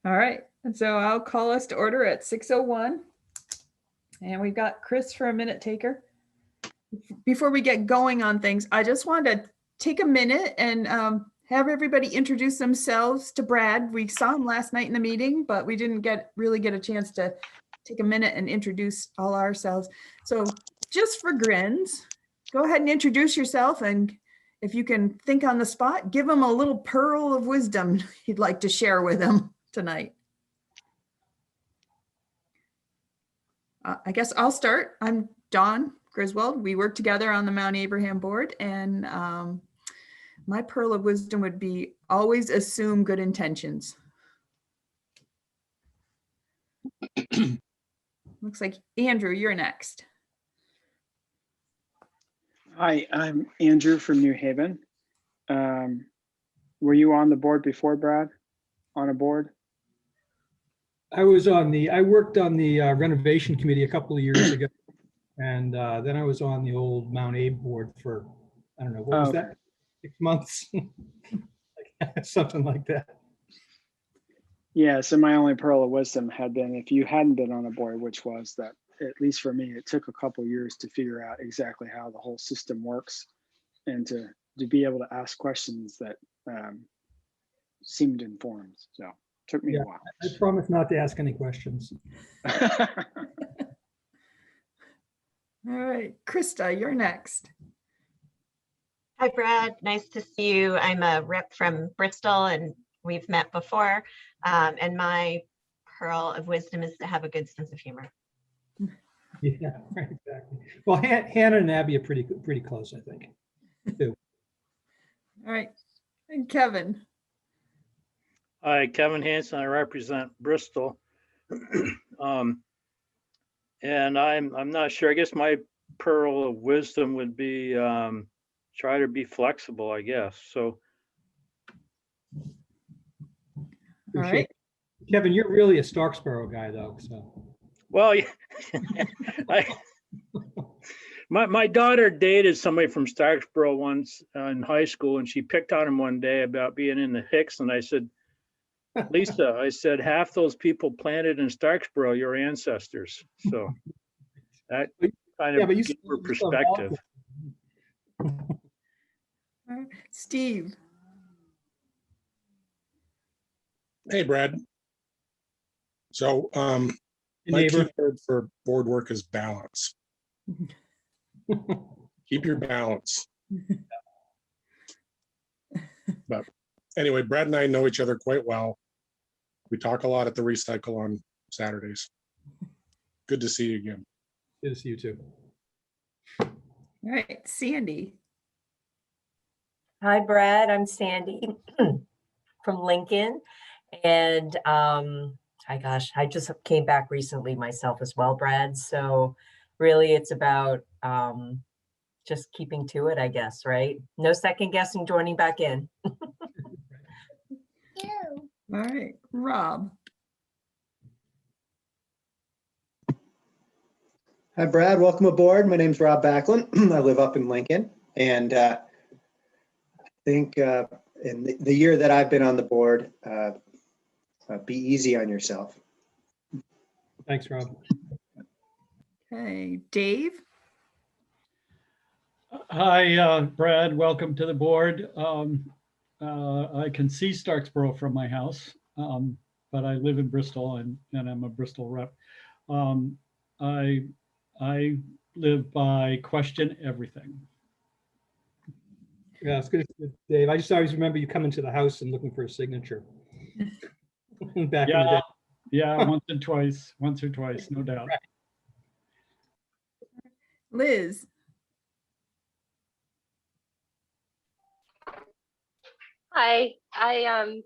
All right, and so I'll call us to order at 6:01. And we've got Chris for a minute taker. Before we get going on things, I just wanted to take a minute and have everybody introduce themselves to Brad. We saw him last night in the meeting, but we didn't really get a chance to take a minute and introduce all ourselves. So just for grins, go ahead and introduce yourself, and if you can think on the spot, give them a little pearl of wisdom you'd like to share with them tonight. I guess I'll start. I'm Dawn Griswold. We work together on the Mount Abraham board, and my pearl of wisdom would be always assume good intentions. Looks like Andrew, you're next. Hi, I'm Andrew from New Haven. Were you on the board before, Brad? On a board? I worked on the renovation committee a couple of years ago. And then I was on the old Mount Abe board for, I don't know, what was that? 6 months? Something like that. Yeah, so my only pearl of wisdom had been, if you hadn't been on a board, which was that, at least for me, it took a couple of years to figure out exactly how the whole system works and to be able to ask questions that seemed informed. So it took me a while. I promise not to ask any questions. All right, Krista, you're next. Hi, Brad. Nice to see you. I'm a rep from Bristol, and we've met before. And my pearl of wisdom is to have a good sense of humor. Yeah, right, exactly. Well, Hannah and Abby are pretty close, I think, too. All right, and Kevin. Hi, Kevin Hansen. I represent Bristol. And I'm not sure. I guess my pearl of wisdom would be try to be flexible, I guess. So. All right. Kevin, you're really a Starksboro guy, though. So. Well, yeah. My daughter dated somebody from Starksboro once in high school, and she picked on him one day about being in the Hicks, and I said, Lisa, I said, half those people planted in Starksboro, your ancestors. So that kind of gives her perspective. Steve. Hey, Brad. So my key word for board work is balance. Keep your balance. But anyway, Brad and I know each other quite well. We talk a lot at the recycle on Saturdays. Good to see you again. Good to see you too. All right, Sandy. Hi, Brad. I'm Sandy from Lincoln. And I just came back recently myself as well, Brad. So really it's about just keeping to it, I guess, right? No second guessing joining back in. All right, Rob. Hi, Brad. Welcome aboard. My name's Rob Backlund. I live up in Lincoln, and I think in the year that I've been on the board, be easy on yourself. Thanks, Rob. Okay, Dave. Hi, Brad. Welcome to the board. I can see Starksboro from my house, but I live in Bristol and I'm a Bristol rep. I live by question everything. Yeah, it's good, Dave. I just always remember you coming to the house and looking for a signature. Back in the day. Yeah, once or twice, no doubt. Right. Liz. Hi, I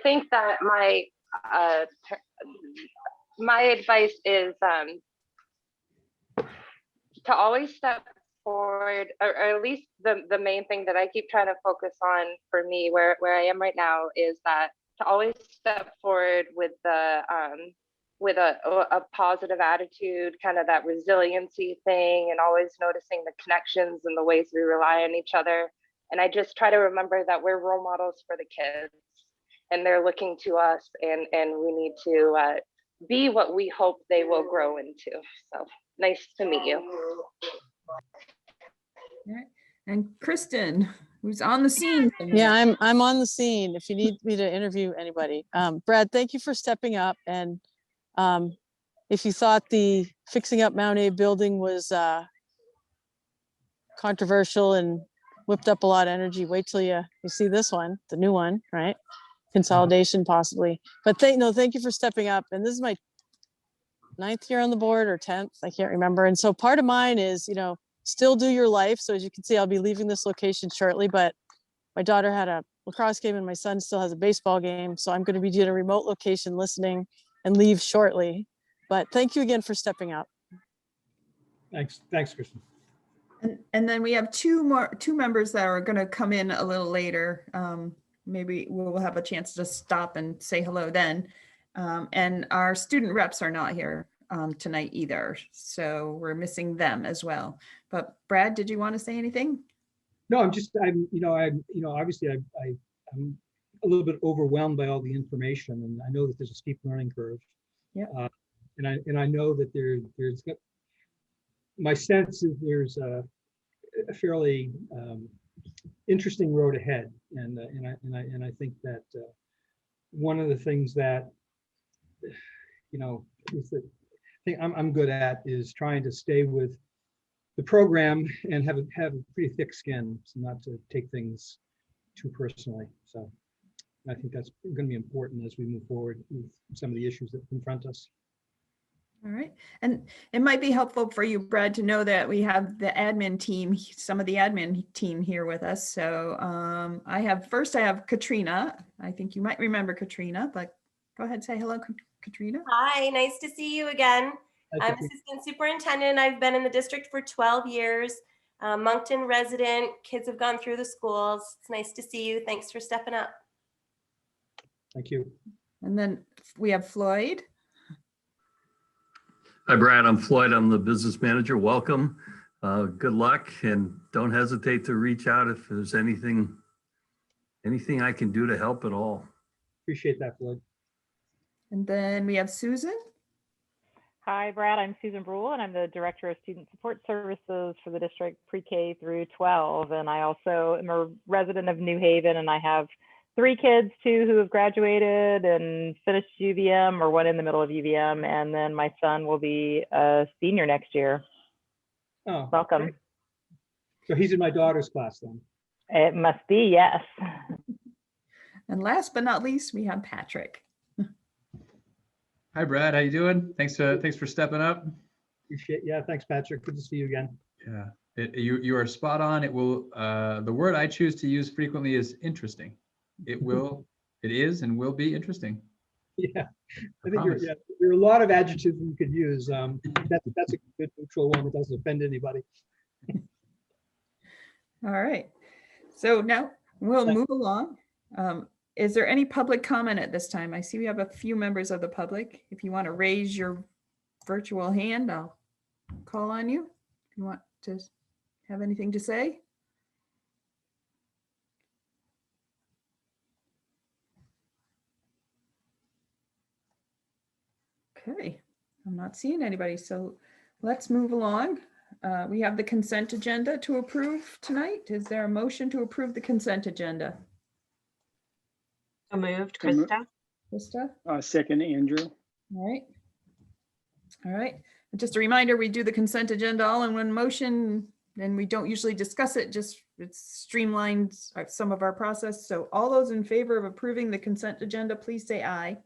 think that my advice is to always step forward, or at least the main thing that I keep trying to focus on for me where I am right now is that to always step forward with a positive attitude, kind of that resiliency thing, and always noticing the connections and the ways we rely on each other. And I just try to remember that we're role models for the kids. they're looking to us, and we need to be what we hope they will grow into. So nice to meet you. All right. And Kristen, who's on the scene. Yeah, I'm on the scene if you need me to interview anybody. Brad, thank you for stepping up. And if you thought the fixing up Mount A building was controversial and whipped up a lot of energy, wait till you see this one, the new one, right? Consolidation possibly. But thank you for stepping up. And this is my 9th year on the board or 10th, I can't remember. And so part of mine is, still do your life. So as you can see, I'll be leaving this location shortly, but my daughter had a lacrosse game and my son still has a baseball game. So I'm going to be doing a remote location listening and leave shortly. But thank you again for stepping up. Thanks, Kristen. And then we have two members that are going to come in a little later. Maybe we'll have a chance to stop and say hello then. And our student reps are not here tonight either. So we're missing them as well. But Brad, did you want to say anything? No, obviously I'm a little bit overwhelmed by all the information, and I know that there's a steep learning curve. Yeah. And I know that there's my sense is there's a fairly interesting road ahead, and I think that one of the things that is the thing I'm good at is trying to stay with the program and have a pretty thick skin, so not to take things too personally. So I think that's going to be important as we move forward with some of the issues that confront us. All right. And it might be helpful for you, Brad, to know that we have the admin team, some of the admin team here with us. So I have Katrina. I think you might remember Katrina, but go ahead and say hello, Katrina. Hi, nice to see you again. Hi, I'm assistant superintendent. I've been in the district for 12 years. Moncton resident. Kids have gone through the schools. It's nice to see you. Thanks for stepping up. Thank you. And then we have Floyd. Hi, Brad. I'm Floyd. I'm the business manager. Welcome. Good luck, and don't hesitate to reach out if there's anything I can do to help at all. Appreciate that, Floyd. And then we have Susan. Hi, Brad. I'm Susan Brule, and I'm the Director of Student Support Services for the district pre-K through 12. And I also am a resident of New Haven, and I have 3 kids, 2 who have graduated and finished UVM, or one in the middle of UVM, and then my son will be a senior next year. Oh, welcome. Great. So he's in my daughter's class then. It must be, yes. And last but not least, we have Patrick. Hi, Brad. How you doing? Thanks for stepping up. Appreciate. Yeah, thanks, Patrick. Good to see you again. Yeah, you are spot on. It will. The word I choose to use frequently is interesting. It is and will be interesting. Yeah, I think there are a lot of adjectives you could use. That's a good neutral one that doesn't offend anybody. All right. So now we'll move along. Is there any public comment at this time? I see we have a few members of the public. If you want to raise your virtual hand, I'll call on you. If you want to have anything to say. Okay, I'm not seeing anybody, so let's move along. We have the consent agenda to approve tonight. Is there a motion to approve the consent agenda? So moved, Krista. Krista? Second, Andrew. All right. All right. Just a reminder, we do the consent agenda all in one motion, and we don't usually discuss it, just it streamlines some of our process. So all those in favor of approving the consent agenda, please say aye.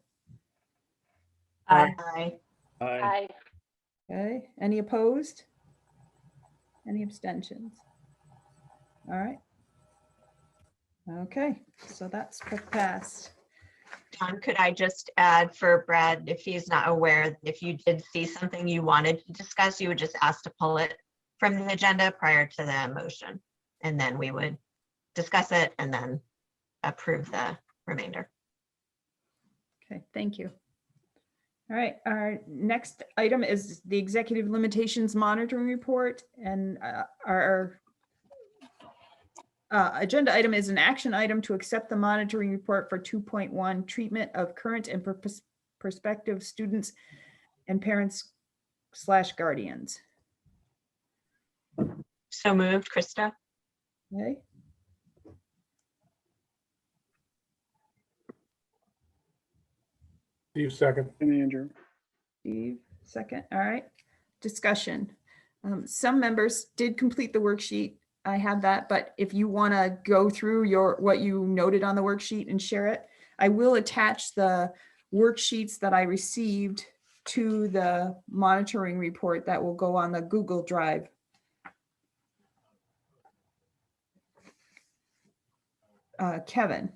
Aye. Aye. Aye. Okay, any opposed? Any abstentions? All right. Okay, so that's passed. John, could I just add for Brad, if he's not aware, if you did see something you wanted to discuss, you would just ask to pull it from the agenda prior to the motion. And then we would discuss it and then approve the remainder. Okay, thank you. All right, our next item is the executive limitations monitoring report, and agenda item is an action item to accept the monitoring report for 2.1 treatment of current and prospective students and parents / guardians. So moved, Krista. Okay. Steve, second. And Andrew. Steve, second. All right. Discussion. Some members did complete the worksheet. I have that, but if you want to go through what you noted on the worksheet and share it, I will attach the worksheets that I received to the monitoring report that will go on the Google Drive. Kevin.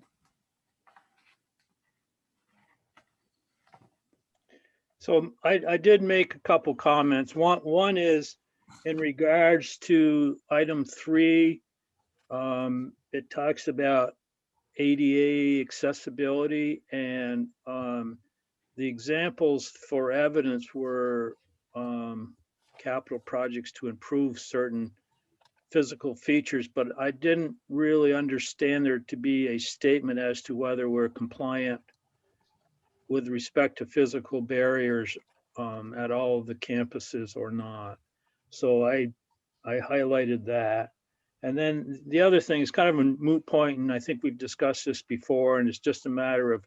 So I did make a couple comments. One is in regards to item 3. It talks about ADA accessibility, and the examples for evidence were capital projects to improve certain physical features, but I didn't really understand there to be a statement as to whether we're compliant with respect to physical barriers at all of the campuses or not. So I highlighted that. And then the other thing is kind of a moot point, and I think we've discussed this before, and it's just a matter of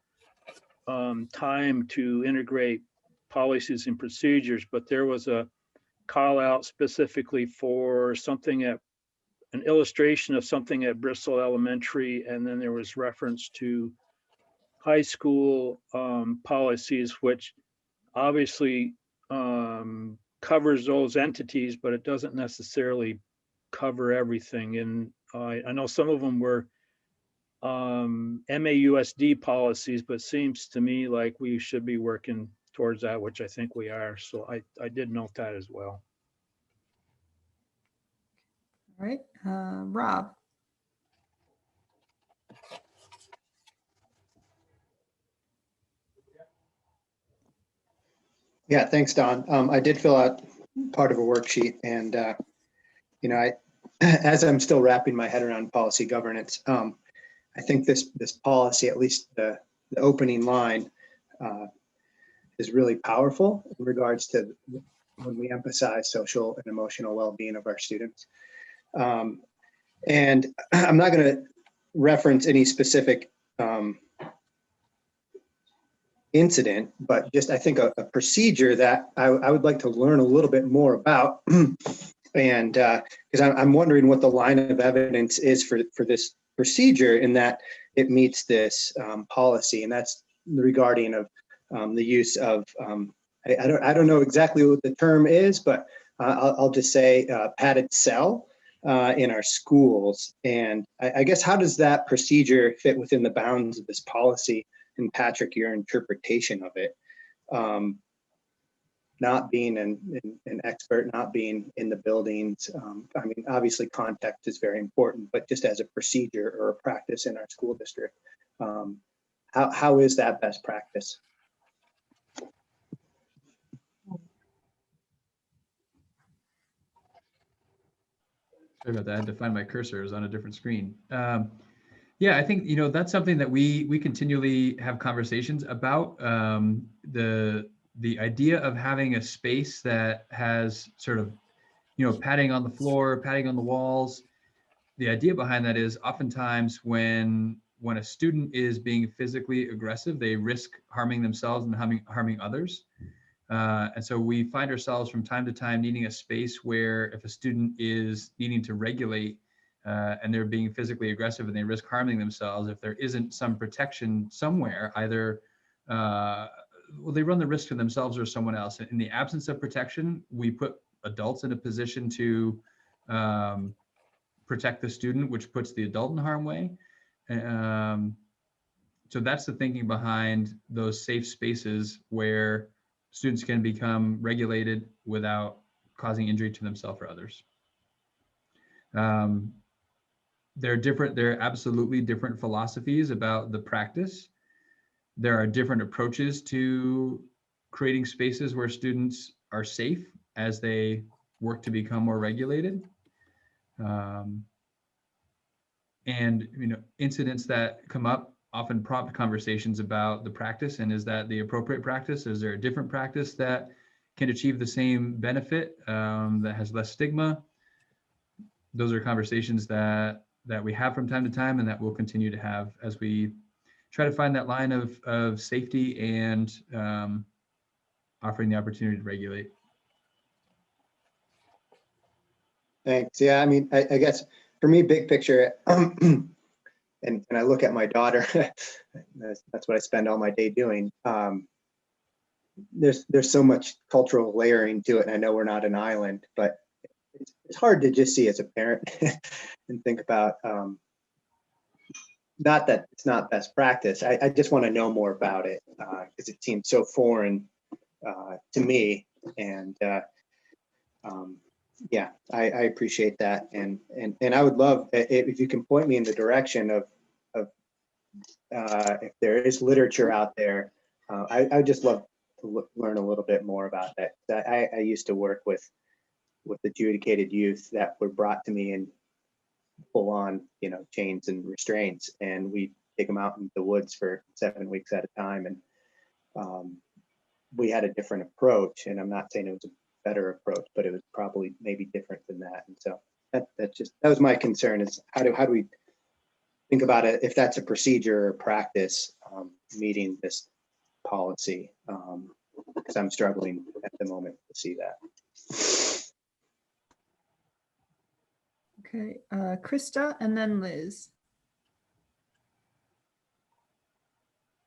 time to integrate policies and procedures, but there was a call out specifically for something at an illustration of something at Bristol Elementary, and then there was reference to high school policies, which obviously covers those entities, but it doesn't necessarily cover everything. And I know some of them were MAUSD policies, but seems to me like we should be working towards that, which I think we are. So I did note that as well. All right, Rob. Yeah, thanks, Don. I did fill out part of a worksheet, and as I'm still wrapping my head around policy governance, I think this policy, at least the opening line, is really powerful in regards to when we emphasize social and emotional well-being of our students. And I'm not going to reference any specific incident, but just I think a procedure that I would like to learn a little bit more about. And because I'm wondering what the line of evidence is for this procedure, in that it meets this policy, and that's regarding of the use of I don't know exactly what the term is, but I'll just say padded cell in our schools. And I guess, how does that procedure fit within the bounds of this policy? And Patrick, your interpretation of it, not being an expert, not being in the buildings. I mean, obviously context is very important, but just as a procedure or a practice in our school district, how is that best practice? Sorry about that. I had to find my cursor. It was on a different screen. Yeah, I think, that's something that we continually have conversations about. The idea of having a space that has sort of, padding on the floor, padding on the walls. The idea behind that is oftentimes when a student is being physically aggressive, they risk harming themselves and harming others. And so we find ourselves from time to time needing a space where if a student is needing to regulate and they're being physically aggressive and they risk harming themselves, if there isn't some protection somewhere, either they run the risk to themselves or someone else. In the absence of protection, we put adults in a position to protect the student, which puts the adult in harm's way. So that's the thinking behind those safe spaces where students can become regulated without causing injury to themselves or others. There are absolutely different philosophies about the practice. There are different approaches to creating spaces where students are safe as they work to become more regulated. And, incidents that come up often prompt conversations about the practice, and is that the appropriate practice? Is there a different practice that can achieve the same benefit, that has less stigma? Those are conversations that we have from time to time, and that we'll continue to have as we try to find that line of safety and offering the opportunity to regulate. Thanks. Yeah, I mean, I guess for me, big picture, and I look at my daughter, that's what I spend all my day doing. There's so much cultural layering to it, and I know we're not an island, but it's hard to just see as a parent and think about, not that it's not best practice. I just want to know more about it because it seems so foreign to me. And yeah, I appreciate that. And I would love if you can point me in the direction of if there is literature out there. I would just love to learn a little bit more about that. I used to work with adjudicated youth that were brought to me in full on, chains and restraints, and we take them out in the woods for 7 weeks at a time. And we had a different approach, and I'm not saying it was a better approach, but it was probably maybe different than that. And so that was my concern, is how do we think about it if that's a procedure or practice meeting this policy, because I'm struggling at the moment to see that. Okay, Krista and then Liz.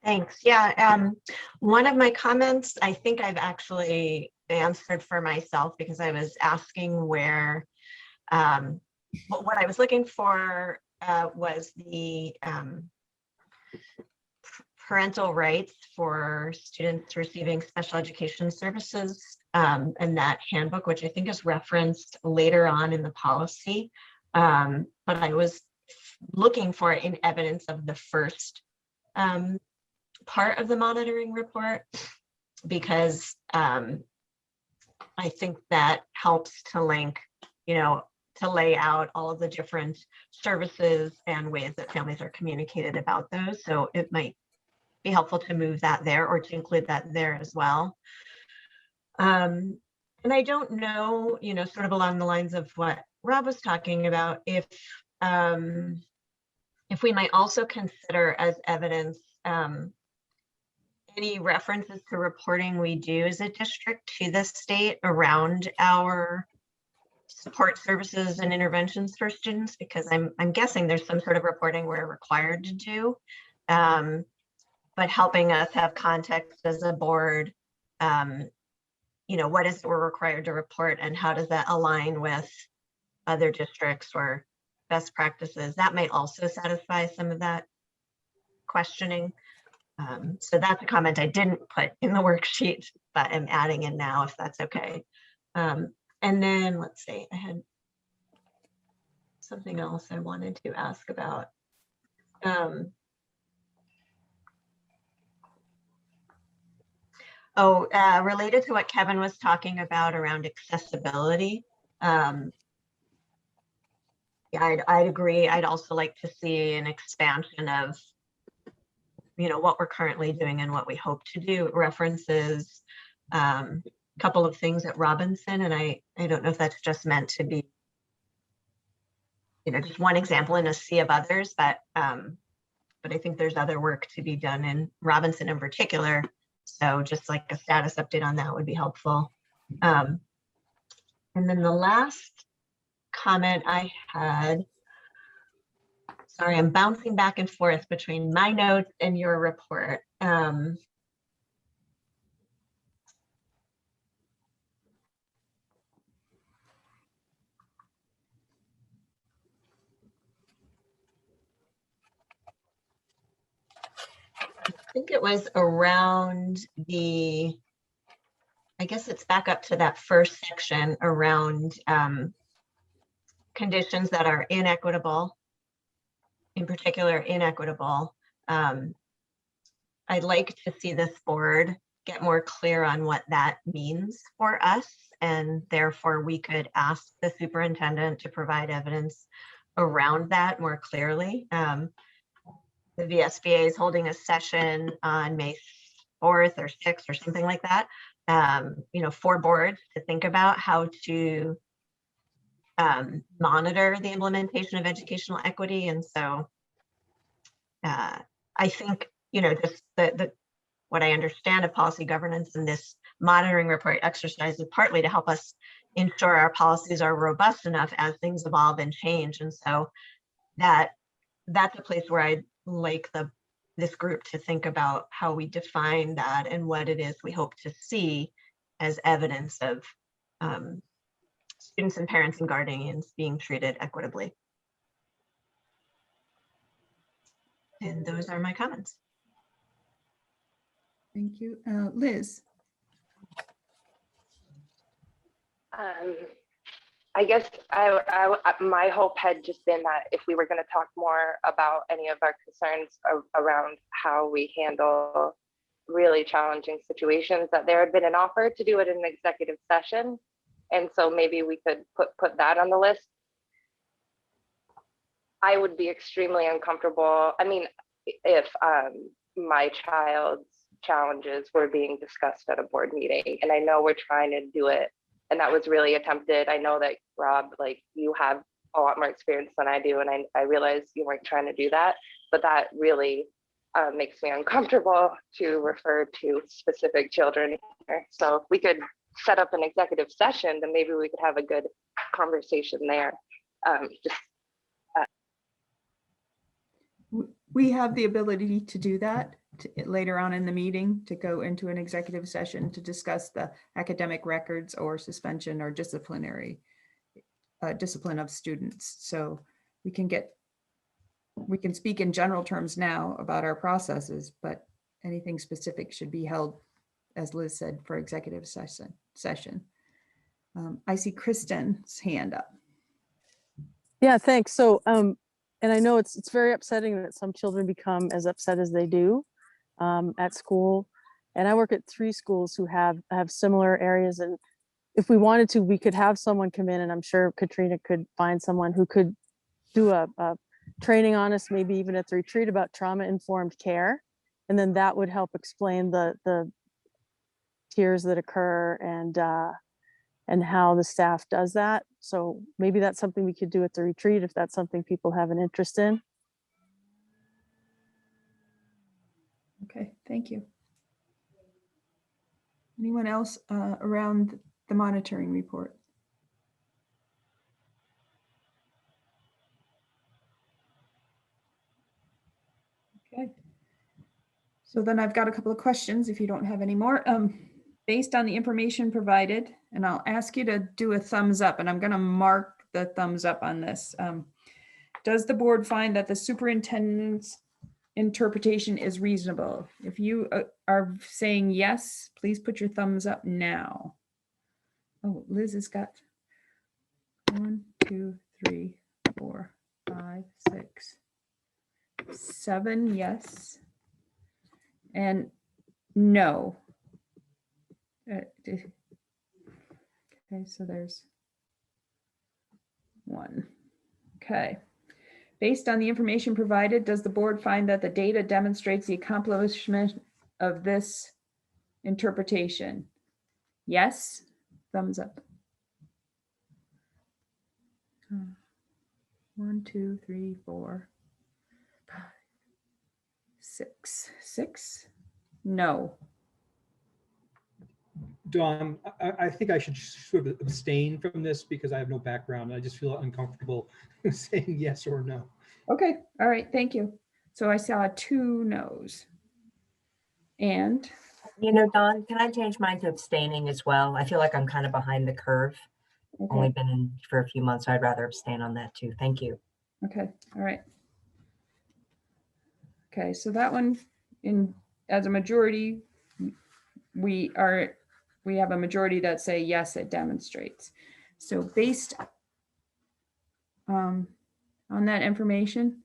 Thanks. Yeah, one of my comments, I think I've actually answered for myself, because I was asking where, what I was looking for was the parental rights for students receiving special education services, and that handbook, which I think is referenced later on in the policy. But I was looking for it in evidence of the first part of the monitoring report, because I think that helps to link, to lay out all of the different services and ways that families are communicated about those. So it might be helpful to move that there, or to include that there as well. And I don't know, sort of along the lines of what Rob was talking about, if we might also consider as evidence any references to reporting we do as a district to the state around our support services and interventions for students, because I'm guessing there's some sort of reporting we're required to do, but helping us have context as a board, what is it we're required to report, and how does that align with other districts or best practices? That might also satisfy some of that questioning. So that's a comment I didn't put in the worksheet, but I'm adding in now, if that's okay. And then let's see, I had something else I wanted to ask about. Related to what Kevin was talking about around accessibility. Yeah, I'd agree. I'd also like to see an expansion of, what we're currently doing and what we hope to do. It references a couple of things at Robinson, and I don't know if that's just meant to be, just one example in a sea of others, but I think there's other work to be done in Robinson in particular. So just like a status update on that would be helpful. And then the last comment I had, sorry, I'm bouncing back and forth between my notes and your report. I think it was around I guess it's back up to that first section around conditions that are inequitable, in particular inequitable. I'd like to see this board get more clear on what that means for us, and therefore we could ask the superintendent to provide evidence around that more clearly. The VSBA is holding a session on May 4th or 6th or something like that, for boards to think about how to monitor the implementation of educational equity. And so I think, just what I understand of policy governance in this monitoring report exercise is partly to help us ensure our policies are robust enough as things evolve and change. And so that's a place where I'd like this group to think about how we define that and what it is we hope to see as evidence of students and parents and guardians being treated equitably. And those are my comments. Thank you. Liz? I guess my hope had just been that if we were going to talk more about any of our concerns around how we handle really challenging situations, that there had been an offer to do it in an executive session. And so maybe we could put that on the list. I would be extremely uncomfortable. I mean, if my child's challenges were being discussed at a board meeting, and I know we're trying to do it, and that was really attempted. I know that Rob, like, you have a lot more experience than I do, and I realize you weren't trying to do that, but that really makes me uncomfortable to refer to specific children here. So if we could set up an executive session, then maybe we could have a good conversation there. We have the ability to do that later on in the meeting, to go into an executive session to discuss the academic records or suspension or disciplinary discipline of students. So we can speak in general terms now about our processes, but anything specific should be held, as Liz said, for executive session. I see Kristen's hand up. Yeah, thanks. So, and I know it's very upsetting that some children become as upset as they do at school. And I work at 3 schools who have similar areas. And if we wanted to, we could have someone come in, and I'm sure Katrina could find someone who could do a training on us, maybe even at the retreat, about trauma-informed care. And then that would help explain the tears that occur and how the staff does that. So maybe that's something we could do at the retreat if that's something people have an interest in. Okay, thank you. Anyone else around the monitoring report? Okay. So then I've got a couple of questions if you don't have any more. Based on the information provided, and I'll ask you to do a thumbs up, and I'm going to mark the thumbs up on this. Does the board find that the superintendent's interpretation is reasonable? If you are saying yes, please put your thumbs up now. Oh, Liz has got 1, 2, 3, 4, 5, 6, 7 yes, and no. Okay, so there's 1. Okay. Based on the information provided, does the board find that the data demonstrates the accomplishment of this interpretation? Yes, thumbs up. 1, 2, 3, 4, 5, 6. 6. No. Dawn, I think I should sort of abstain from this because I have no background. I just feel uncomfortable saying yes or no. Okay, all right, thank you. So I saw 2 no's. And? Dawn, can I change mine to abstaining as well? I feel like I'm kind of behind the curve. Okay. Only been in for a few months. So I'd rather abstain on that too. Thank you. Okay, all right. Okay, so that one, as a majority, we have a majority that say yes, it demonstrates. So based on that information,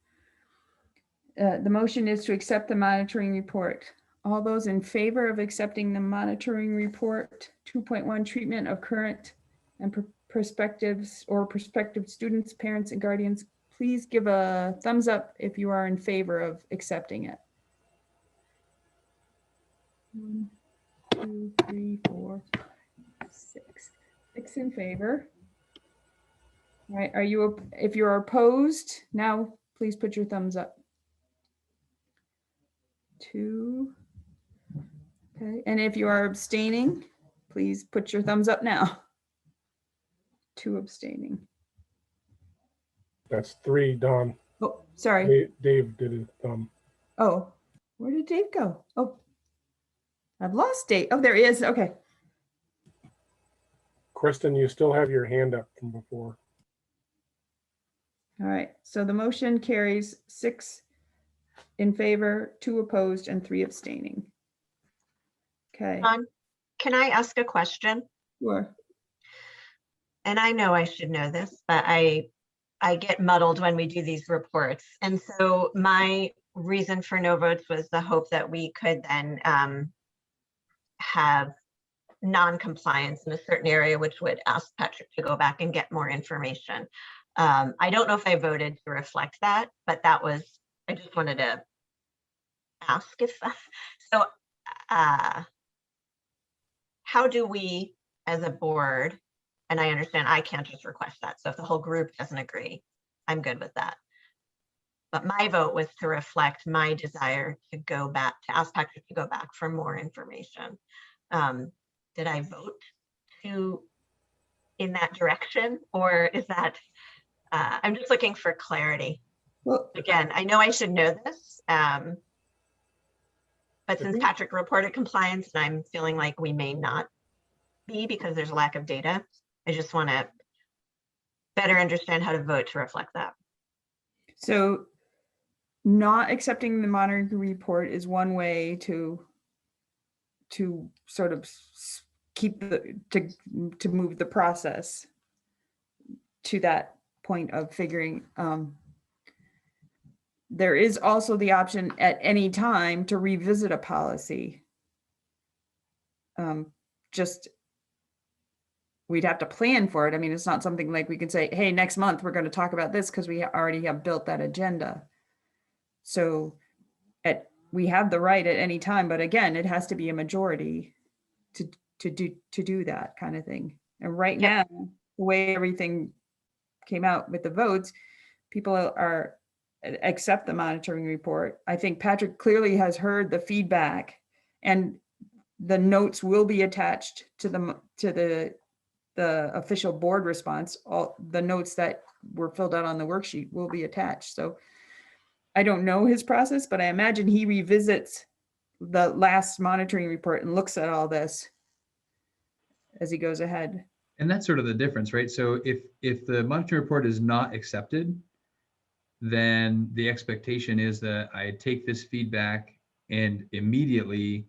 the motion is to accept the monitoring report. All those in favor of accepting the monitoring report 2.1 treatment of current and prospective students, parents, and guardians, please give a thumbs up if you are in favor of accepting it. 1, 2, 3, 4, 5, 6. 6 in favor. All right, if you're opposed, now please put your thumbs up. 2. Okay, and if you are abstaining, please put your thumbs up now. 2 abstaining. That's 3, Don. Oh, sorry. Dave did it. Oh, where did Dave go? Oh, I've lost Dave. Oh, there he is. Okay. Kristen, you still have your hand up from before. All right. So the motion carries 6 in favor, 2 opposed, and 3 abstaining. Okay. Can I ask a question? Sure. And I know I should know this, but I get muddled when we do these reports. And so my reason for no votes was the hope that we could then have non-compliance in a certain area, which would ask Patrick to go back and get more information. I don't know if I voted to reflect that, but that was, I just wanted to ask if, so how do we as a board, and I understand I can't just request that. So if the whole group doesn't agree, I'm good with that. But my vote was to reflect my desire to go back, to ask Patrick to go back for more information. Did I vote in that direction, or is that, I'm just looking for clarity. Well, again, I know I should know this, but since Patrick reported compliance and I'm feeling like we may not be because there's a lack of data, I just want to better understand how to vote to reflect that. So not accepting the monitoring report is one way to sort of keep to move the process to that point of figuring. There is also the option at any time to revisit a policy. Just we'd have to plan for it. I mean, it's not something like we can say, hey, next month we're going to talk about this because we already have built that agenda. So we have the right at any time, but again, it has to be a majority to do that kind of thing. And right now, the way everything came out with the votes, people accept the monitoring report. I think Patrick clearly has heard the feedback, and the notes will be attached to the official board response. All the notes that were filled out on the worksheet will be attached. So I don't know his process, but I imagine he revisits the last monitoring report and looks at all this as he goes ahead. And that's sort of the difference, right? So if the monitoring report is not accepted, then the expectation is that I take this feedback and immediately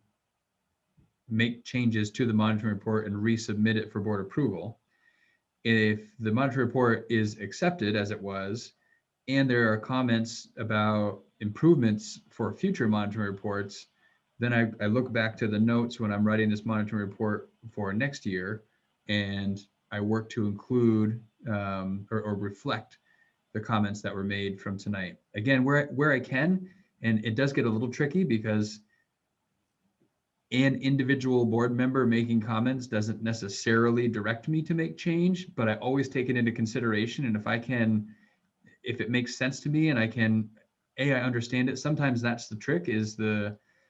make changes to the monitoring report and resubmit it for board approval. If the monitoring report is accepted as it was, and there are comments about improvements for future monitoring reports, then I look back to the notes when I'm writing this monitoring report for next year, and I work to include or reflect the comments that were made from tonight. Again, where I can, and it does get a little tricky because an individual board member making comments doesn't necessarily direct me to make change, but I always take it into consideration. And if it makes sense to me and I understand it, sometimes that's the trick,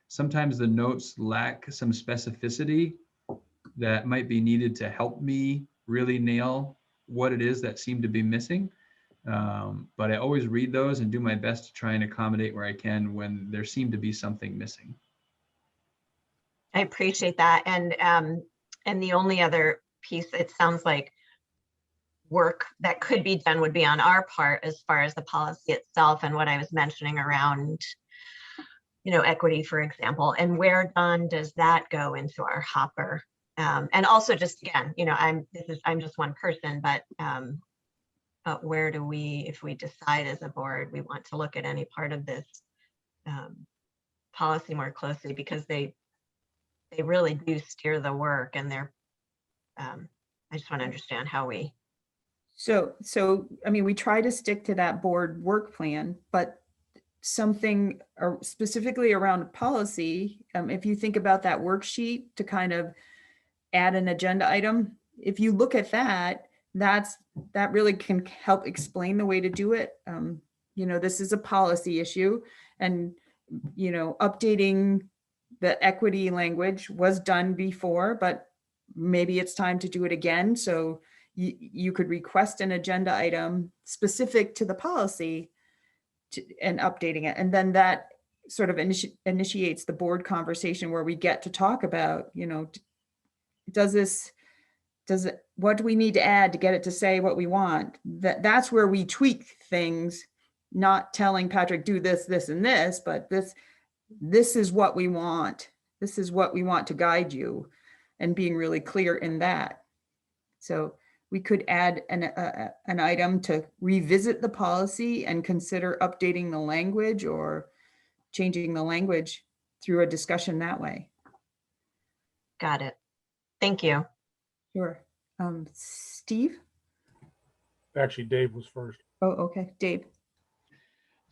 sometimes the notes lack some specificity that might be needed to help me really nail what it is that seemed to be missing. But I always read those and do my best to try and accommodate where I can when there seemed to be something missing. I appreciate that. And the only other piece, it sounds like work that could be done would be on our part as far as the policy itself and what I was mentioning around, equity, for example, and where, Don, does that go into our hopper? And also just, again, I'm just one person, but where do we, if we decide as a board, we want to look at any part of this policy more closely, because they really do steer the work, and I just want to understand how we. So, I mean, we try to stick to that board work plan, but something specifically around policy, if you think about that worksheet to kind of add an agenda item, if you look at that, that really can help explain the way to do it. This is a policy issue, and, updating the equity language was done before, but maybe it's time to do it again. So you could request an agenda item specific to the policy and updating it. And then that sort of initiates the board conversation where we get to talk about, what do we need to add to get it to say what we want? That's where we tweak things, not telling Patrick, do this, this, and this, but this is what we want. This is what we want to guide you, and being really clear in that. So we could add an item to revisit the policy and consider updating the language or changing the language through a discussion that way. Got it. Thank you. Sure. Steve? Actually, Dave was first. Oh, okay. Dave.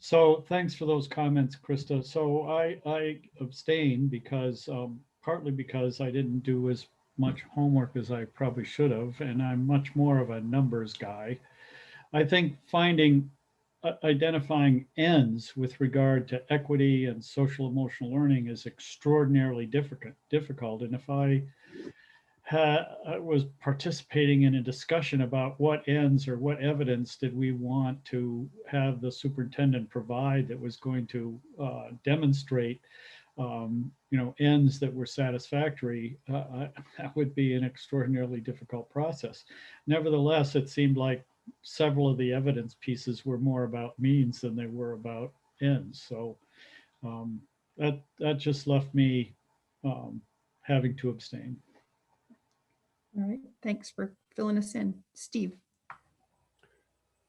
So thanks for those comments, Krista. So I abstain because partly because I didn't do as much homework as I probably should have, and I'm much more of a numbers guy. I think identifying ends with regard to equity and social emotional learning is extraordinarily difficult. And if I was participating in a discussion about what ends or what evidence did we want to have the superintendent provide that was going to demonstrate ends that were satisfactory, that would be an extraordinarily difficult process. Nevertheless, it seemed like several of the evidence pieces were more about means than they were about ends. So that just left me having to abstain. All right, thanks for filling us in. Steve.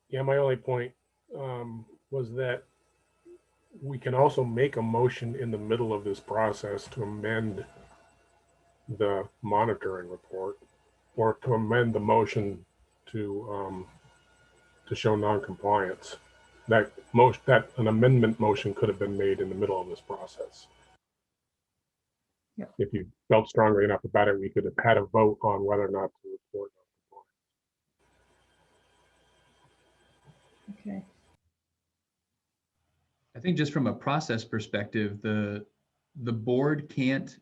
Yeah, my only point was that we can also make a motion in the middle of this process to amend the monitoring report, or to amend the motion to show non-compliance. That an amendment motion could have been made in the middle of this process. Yep. If you felt strongly enough about it, we could have had a vote on whether or not to report non-compliance. Okay. I think just from a process perspective, the board can't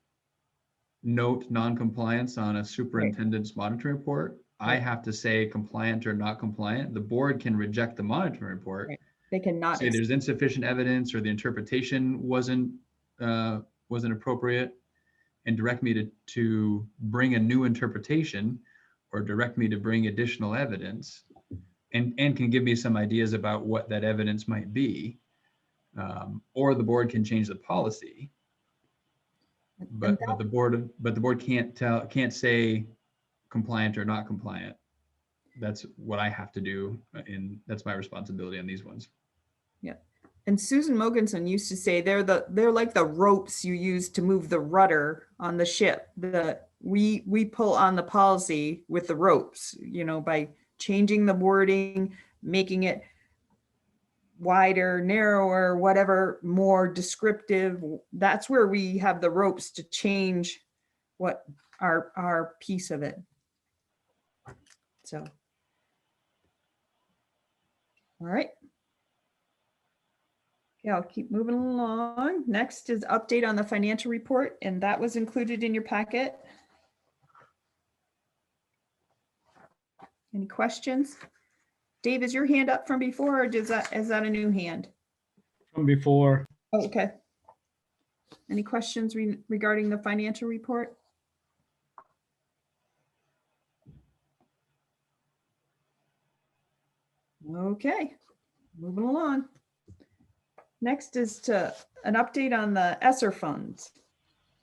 note non-compliance on a superintendent's monitoring report. I have to say compliant or not compliant. The board can reject the monitoring report. Right. They cannot say there's insufficient evidence or the interpretation wasn't appropriate, and direct me to bring a new interpretation, or direct me to bring additional evidence, and can give me some ideas about what that evidence might be. Or the board can change the policy, but the board can't say compliant or not compliant. That's what I have to do, and that's my responsibility on these ones. Yeah. And Susan Mogensen used to say they're like the ropes you use to move the rudder on the ship. We pull on the policy with the ropes, by changing the wording, making it wider, narrower, whatever, more descriptive. That's where we have the ropes to change what our piece of it. So, all right. Yeah, I'll keep moving along. Next is update on the financial report, and that was included in your packet. Any questions? Dave, is your hand up from before, or is that a new hand? From before. Oh, okay. Any questions regarding the financial report? Okay, moving along. Next is an update on the ESSER funds.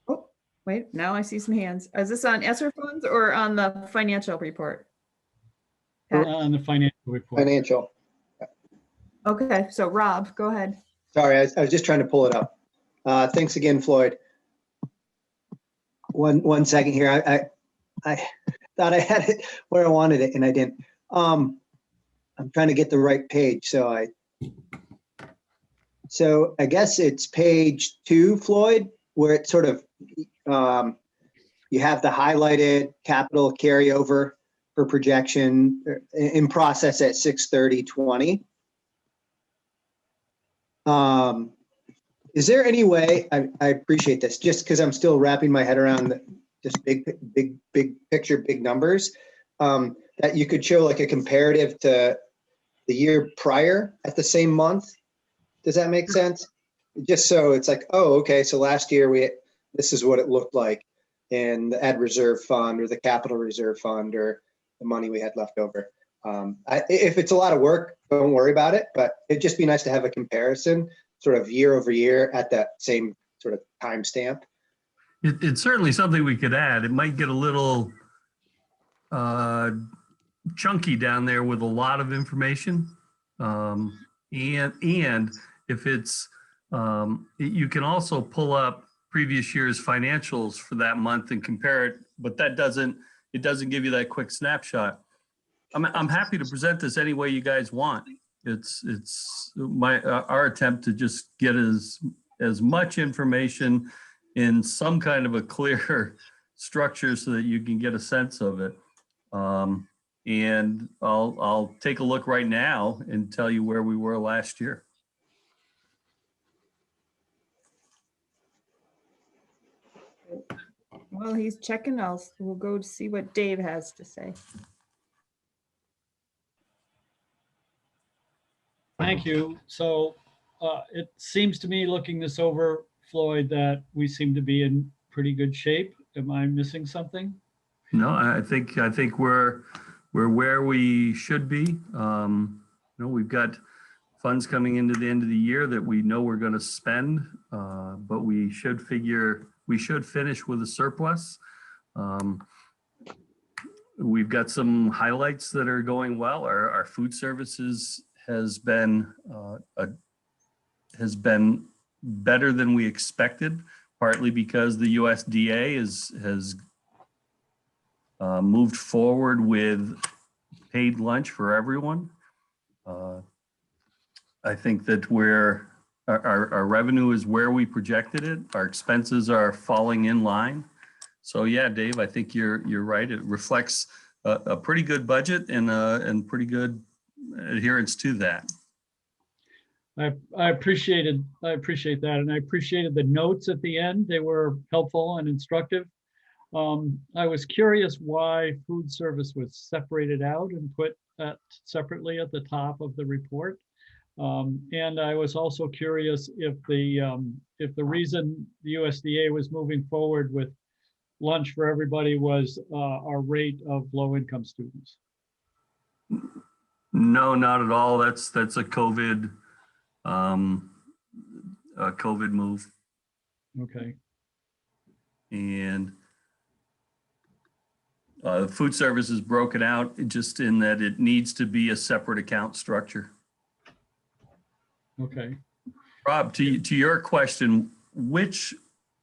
Oh, wait, now I see some hands. Is this on ESSER funds or on the financial report? On the financial report. Financial. Okay, so Rob, go ahead. Sorry, I was just trying to pull it up. Thanks again, Floyd. One second here. I thought I had it where I wanted it, and I didn't. I'm trying to get the right page. So I guess it's page 2, Floyd, where it's sort of, you have the highlighted capital carryover for projection in process at 6/30/20. Is there any way, I appreciate this, just because I'm still wrapping my head around just big picture, big numbers, that you could show like a comparative to the year prior at the same month? Does that make sense? Just so it's like, oh, okay, so last year this is what it looked like in the ed reserve fund or the capital reserve fund or the money we had left over. If it's a lot of work, don't worry about it, but it'd just be nice to have a comparison sort of year over year at that same sort of timestamp. It's certainly something we could add. It might get a little chunky down there with a lot of information. And if it's, you can also pull up previous year's financials for that month and compare it, but it doesn't give you that quick snapshot. I'm happy to present this any way you guys want. It's our attempt to just get as much information in some kind of a clear structure so that you can get a sense of it. And I'll take a look right now and tell you where we were last year. Well, he's checking. We'll go to see what Dave has to say. Thank you. So it seems to me, looking this over, Floyd, that we seem to be in pretty good shape. Am I missing something? No, I think we're where we should be. We've got funds coming into the end of the year that we know we're going to spend, but we should finish with a surplus. We've got some highlights that are going well. Our food services has been better than we expected, partly because the USDA has moved forward with paid lunch for everyone. I think that our revenue is where we projected it. Our expenses are falling in line. So yeah, Dave, I think you're right. It reflects a pretty good budget and pretty good adherence to that. I appreciate that, and I appreciated the notes at the end. They were helpful and instructive. I was curious why food service was separated out and put separately at the top of the report. And I was also curious if the reason the USDA was moving forward with lunch for everybody was our rate of low-income students. No, not at all. That's a COVID move. Okay. And food service is broken out just in that it needs to be a separate account structure. Okay. Rob, to your question, which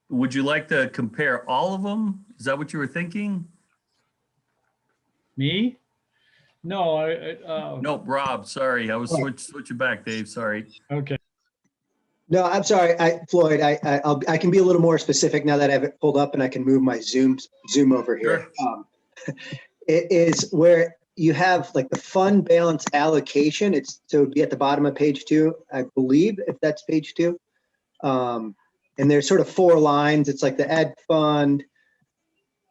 would you like to compare all of them? Is that what you were thinking? Me? No, Nope, Rob, sorry. I was switching back, Dave, sorry. Okay. No, I'm sorry, Floyd, I can be a little more specific now that I have it pulled up and I can move my Zoom over here. Sure. It is where you have like the fund balance allocation. So it'd be at the bottom of page 2, I believe, if that's page 2. And there's sort of 4 lines. It's like the ed fund,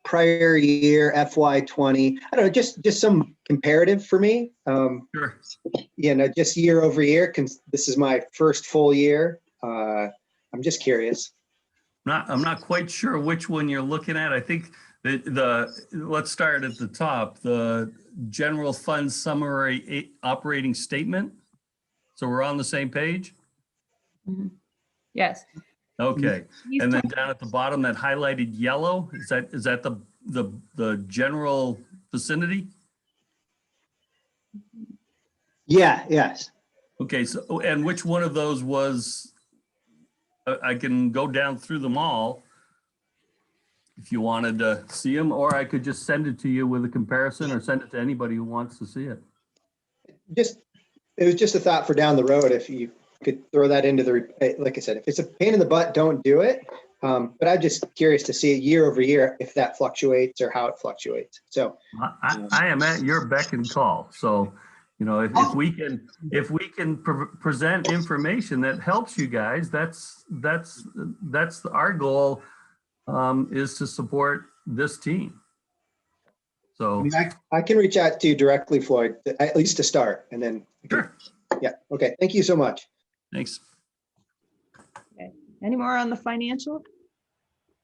prior year, FY20. I don't know, just some comparative for me. Sure. Just year over year, this is my first full year. I'm just curious. I'm not quite sure which one you're looking at. I think let's start at the top, the general fund summary operating statement. So we're on the same page? Mm-hmm. Yes. Okay. And then down at the bottom, that highlighted yellow, is that the general vicinity? Yeah, yes. Okay, so, and which one of those was, I can go down through them all if you wanted to see them, or I could just send it to you with a comparison or send it to anybody who wants to see it. it was just a thought for down the road. If you could throw that into the, like I said, if it's a pain in the butt, don't do it. But I'm just curious to see year over year if that fluctuates or how it fluctuates. So I am at your beck and call. So, if we can present information that helps you guys, that's our goal, is to support this team. So I mean, I can reach out to you directly, Floyd, at least to start, and then. Sure. Yeah. Okay. Thank you so much. Thanks. Okay. Any more on the financial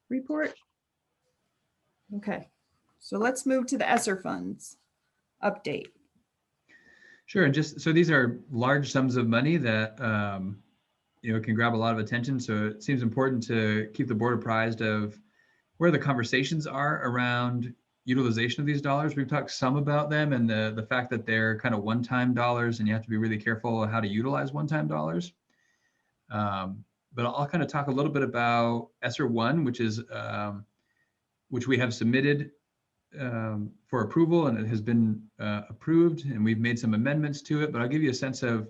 report? Okay. So let's move to the ESSER funds update. Sure. And just so these are large sums of money that can grab a lot of attention. So it seems important to keep the board apprised of where the conversations are around utilization of these dollars. We've talked some about them and the fact that they're kind of one-time dollars, and you have to be really careful how to utilize one-time dollars. But I'll kind of talk a little bit about ESSER 1, which we have submitted for approval, and it has been approved, and we've made some amendments to it. But I'll give you a sense of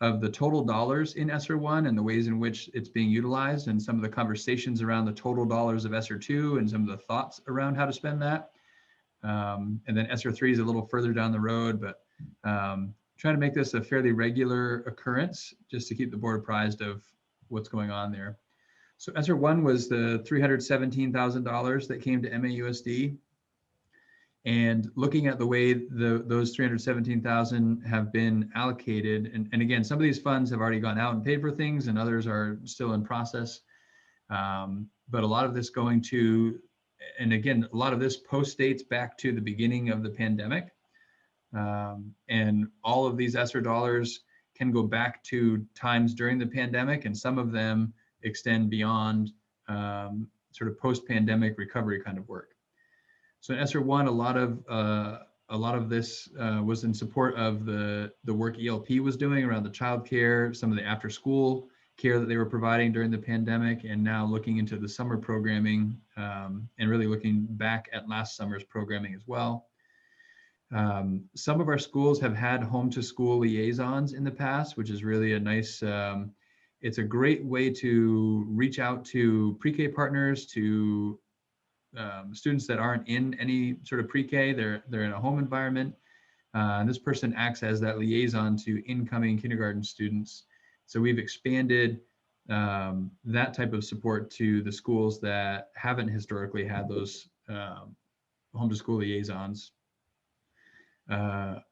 the total dollars in ESSER 1 and the ways in which it's being utilized, and some of the conversations around the total dollars of ESSER 2 and some of the thoughts around how to spend that. And then ESSER 3 is a little further down the road, but trying to make this a fairly regular occurrence just to keep the board apprised of what's going on there. So ESSER 1 was the $317,000 that came to MAUSD. And looking at the way those 317,000 have been allocated, and again, some of these funds have already gone out and paid for things, and others are still in process. But a lot of this going to, and again, a lot of this post-dates back to the beginning of the pandemic. And all of these ESSER dollars can go back to times during the pandemic, and some of them extend beyond sort of post-pandemic recovery kind of work. So in ESSER 1, a lot of this was in support of the work ELP was doing around the childcare, some of the after-school care that they were providing during the pandemic, and now looking into the summer programming and really looking back at last summer's programming as well. Some of our schools have had home-to-school liaisons in the past, which is really a nice. It's a great way to reach out to pre-K partners, to students that aren't in any sort of pre-K, they're in a home environment. And this person acts as that liaison to incoming kindergarten students. So we've expanded that type of support to the schools that haven't historically had those home to school liaisons. A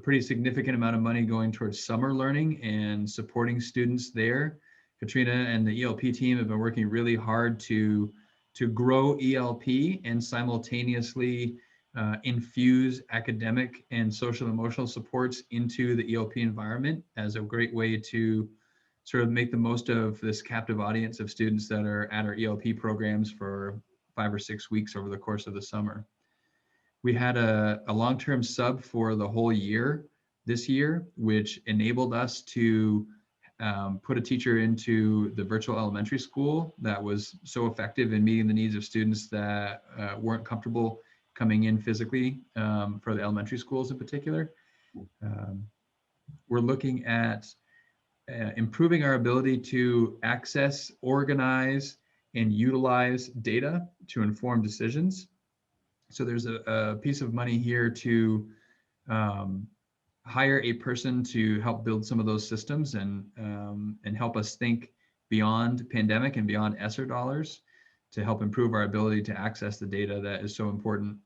pretty significant amount of money going towards summer learning and supporting students there. Katrina and the ELP team have been working really hard to grow ELP and simultaneously infuse academic and social emotional supports into the ELP environment as a great way to sort of make the most of this captive audience of students that are at our ELP programs for 5 or 6 weeks over the course of the summer. We had a long-term sub for the whole year this year, which enabled us to put a teacher into the virtual elementary school that was so effective in meeting the needs of students that weren't comfortable coming in physically for the elementary schools in particular. We're looking at improving our ability to access, organize, and utilize data to inform decisions. So there's a piece of money here to hire a person to help build some of those systems and help us think beyond pandemic and beyond ESSER dollars to help improve our ability to access the data that is so important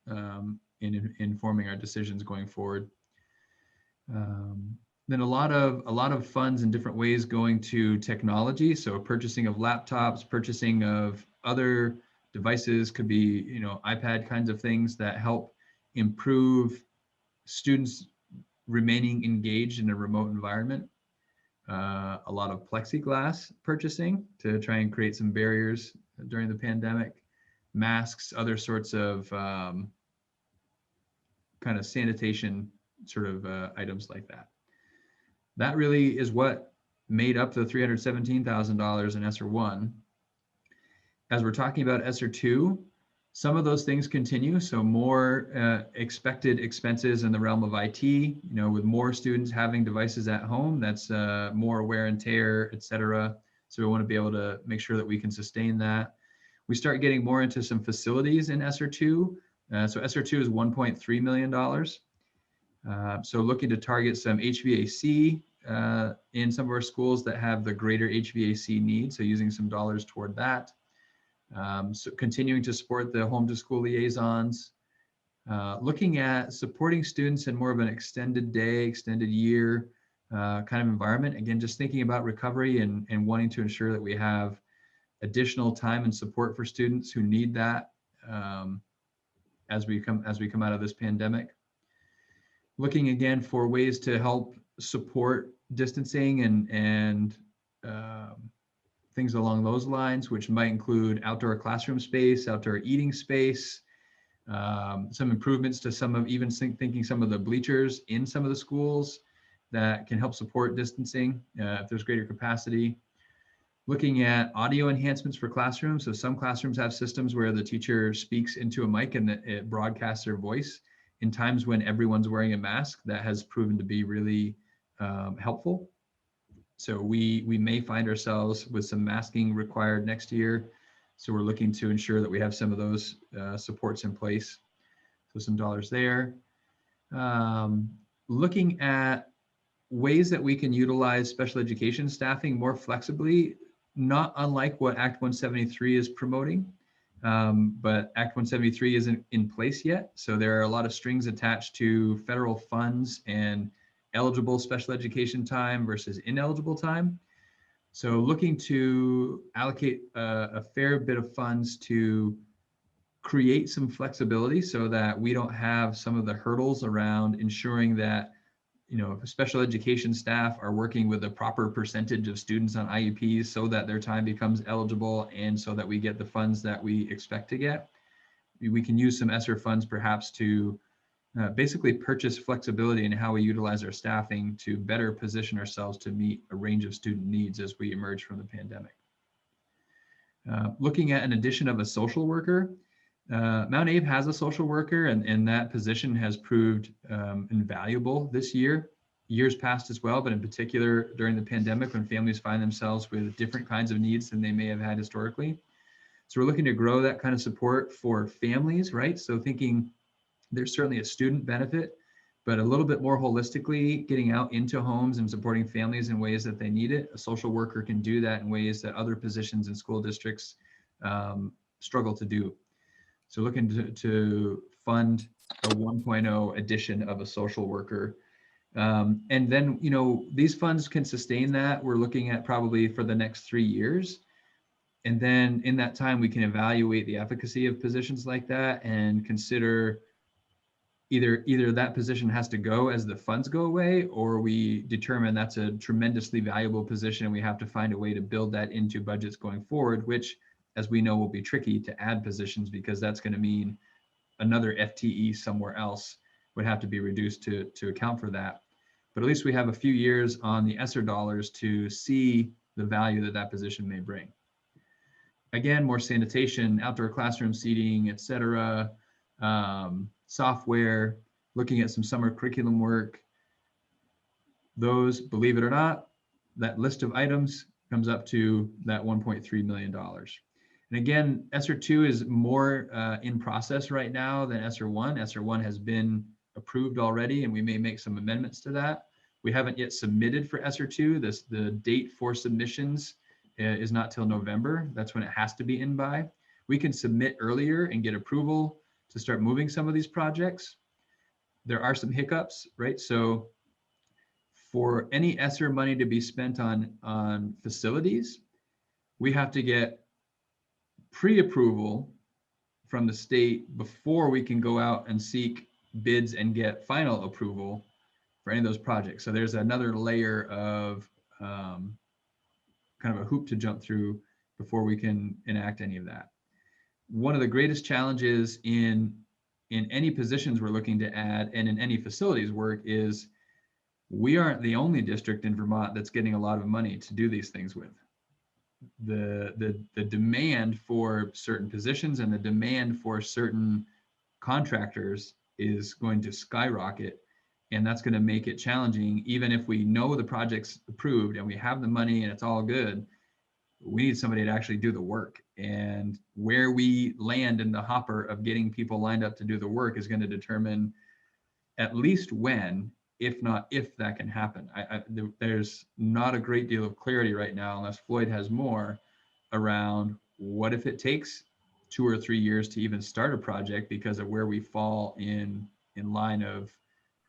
in informing our decisions going forward. Then a lot of funds in different ways going to technology. So purchasing of laptops, purchasing of other devices, could be iPad kinds of things that help improve students remaining engaged in a remote environment. A lot of plexiglass purchasing to try and create some barriers during the pandemic, masks, other sorts of kind of sanitation sort of items like that. That really is what made up the $317,000 in ESSER 1. As we're talking about ESSER 2, Some of those things continue, so more expected expenses in the realm of IT, you know, with more students having devices at home, that's more wear and tear, et cetera. So we want to be able to make sure that we can sustain that. We start getting more into some facilities in ESSER2. So ESSER2 is $1.3 million. So looking to target some HVAC in some of our schools that have the greater HVAC needs, so using some dollars toward that. So continuing to support the home to school liaisons, looking at supporting students in more of an extended day, extended year kind of environment. Again, just thinking about recovery and wanting to ensure that we have additional time and support for students who need that as we come out of this pandemic. Looking again for ways to help support distancing and things along those lines, which might include outdoor classroom space, outdoor eating space, some improvements to some of even thinking some of the bleachers in some of the schools that can help support distancing if there's greater capacity. Looking at audio enhancements for classrooms. So some classrooms have systems where the teacher speaks into a mic and it broadcasts their voice in times when everyone's wearing a mask. That has proven to be really helpful. So we may find ourselves with some masking required next year. So we're looking to ensure that we have some of those supports in place. So some dollars there. Looking at ways that we can utilize special education staffing more flexibly, not unlike what Act 173 is promoting, but Act 173 isn't in place yet. So there are a lot of strings attached to federal funds and eligible special education time versus ineligible time. So looking to allocate a fair bit of funds to create some flexibility so that we don't have some of the hurdles around ensuring that, you know, special education staff are working with a proper percentage of students on IEPs so that their time becomes eligible and so that we get the funds that we expect to get. We can use some ESSER funds perhaps to basically purchase flexibility in how we utilize our staffing to better position ourselves to meet a range of student needs as we emerge from the pandemic. Looking at an addition of a social worker, Mount Abe has a social worker and that position has proved invaluable this year, years past as well, but in particular during the pandemic when families find themselves with different kinds of needs than they may have had historically. So we're looking to grow that kind of support for families, right? So thinking there's certainly a student benefit, but a little bit more holistically getting out into homes and supporting families in ways that they need it. A social worker can do that in ways that other positions in school districts struggle to do. So looking to fund a 1.0 edition of a social worker. And then, you know, these funds can sustain that. We're looking at probably for the next 3 years. And then in that time, we can evaluate the efficacy of positions like that and consider either that position has to go as the funds go away, or we determine that's a tremendously valuable position and we have to find a way to build that into budgets going forward, which, as we know, will be tricky to add positions because that's going to mean another FTE somewhere else would have to be reduced to account for that. But at least we have a few years on the ESSER dollars to see the value that that position may bring. Again, more sanitation, outdoor classroom seating, et cetera, software, looking at some summer curriculum work. Those, believe it or not, that list of items comes up to that $1.3 million. And again, ESSER 2 is more in process right now than ESSER 1. ESSER 1 has been approved already, and we may make some amendments to that. We haven't yet submitted for ESSER 2. The date for submissions is not till November. That's when it has to be in by. We can submit earlier and get approval to start moving some of these projects. There are some hiccups, right? So for any ESSER money to be spent on facilities, we have to get pre-approval from the state before we can go out and seek bids and get final approval for any of those projects. So there's another layer of kind of a hoop to jump through before we can enact any of that. One of the greatest challenges in any positions we're looking to add and in any facilities work is we aren't the only district in Vermont that's getting a lot of money to do these things with. the demand for certain positions and the demand for certain contractors is going to skyrocket. And that's going to make it challenging. Even if we know the project's approved and we have the money and it's all good, we need somebody to actually do the work. And where we land in the hopper of getting people lined up to do the work is going to determine at least when, if not if, that can happen. There's not a great deal of clarity right now, unless Floyd has more, around what if it takes 2 or 3 years to even start a project because of where we fall in line of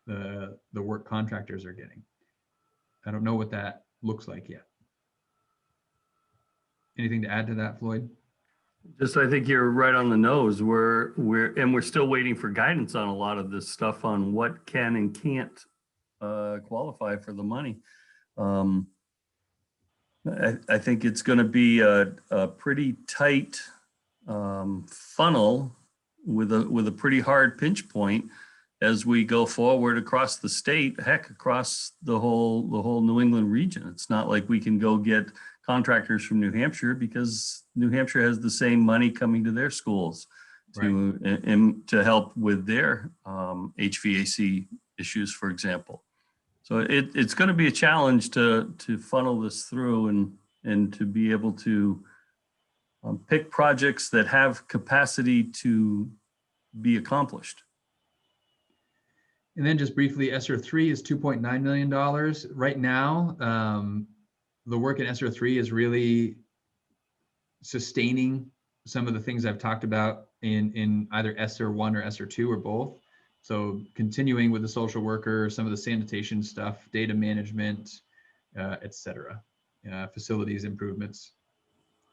the work contractors are getting. I don't know what that looks like yet. Anything to add to that, Floyd? Just, I think you're right on the nose. We're still waiting for guidance on a lot of this stuff on what can and can't qualify for the money. I think it's going to be a pretty tight funnel with a pretty hard pinch point as we go forward across the state, heck, across the whole New England region. It's not like we can go get contractors from New Hampshire, because New Hampshire has the same money coming to their schools to help with their HVAC issues, for example. So it's going to be a challenge to funnel this through and to be able to pick projects that have capacity to be accomplished. And then just briefly, ESSER 3 is $2.9 million. Right now, the work in ESSER 3 is really sustaining some of the things I've talked about in either ESSER 1 or ESSER 2 or both. So continuing with the social worker, some of the sanitation stuff, data management, et cetera, facilities improvements,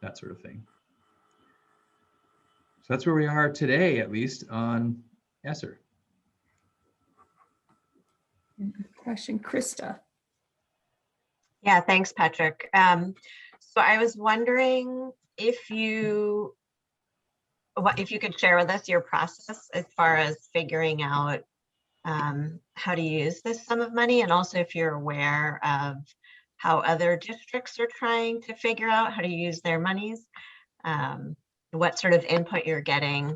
that sort of thing. So that's where we are today, at least on ESSER. Question, Krista. Yeah, thanks, Patrick. So I was wondering if you could share with us your process as far as figuring out how to use this sum of money, and also if you're aware of how other districts are trying to figure out how to use their monies, what sort of input you're getting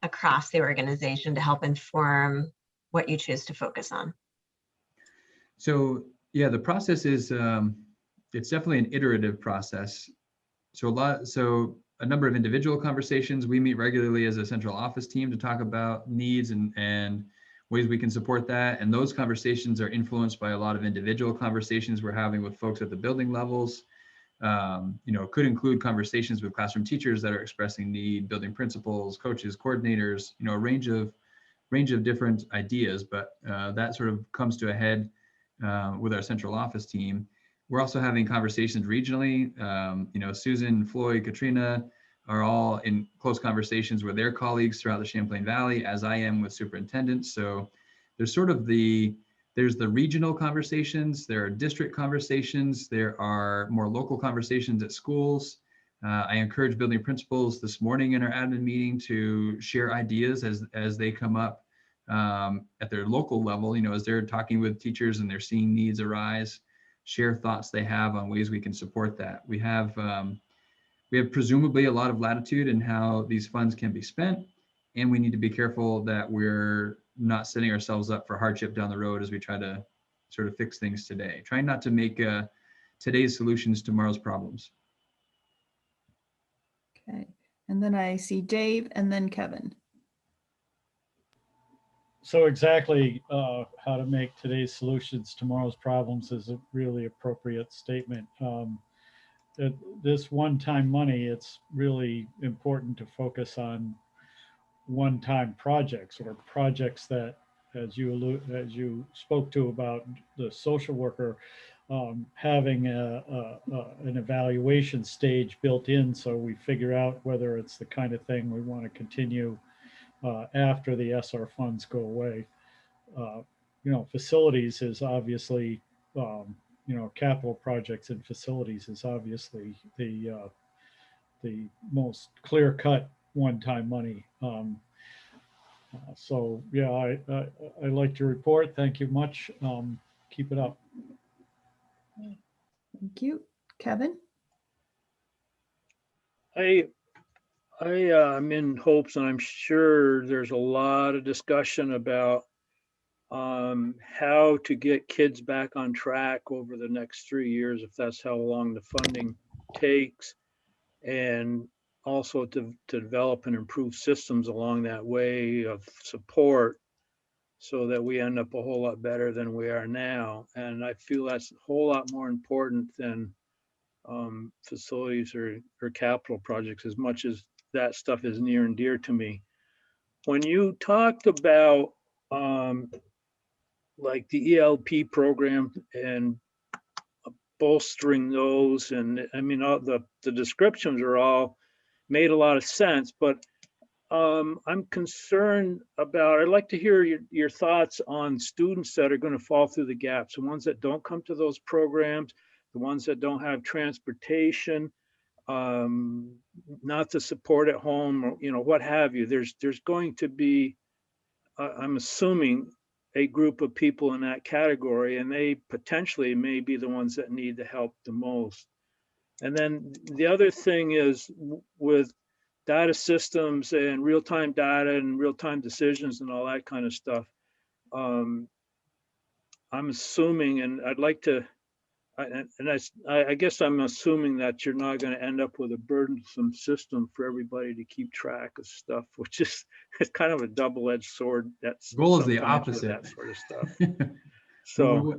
across the organization to help inform what you choose to focus on. So yeah, the process is it's definitely an iterative process. So a number of individual conversations. We meet regularly as a central office team to talk about needs and ways we can support that. And those conversations are influenced by a lot of individual conversations we're having with folks at the building levels. Could include conversations with classroom teachers that are expressing need, building principals, coaches, coordinators, a range of different ideas, but that sort of comes to a head with our central office team. We're also having conversations regionally. Susan, Floyd, Katrina are all in close conversations with their colleagues throughout the Champlain Valley, as I am with superintendents. So there's sort of there's the regional conversations, there are district conversations, there are more local conversations at schools. I encourage building principals this morning in our admin meeting to share ideas as they come up at their local level, as they're talking with teachers and they're seeing needs arise, share thoughts they have on ways we can support that. We have presumably a lot of latitude in how these funds can be spent, and we need to be careful that we're not setting ourselves up for hardship down the road as we try to sort of fix things today. Trying not to make today's solutions tomorrow's problems. Okay, and then I see Dave and then Kevin. So exactly how to make today's solutions tomorrow's problems is a really appropriate statement. This one-time money, it's really important to focus on one-time projects or projects that, as you spoke to about the social worker, having an evaluation stage built in, so we figure out whether it's the kind of thing we want to continue after the SR funds go away. Facilities is obviously, capital projects and facilities is obviously the most clear-cut one-time money. So yeah, I liked your report. Thank you much. Keep it up. Thank you. Kevin? I'm in hopes, and I'm sure there's a lot of discussion about how to get kids back on track over the next 3 years, if that's how long the funding takes, and also to develop and improve systems along that way of support so that we end up a whole lot better than we are now. And I feel that's a whole lot more important than facilities or capital projects, as much as that stuff is near and dear to me. When you talked about like the ELP program and bolstering those, and I mean, all the descriptions are all made a lot of sense, but I'm concerned about, I'd like to hear your thoughts on students that are going to fall through the gaps, the ones that don't come to those programs, the ones that don't have transportation, not the support at home, or, what have you. There's going to be, I'm assuming, a group of people in that category, and they potentially may be the ones that need the help the most. And then the other thing is with data systems and real-time data and real-time decisions and all that kind of stuff. I'm assuming, and I'd like to, I guess I'm assuming that you're not going to end up with a burdensome system for everybody to keep track of stuff, which is it's kind of a double-edged sword. That's Goal is the sometimes with opposite. that sort of stuff. So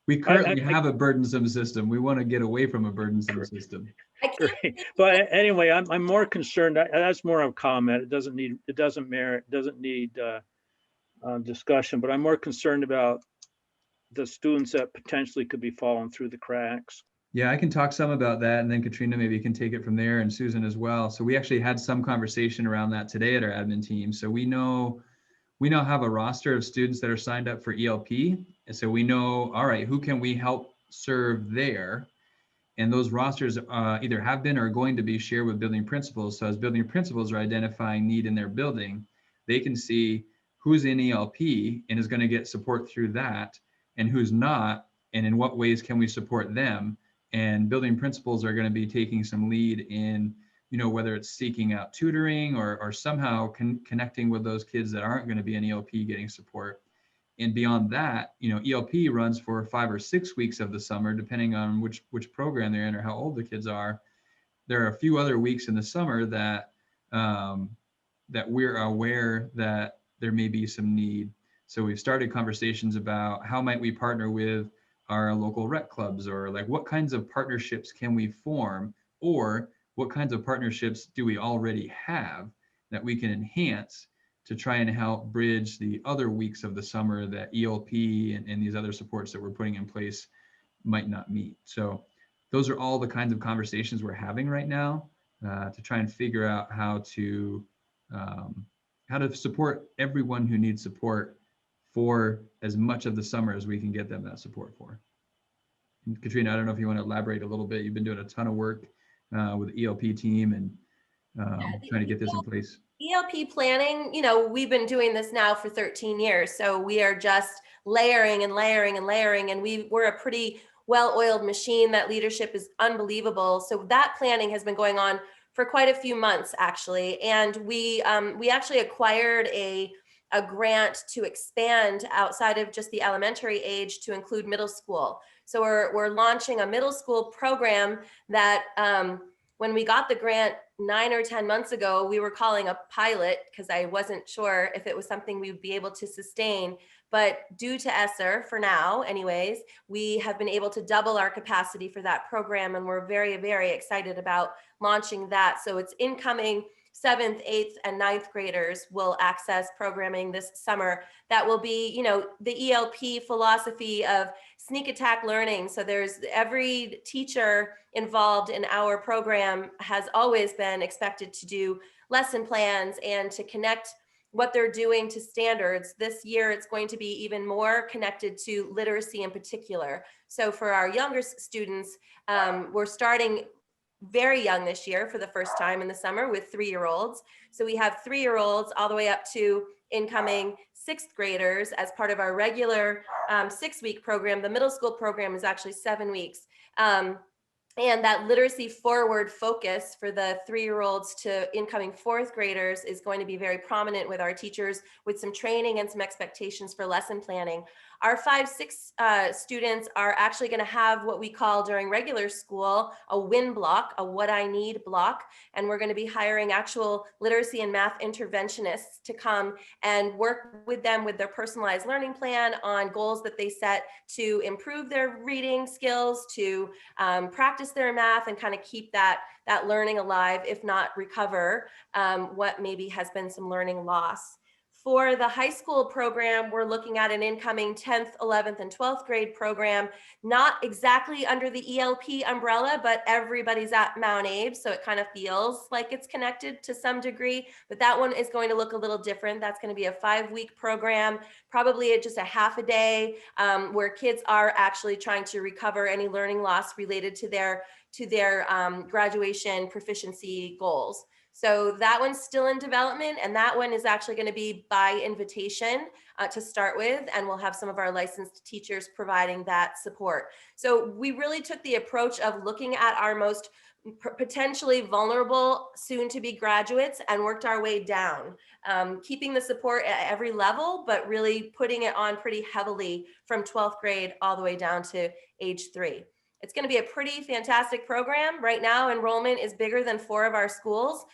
we currently have a burdensome system. We want to get away from a burdensome system. Great. But anyway, I'm more concerned. That's more of a comment. It doesn't need discussion. But I'm more concerned about the students that potentially could be falling through the cracks. Yeah, I can talk some about that, and then Katrina maybe can take it from there, and Susan as well. So we actually had some conversation around that today at our admin team. So we now have a roster of students that are signed up for ELP, and so we know, all right, who can we help serve there? And those rosters either have been or are going to be shared with building principals. So as building principals are identifying need in their building, they can see who's in ELP and is going to get support through that, and who's not, and in what ways can we support them. And building principals are going to be taking some lead in, whether it's seeking out tutoring or somehow connecting with those kids that aren't going to be in ELP getting support. And beyond that, ELP runs for 5 or 6 weeks of the summer, depending on which program they're in or how old the kids are. There are a few other weeks in the summer that we're aware that there may be some need. So we've started conversations about how might we partner with our local rec clubs, or like what kinds of partnerships can we form, or what kinds of partnerships do we already have that we can enhance to try and help bridge the other weeks of the summer that ELP and these other supports that we're putting in place might not meet. So those are all the kinds of conversations we're having right now to try and figure out how to support everyone who needs support for as much of the summer as we can get them that support for. And Katrina, I don't know if you want to elaborate a little bit. You've been doing a ton of work with the ELP team and trying to get this in place. ELP planning, we've been doing this now for 13 years. So we are just layering and layering and layering. And we're a pretty well-oiled machine. That leadership is unbelievable. So that planning has been going on for quite a few months, actually. And we actually acquired a grant to expand outside of just the elementary age to include middle school. So we're launching a middle school program that when we got the grant 9 or 10 months ago, we were calling a pilot because I wasn't sure if it was something we would be able to sustain. But due to ESSER, for now anyways, we have been able to double our capacity for that program. And we're very, very excited about launching that. So it's incoming 7th, 8th, and 9th graders will access programming this summer that will be, the ELP philosophy of sneak attack learning. So there's every teacher involved in our program has always been expected to do lesson plans and to connect what they're doing to standards. This year, it's going to be even more connected to literacy in particular. So for our younger students, we're starting very young this year for the first time in the summer with 3-year-olds. So we have 3-year-olds all the way up to incoming 6th graders as part of our regular 6-week program. The middle school program is actually 7 weeks. And that literacy forward focus for the 3-year-olds to incoming 4th graders is going to be very prominent with our teachers, with some training and some expectations for lesson planning. Our 5-6 students are actually going to have what we call during regular school a win block, a what I need block. And we're going to be hiring actual literacy and math interventionists to come and work with them with their personalized learning plan on goals that they set to improve their reading skills, to practice their math, and kind of keep that learning alive, if not recover what maybe has been some learning loss. For the high school program, we're looking at an incoming 10th, 11th, and 12th grade program, not exactly under the ELP umbrella, but everybody's at Mount Abe, so it kind of feels like it's connected to some degree, but that one is going to look a little different. That's going to be a 5-week program, probably just a half a day, where kids are actually trying to recover any learning loss related to their graduation proficiency goals. So that one's still in development, and that one is actually going to be by invitation to start with, and we'll have some of our licensed teachers providing that support. So we really took the approach of looking at our most potentially vulnerable soon-to-be graduates and worked our way down, keeping the support at every level, but really putting it on pretty heavily from 12th grade all the way down to age 3. It's going to be a pretty fantastic program. Right now, enrollment is bigger than 4 of our schools.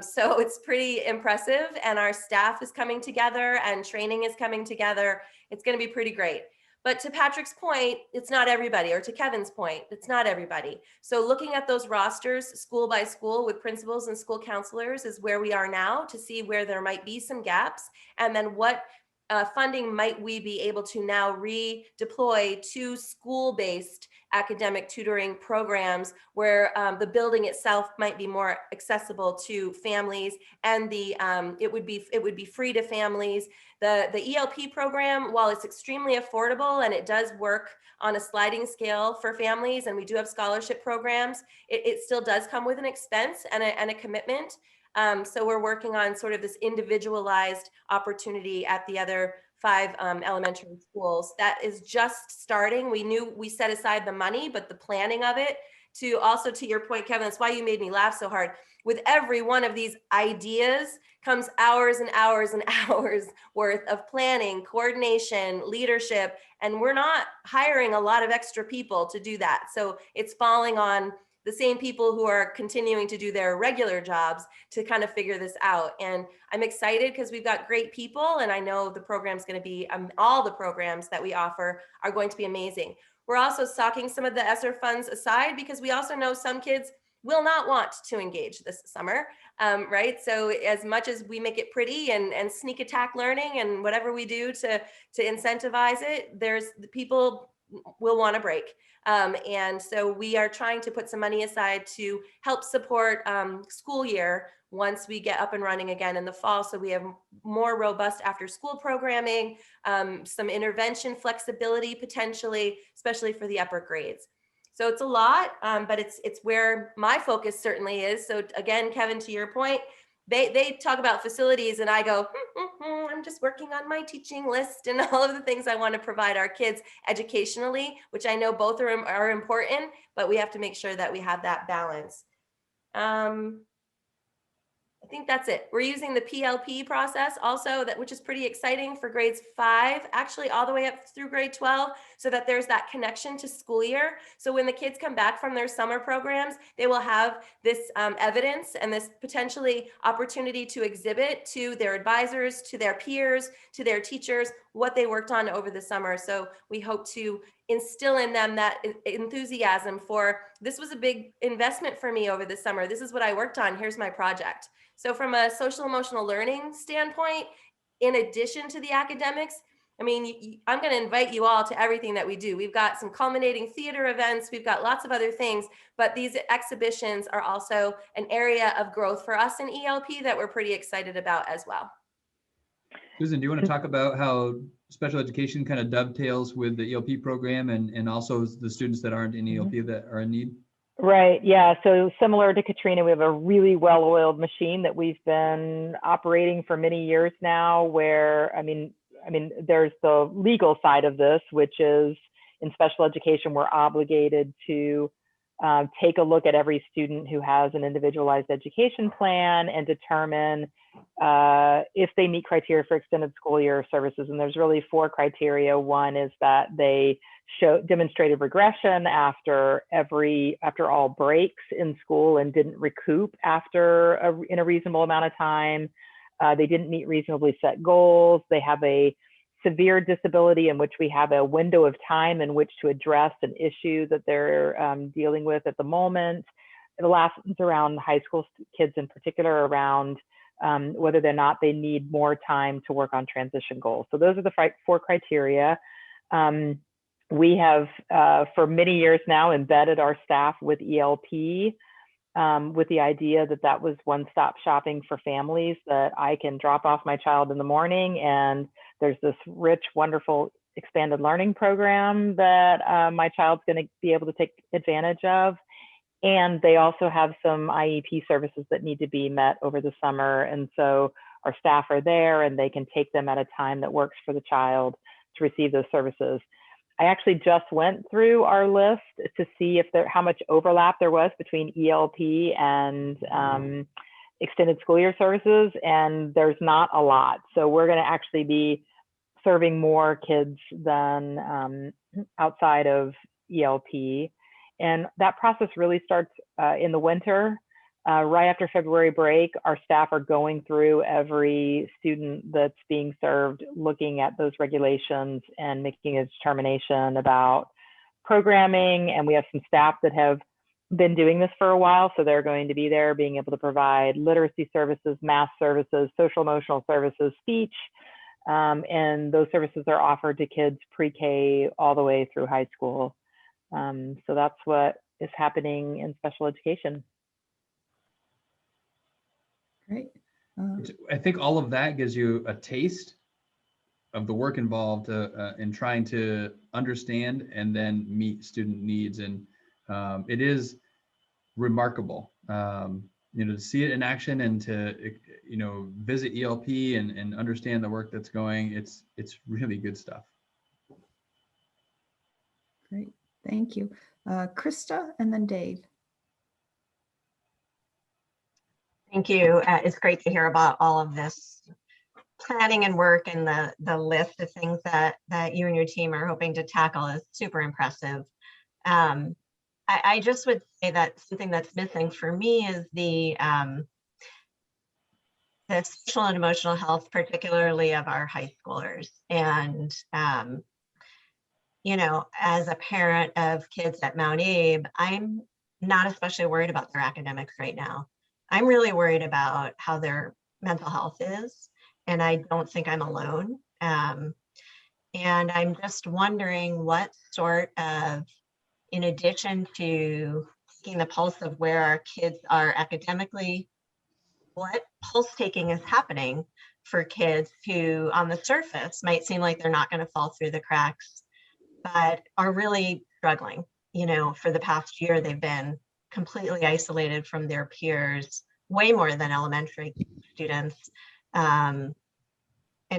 So it's pretty impressive, and our staff is coming together and training is coming together. It's going to be pretty great. But to Patrick's point, it's not everybody, or to Kevin's point, it's not everybody. So looking at those rosters school by school with principals and school counselors is where we are now, to see where there might be some gaps, and then what funding might we be able to now redeploy to school-based academic tutoring programs where the building itself might be more accessible to families, and it would be free to families. The ELP program, while it's extremely affordable and it does work on a sliding scale for families, and we do have scholarship programs, it still does come with an expense and a commitment. So we're working on sort of this individualized opportunity at the other 5 elementary schools. That is just starting. We knew we set aside the money, but the planning of it, to also, to your point, Kevin, that's why you made me laugh so hard. With every one of these ideas comes hours and hours and hours worth of planning, coordination, leadership, and we're not hiring a lot of extra people to do that. So it's falling on the same people who are continuing to do their regular jobs to kind of figure this out. And I'm excited because we've got great people, and I know the program's going to be, all the programs that we offer are going to be amazing. We're also stocking some of the ESSER funds aside because we also know some kids will not want to engage this summer, right? So as much as we make it pretty and sneak attack learning and whatever we do to incentivize it, there's the people will want a break. And so we are trying to put some money aside to help support school year once we get up and running again in the fall. So we have more robust after school programming, some intervention flexibility potentially, especially for the upper grades. So it's a lot, but it's where my focus certainly is. So again, Kevin, to your point, they talk about facilities and I go, I'm just working on my teaching list and all of the things I want to provide our kids educationally, which I know both are important, but we have to make sure that we have that balance. I think that's it. We're using the PLP process also, which is pretty exciting for grades 5, actually all the way up through grade 12, so that there's that connection to school year. So when the kids come back from their summer programs, they will have this evidence and this potentially opportunity to exhibit to their advisors, to their peers, to their teachers, what they worked on over the summer. So we hope to instill in them that enthusiasm for, this was a big investment for me over the summer. This is what I worked on. Here's my project. So from a social emotional learning standpoint, in addition to the academics, I mean, I'm going to invite you all to everything that we do. We've got some culminating theater events. We've got lots of other things, but these exhibitions are also an area of growth for us in ELP that we're pretty excited about as well. Susan, do you want to talk about how special education kind of dovetails with the ELP program and also the students that aren't in ELP that are in need? Right. Yeah. So similar to Katrina, we have a really well-oiled machine that we've been operating for many years now, where, I mean, there's the legal side of this, which is in special education, we're obligated to take a look at every student who has an individualized education plan and determine if they meet criteria for extended school year services. And there's really 4 criteria. One is that they demonstrated regression after all breaks in school and didn't recoup in a reasonable amount of time. They didn't meet reasonably set goals. They have a severe disability in which we have a window of time in which to address an issue that they're dealing with at the moment. The last one's around high school kids in particular, around whether or not they need more time to work on transition goals. So those are the 4 criteria. We have, for many years now, embedded our staff with ELP, with the idea that that was one-stop shopping for families, that I can drop off my child in the morning and there's this rich, wonderful expanded learning program that my child's going to be able to take advantage of. And they also have some IEP services that need to be met over the summer. And so our staff are there and they can take them at a time that works for the child to receive those services. I actually just went through our list to see how much overlap there was between ELP and extended school year services, and there's not a lot. So we're going to actually be serving more kids than outside of ELP. And that process really starts in the winter. Right after February break, our staff are going through every student that's being served, looking at those regulations and making a determination about programming. And we have some staff that have been doing this for a while, so they're going to be there being able to provide literacy services, math services, social emotional services, speech. And those services are offered to kids pre-K all the way through high school. So that's what is happening in special education. Great. I think all of that gives you a taste of the work involved in trying to understand and then meet student needs. And it is remarkable, to see it in action and to, visit ELP and understand the work that's going. It's really good stuff. Great. Thank you. Krista and then Dave. Thank you. It's great to hear about all of this planning and work, and the list of things that you and your team are hoping to tackle is super impressive. I just would say that something that's missing for me is the social and emotional health, particularly of our high schoolers. And as a parent of kids at Mount Abe, I'm not especially worried about their academics right now. I'm really worried about how their mental health is, and I don't think I'm alone. And I'm just wondering what sort of, in addition to taking the pulse of where our kids are academically, what pulse taking is happening for kids who on the surface might seem like they're not going to fall through the cracks, but are really struggling. For the past year, they've been completely isolated from their peers, way more than elementary students. And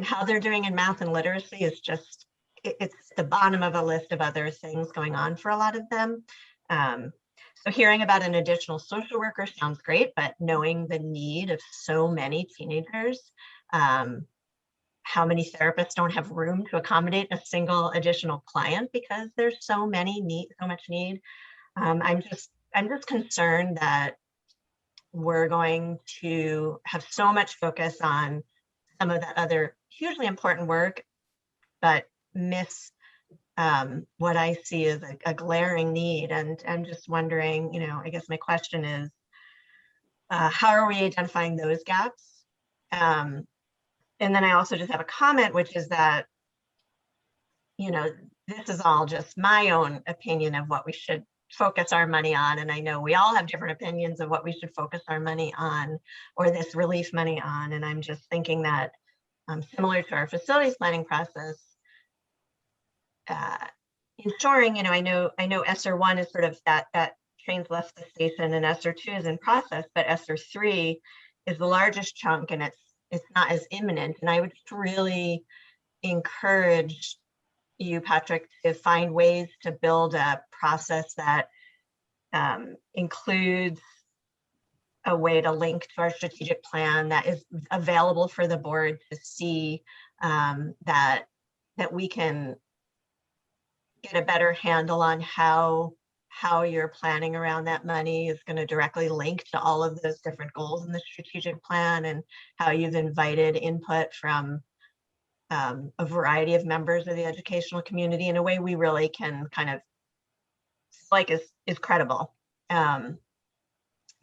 how they're doing in math and literacy is just, it's the bottom of a list of other things going on for a lot of them. So hearing about an additional social worker sounds great, but knowing the need of so many teenagers, how many therapists don't have room to accommodate a single additional client because there's so much need. I'm just concerned that we're going to have so much focus on some of that other hugely important work, but miss what I see as a glaring need. And I'm just wondering, I guess my question is, how are we identifying those gaps? And then I also just have a comment, which is that, this is all just my own opinion of what we should focus our money on. And I know we all have different opinions of what we should focus our money on, or this relief money on. And I'm just thinking that similar to our facilities planning process, ensuring, I know ESSER 1 is sort of that train's left the station, and ESSER 2 is in process, but ESSER 3 is the largest chunk, and it's not as imminent. And I would really encourage you, Patrick, to find ways to build a process that includes a way to link to our strategic plan that is available for the board to see, that we can get a better handle on how you're planning around that money is going to directly link to all of those different goals in the strategic plan, and how you've invited input from a variety of members of the educational community in a way we really can kind of like is credible.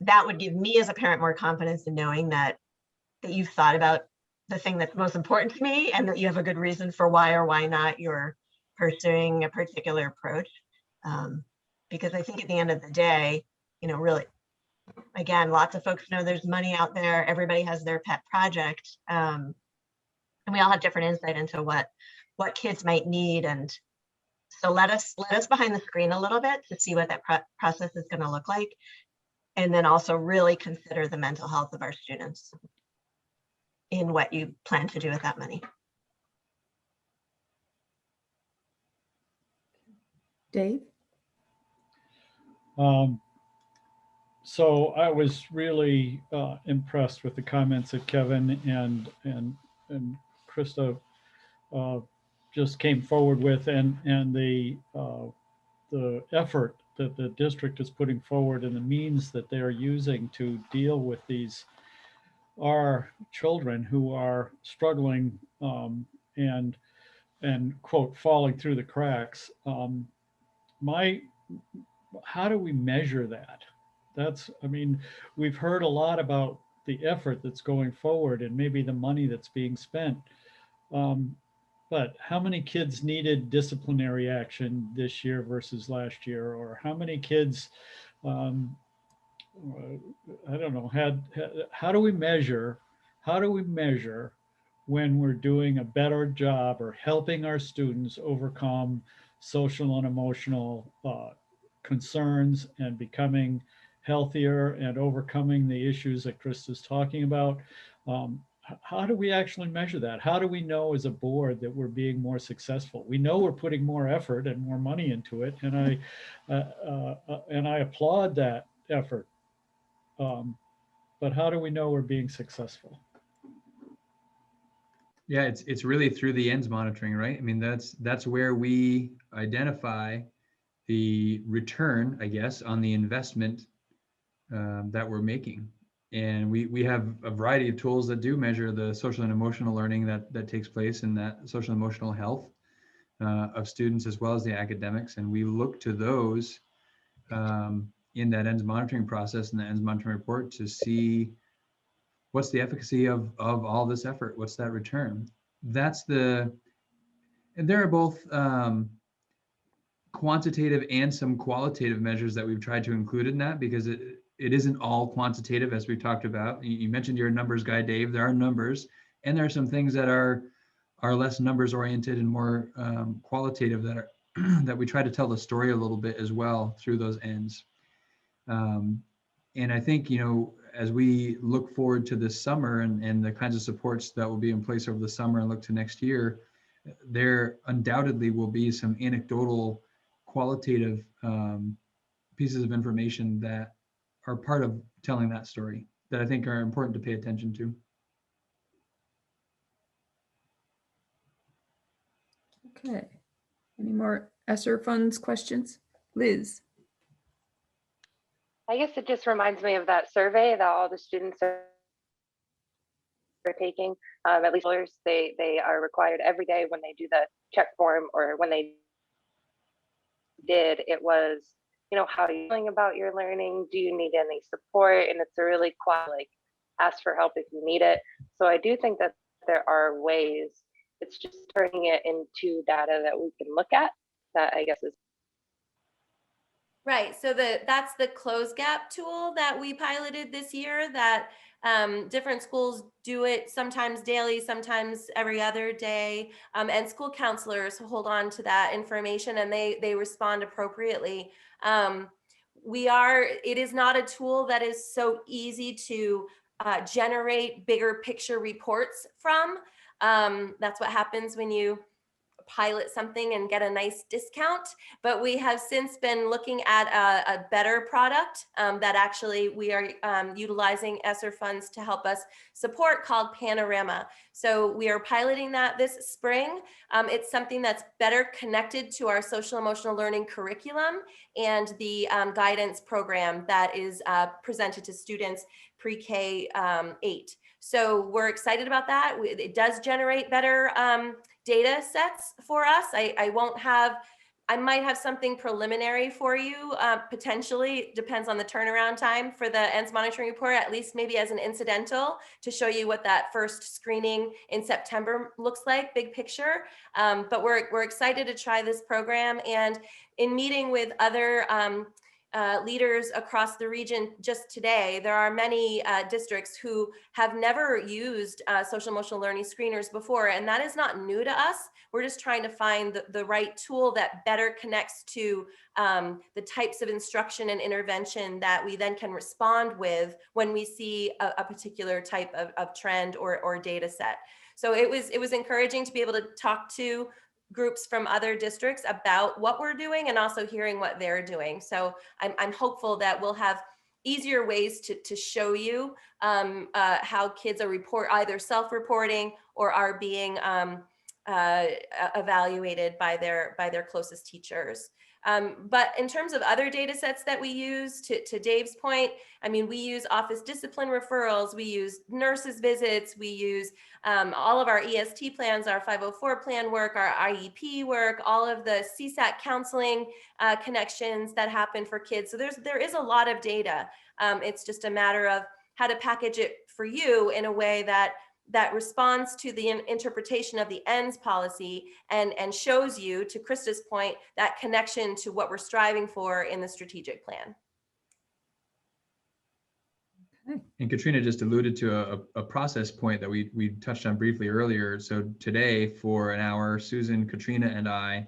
That would give me as a parent more confidence in knowing that you've thought about the thing that's most important to me, and that you have a good reason for why or why not you're pursuing a particular approach. Because I think at the end of the day, you know, really, again, lots of folks know there's money out there. Everybody has their pet project. And we all have different insight into what kids might need. And so let us behind the screen a little bit to see what that process is going to look like. And then also really consider the mental health of our students in what you plan to do with that money. Dave? So I was really impressed with the comments that Kevin and Krista just came forward with, and the effort that the district is putting forward and the means that they are using to deal with these are children who are struggling and quote falling through the cracks. How do we measure that? I mean, we've heard a lot about the effort that's going forward and maybe the money that's being spent. But how many kids needed disciplinary action this year versus last year? Or how many kids, I don't know, how do we measure when we're doing a better job or helping our students overcome social and emotional concerns and becoming healthier and overcoming the issues that Krista's talking about? How do we actually measure that? How do we know as a board that we're being more successful? We know we're putting more effort and more money into it, and I applaud that effort. But how do we know we're being successful? Yeah, it's really through the ends monitoring, right? I mean, that's where we identify the return, I guess, on the investment that we're making. And we have a variety of tools that do measure the social and emotional learning that takes place in that social and emotional health of students, as well as the academics. And we look to those in that ends monitoring process and the ends monitoring report to see what's the efficacy of all this effort, what's that return. And there are both quantitative and some qualitative measures that we've tried to include in that, because it isn't all quantitative, as we talked about. You mentioned you're a numbers guy, Dave. There are numbers, and there are some things that are less numbers oriented and more qualitative that we try to tell the story a little bit as well through those ends. And I think, you know, as we look forward to this summer and the kinds of supports that will be in place over the summer and look to next year, there undoubtedly will be some anecdotal, qualitative pieces of information that are part of telling that story that I think are important to pay attention to. Okay. Any more ESSER funds questions? Liz? I guess it just reminds me of that survey that all the students are taking. At least they are required every day when they do the check form, or when they did, it was, you know, how are you feeling about your learning? Do you need any support? And it's a really like ask for help if you need it. So I do think that there are ways. It's just turning it into data that we can look at, that I guess is Right. So that's the close gap tool that we piloted this year, that different schools do it sometimes daily, sometimes every other day. And school counselors hold on to that information and they respond appropriately. It is not a tool that is so easy to generate bigger picture reports from. That's what happens when you pilot something and get a nice discount, but we have since been looking at a better product that actually we are utilizing ESSER funds to help us support, called Panorama. So we are piloting that this spring. It's something that's better connected to our social emotional learning curriculum and the guidance program that is presented to students pre-K 8. So we're excited about that. It does generate better data sets for us. I might have something preliminary for you, potentially, depends on the turnaround time for the ENDS monitoring report, at least maybe as an incidental to show you what that first screening in September looks like, big picture. But we're excited to try this program, and in meeting with other leaders across the region just today, there are many districts who have never used social emotional learning screeners before, and that is not new to us. We're just trying to find the right tool that better connects to the types of instruction and intervention that we then can respond with when we see a particular type of trend or data set. So it was encouraging to be able to talk to groups from other districts about what we're doing and also hearing what they're doing. So I'm hopeful that we'll have easier ways to show you how kids are either self-reporting or are being evaluated by their closest teachers. But in terms of other data sets that we use, to Dave's point, I mean, we use office discipline referrals, we use nurses visits, we use all of our EST plans, our 504 plan work, our IEP work, all of the CSAT counseling connections that happen for kids. So there is a lot of data. It's just a matter of how to package it for you in a way that responds to the interpretation of the ENDS policy and shows you, to Krista's point, that connection to what we're striving for in the strategic plan. And Katrina just alluded to a process point that we touched on briefly earlier. So today for an hour, Susan, Katrina, and I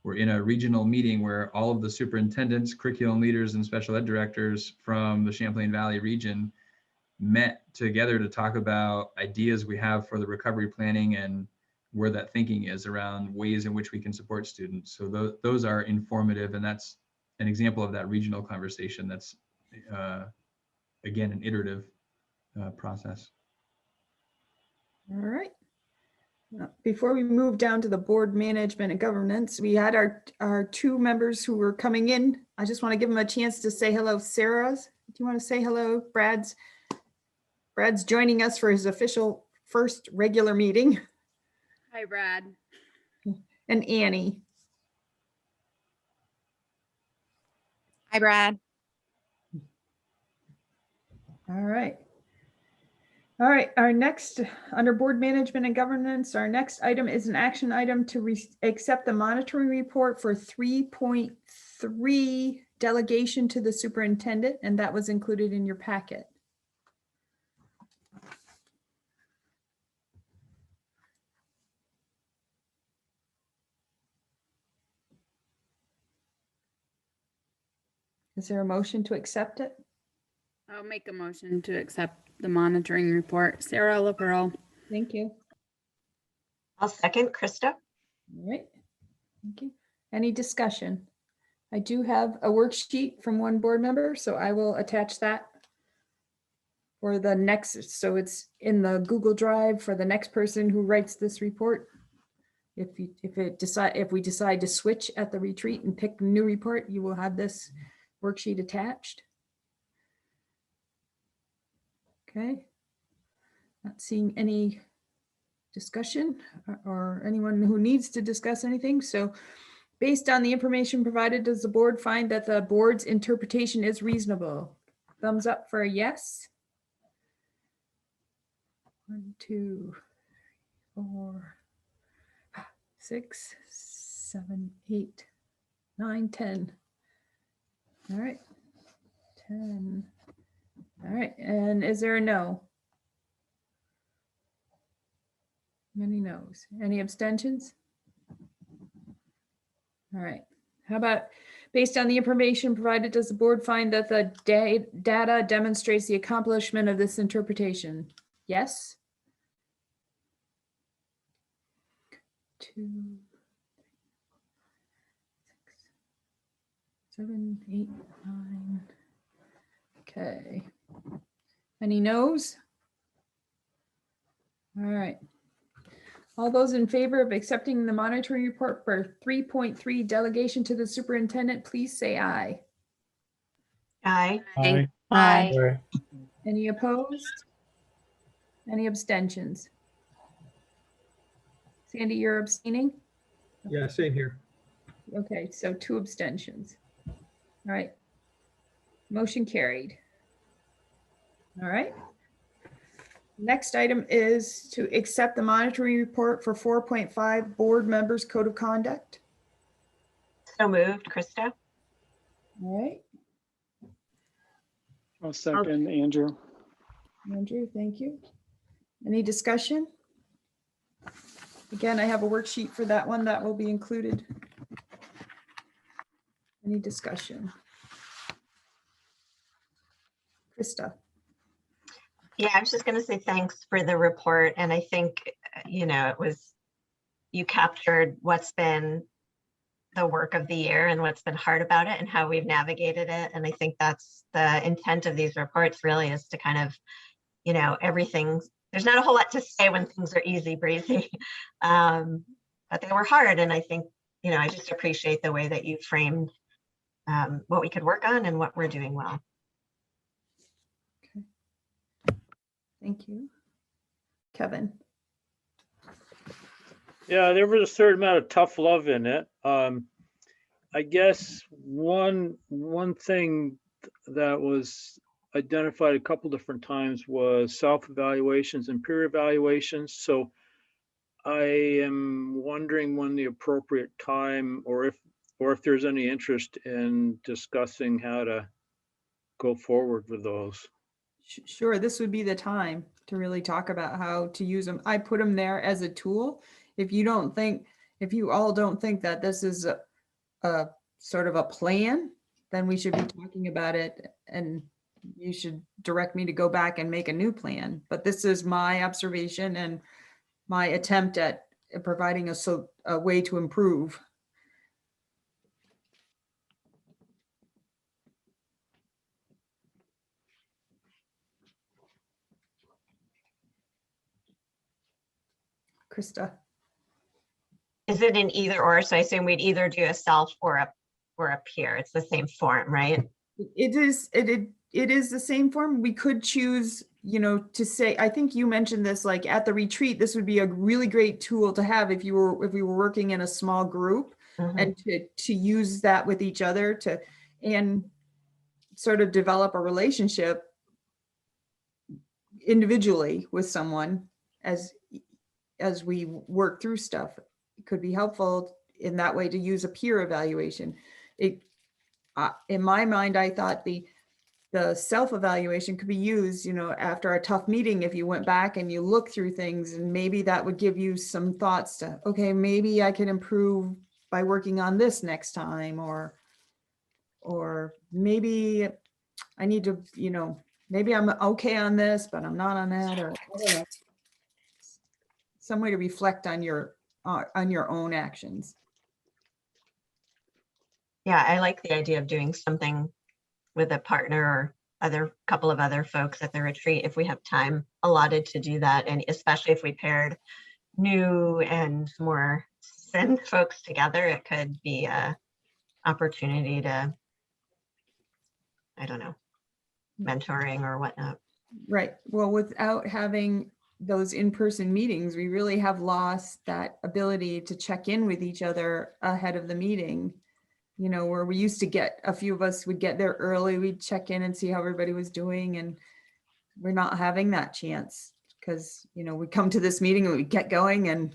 were in a regional meeting where all of the superintendents, curriculum leaders, and special ed directors from the Champlain Valley region met together to talk about ideas we have for the recovery planning and where that thinking is around ways in which we can support students. So those are informative, and that's an example of that regional conversation that's again an iterative process. All right. Before we move down to the board management and governance, we had our two members who were coming in. I just want to give them a chance to say hello. Sarah's, do you want to say hello? Brad's joining us for his official first regular meeting. Hi, Brad. And Annie. Hi, Brad. All right. All right, our next, under board management and governance, our next item is an action item to accept the monitoring report for 3.3 delegation to the superintendent, and that was included in your packet. Is there a motion to accept it? I'll make a motion to accept the monitoring report. Sarah LaPearl. Thank you. I'll second, Krista. All right, thank you. Any discussion? I do have a worksheet from one board member, so I will attach that for the next, so it's in the Google Drive for the next person who writes this report. If we decide to switch at the retreat and pick a new report, you will have this worksheet attached. Okay. Not seeing any discussion or anyone who needs to discuss anything. So based on the information provided, does the board find that the board's interpretation is reasonable? Thumbs up for a yes. 1, 2, 4, 6, 7, 8, 9, 10. All right, 10. All right, and is there a no? Many no's. Any abstentions? All right. How about, based on the information provided, does the board find that the data demonstrates the accomplishment of this interpretation? Yes. 2, 7, 8, 9. Okay. Any no's? All right. All those in favor of accepting the monitoring report for 3.3 delegation to the superintendent, please say aye. Aye. Aye. Aye. All right. Any opposed? Any abstentions? Sandy, you're abstaining? Yeah, same here. Okay, so 2 abstentions. All right. Motion carried. All right. Next item is to accept the monitoring report for 4.5 board members code of conduct. So moved, Krista. All right, I'll second Andrew. Andrew, thank you. Any discussion? Again, I have a worksheet for that one that will be included. Any discussion? Krista? Yeah, I was just going to say thanks for the report. And I think, you captured what's been the work of the year and what's been hard about it and how we've navigated it. And I think that's the intent of these reports really, is to kind of, everything. There's not a whole lot to say when things are easy breezy, but they were hard. And I think, I just appreciate the way that you framed what we could work on and what we're doing well. Thank you. Kevin? Yeah, there was a certain amount of tough love in it. I guess one thing that was identified a couple different times was self-evaluations and peer evaluations. So I am wondering when the appropriate time, or if there's any interest in discussing how to go forward with those. Sure, this would be the time to really talk about how to use them. I put them there as a tool. If you all don't think that this is a sort of a plan, then we should be talking about it, and you should direct me to go back and make a new plan. But this is my observation and my attempt at providing a way to improve. Krista? Is it an either or? So I assume we'd either do a self or a peer. It's the same form, right? It is the same form. We could choose, to say, I think you mentioned this, like at the retreat, this would be a really great tool to have if we were working in a small group, and to use that with each other and sort of develop a relationship individually with someone as we work through stuff. It could be helpful in that way to use a peer evaluation. In my mind, I thought the self-evaluation could be used, after a tough meeting, if you went back and you look through things, and maybe that would give you some thoughts to, okay, maybe I can improve by working on this next time, or maybe I need to, maybe I'm okay on this, but I'm not on that, or I don't know. Some way to reflect on your own actions. Yeah, I like the idea of doing something with a partner or couple of other folks at the retreat if we have time allotted to do that, and especially if we paired new and more seasoned folks together, it could be a opportunity to, I don't know, mentoring or whatnot. Right. Well, without having those in-person meetings, we really have lost that ability to check in with each other ahead of the meeting. Where we used to get, a few of us would get there early, we'd check in and see how everybody was doing, and we're not having that chance because, we come to this meeting and we get going, and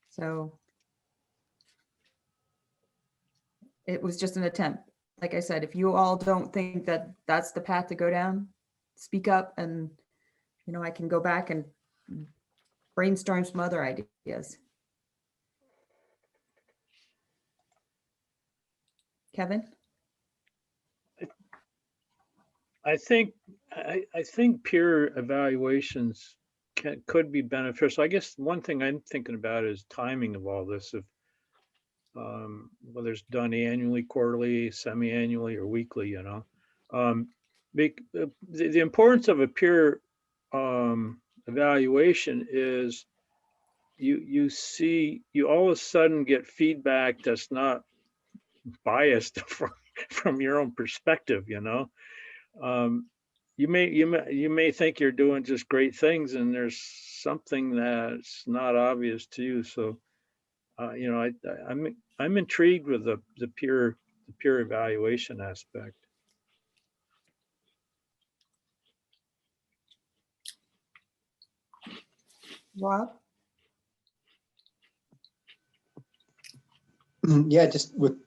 so it was just an attempt. Like I said, if you all don't think that that's the path to go down, speak up, and, I can go back and brainstorm some other ideas. Kevin? I think peer evaluations could be beneficial. I guess one thing I'm thinking about is timing of all this. whether it's done annually, quarterly, semi-annually, or weekly, you know. The importance of a peer evaluation is you all of a sudden get feedback that's not biased from your own perspective, you know. You may think you're doing just great things and there's something that's not obvious to you. So, you know, I'm intrigued with the peer evaluation aspect. Rob? Yeah, just with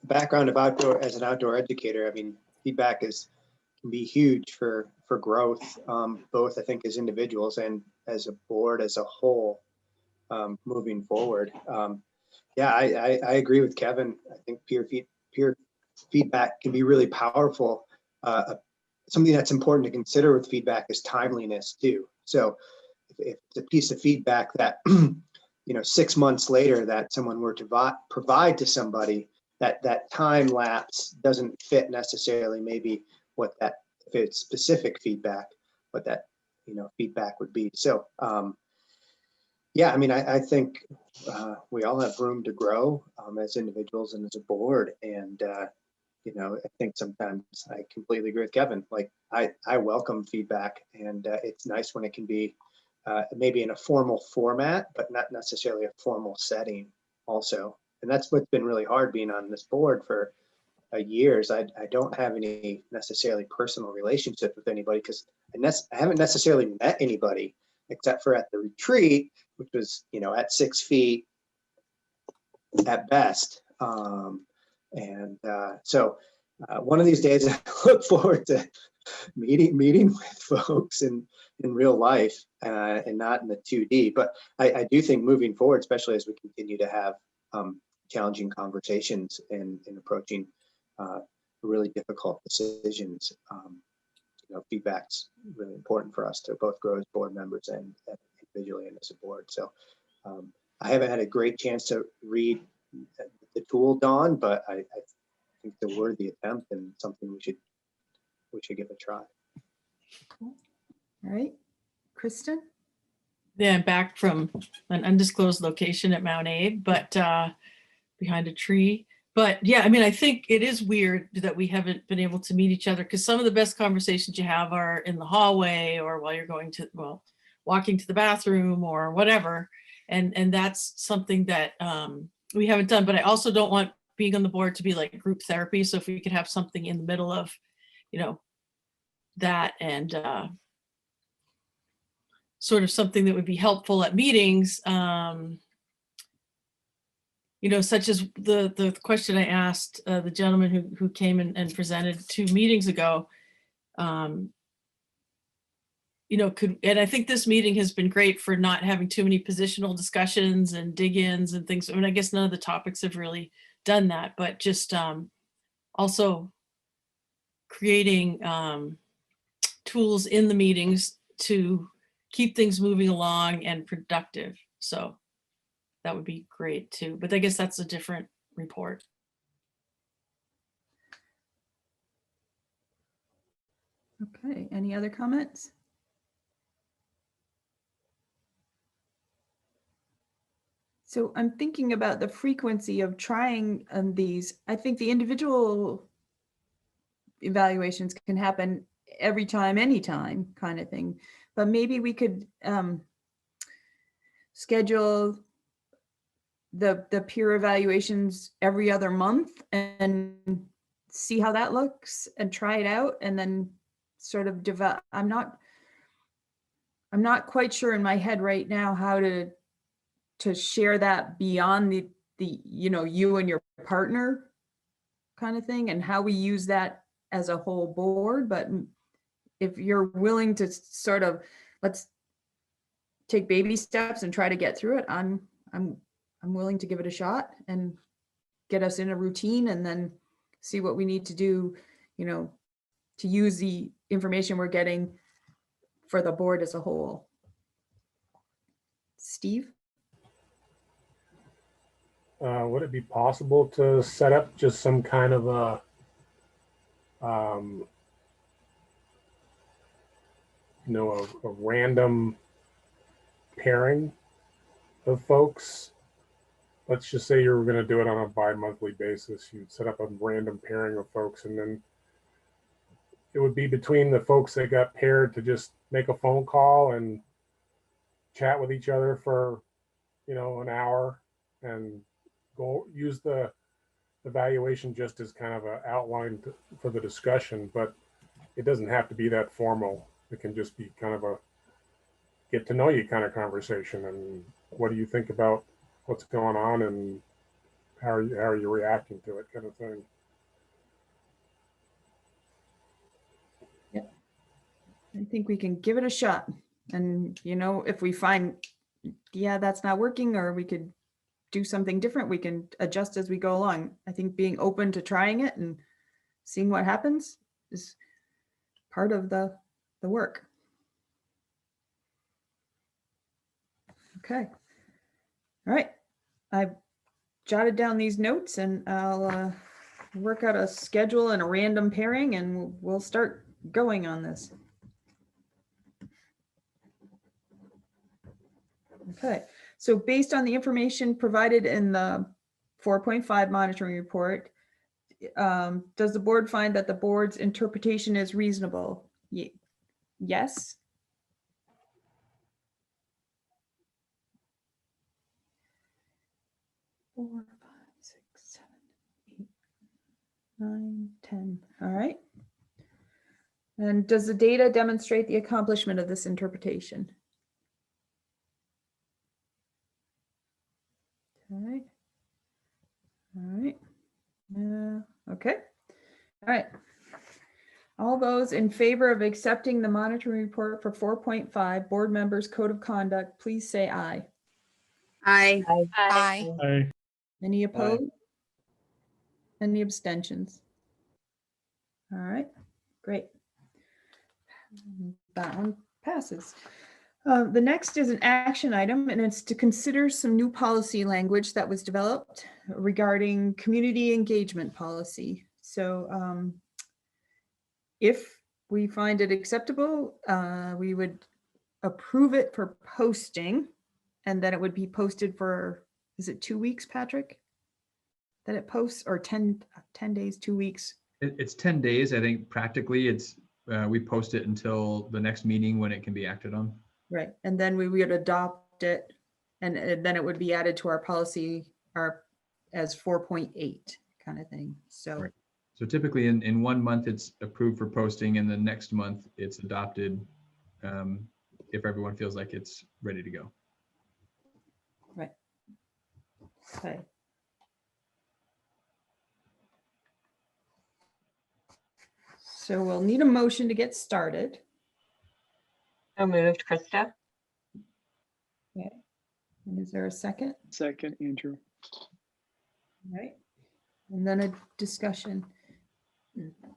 background of as an outdoor educator, I mean, feedback can be huge for growth, both I think as individuals and as a board as a whole, moving forward. Yeah, I agree with Kevin. I think peer feedback can be really powerful. Something that's important to consider with feedback is timeliness too. So if it's a piece of feedback that, you know, 6 months later that someone were to provide to somebody, that time lapse doesn't fit necessarily maybe what that, if it's specific feedback, what that, you know, feedback would be. So yeah, I mean, I think we all have room to grow as individuals and as a board. And, you know, I think sometimes I completely agree with Kevin. Like I welcome feedback, and it's nice when it can be maybe in a formal format, but not necessarily a formal setting also. And that's what's been really hard being on this board for years. I don't have any necessarily personal relationship with anybody because I haven't necessarily met anybody except for at the retreat, which was, you know, at 6 feet at best. So one of these days I look forward to meeting with folks in real life and not in the 2D. But I do think moving forward, especially as we continue to have challenging conversations and approaching really difficult decisions, you know, feedback's really important for us to both grow as board members and individually and as a board. So I haven't had a great chance to read the tool, Dawn, but I think it's a worthy attempt and something we should give a try. Cool. All right, Kristen? Yeah, I'm back from an undisclosed location at Mount Abe, but behind a tree. But yeah, I mean, I think it is weird that we haven't been able to meet each other, because some of the best conversations you have are in the hallway or while you're going to, well, walking to the bathroom or whatever. And that's something that we haven't done. But I also don't want being on the board to be like group therapy. So if we could have something in the middle of, you know, that and sort of something that would be helpful at meetings, you know, such as the question I asked the gentleman who came and presented 2 meetings ago. You know, and I think this meeting has been great for not having too many positional discussions and dig-ins and things. I mean, I guess none of the topics have really done that, but just also creating tools in the meetings to keep things moving along and productive. So that would be great too, but I guess that's a different report. Okay, any other comments? So I'm thinking about the frequency of trying these. I think the individual evaluations can happen every time, anytime kind of thing, but maybe we could schedule the peer evaluations every other month and see how that looks and try it out, and then sort of develop. I'm not quite sure in my head right now how to share that beyond the you know, you and your partner kind of thing, and how we use that as a whole board. But if you're willing to sort of, let's take baby steps and try to get through it, I'm willing to give it a shot and get us in a routine, and then see what we need to do, you know, to use the information we're getting for the board as a whole. Steve? would it be possible to set up just some kind of a a random pairing of folks? Let's just say you were going to do it on a bi-monthly basis. You'd set up a random pairing of folks, and then it would be between the folks that got paired to just make a phone call and chat with each other for, an hour, and go use the evaluation just as kind of an outline for the discussion. But it doesn't have to be that formal. It can just be kind of a get to know you kind of conversation. And what do you think about what's going on, and how are you reacting to it, kind of thing. Yeah, I think we can give it a shot. And, if we find, yeah, that's not working, or we could do something different, we can adjust as we go along. I think being open to trying it and seeing what happens is part of the work. Okay. All right. I've jotted down these notes, and I'll work out a schedule and a random pairing, and we'll start going on this. Okay. So based on the information provided in the 4.5 monitoring report, does the board find that the board's interpretation is reasonable? Yes. Four, 5, 6, 7, 8, 9, 10. All right. And does the data demonstrate the accomplishment of this interpretation? Okay. All right. Okay. All right. All those in favor of accepting the monitoring report for 4.5 board members code of conduct, please say aye. Aye. Aye. Aye. Any opposed? Any abstentions? All right, great. That one passes. The next is an action item, and it's to consider some new policy language that was developed regarding community engagement policy. So if we find it acceptable, we would approve it for posting, and then it would be posted for, is it 2 weeks, Patrick? That it posts, or 10 days, 2 weeks? It's 10 days. I think practically it's, we post it until the next meeting when it can be acted on. Right, and then we would adopt it, and then it would be added to our policy, as 4.8 kind of thing, so. Right. So typically in 1 month, it's approved for posting, and the next month it's adopted if everyone feels like it's ready to go. Right. Okay. So we'll need a motion to get started. So moved, Krista. Okay. And is there a second? Second, Andrew. All right. And then a discussion.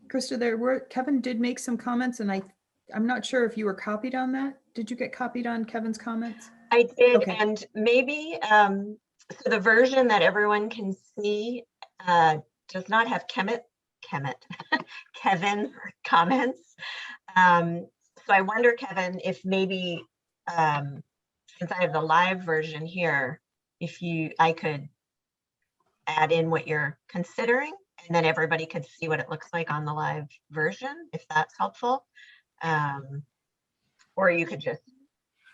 Krista, Kevin did make some comments, and I'm not sure if you were copied on that. Did you get copied on Kevin's comments? I did, Okay. and maybe so the version that everyone can see does not have Kevin's comments. So I wonder, Kevin, if maybe since I have the live version here, if I could add in what you're considering, and then everybody could see what it looks like on the live version, if that's helpful. Or you could just,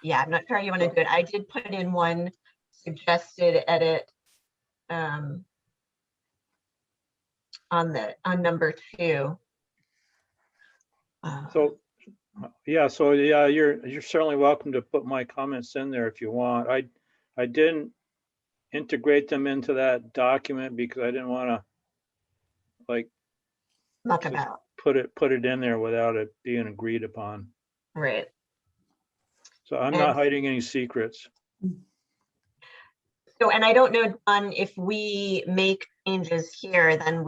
yeah, I'm not sure how you want to do it. I did put in one suggested edit on number 2. So yeah, you're certainly welcome to put my comments in there if you want. I didn't integrate them into that document because I didn't want to muck about. Put it in there without it being agreed upon. Right. So I'm not hiding any secrets. So, and I don't know, John, if we make changes here, then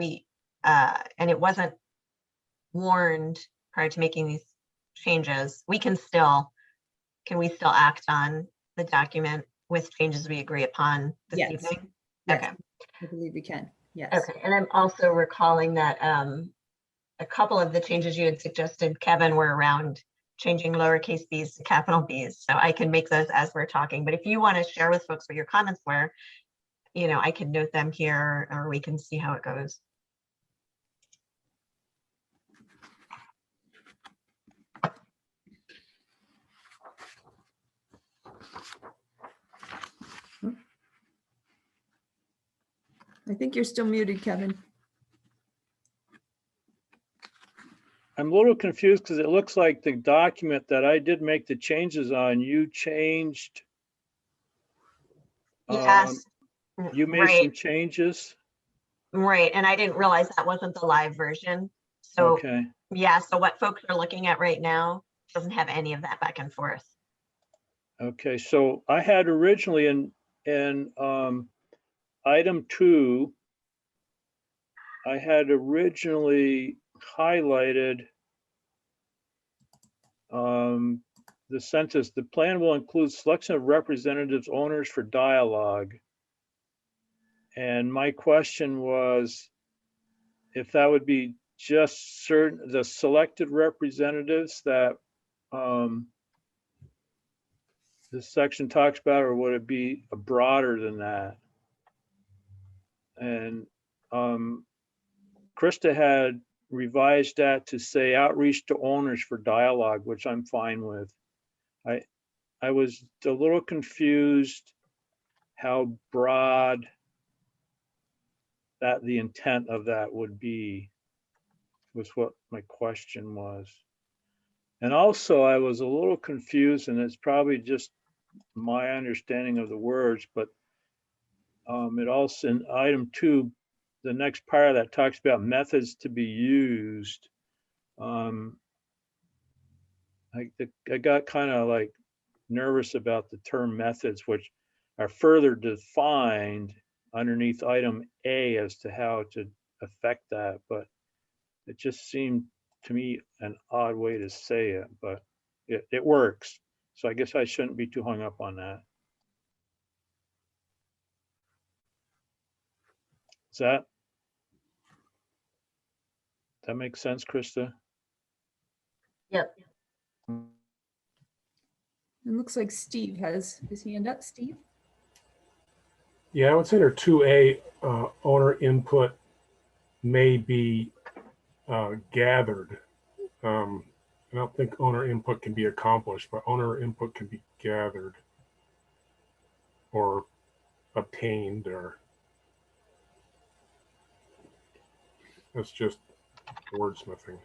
and it wasn't warned prior to making these changes, can we still act on the document with changes we agree upon this Yes. evening? Yes. Okay. I believe we can, yes. Okay, and I'm also recalling that a couple of the changes you had suggested, Kevin, were around changing lowercase b's to capital B's. So I can make those as we're talking. But if you want to share with folks what your comments were, you know, I can note them here, or we can see how it goes. I think you're still muted, Kevin. I'm a little confused because it looks like the document that I did make the changes on, you changed. Yes. You made right. some changes. Right, and I didn't realize that wasn't the live version. So Okay. yeah, so what folks are looking at right now doesn't have any of that back and forth. Okay, so I had originally in item 2, I had originally highlighted the sentence, the plan will include selection of representatives, owners for dialogue. And my question was if that would be just certain, the selected representatives that this section talks about, or would it be broader than that? And Krista had revised that to say outreach to owners for dialogue, which I'm fine with. I was a little confused how broad that the intent of that would be, was what my question was. And also I was a little confused, and it's probably just my understanding of the words, but it also in item 2, the next part of that talks about methods to be used. I got kind of like nervous about the term methods, which are further defined underneath item A as to how to affect that, but it just seemed to me an odd way to say it, but it works. So I guess I shouldn't be too hung up on that. Does that make sense, Krista? Yep. It looks like Steve has his hand up. Steve? Yeah, I would say under 2A, owner input may be gathered. I don't think owner input can be accomplished, but owner input can be gathered or obtained, or that's just wordsmithing.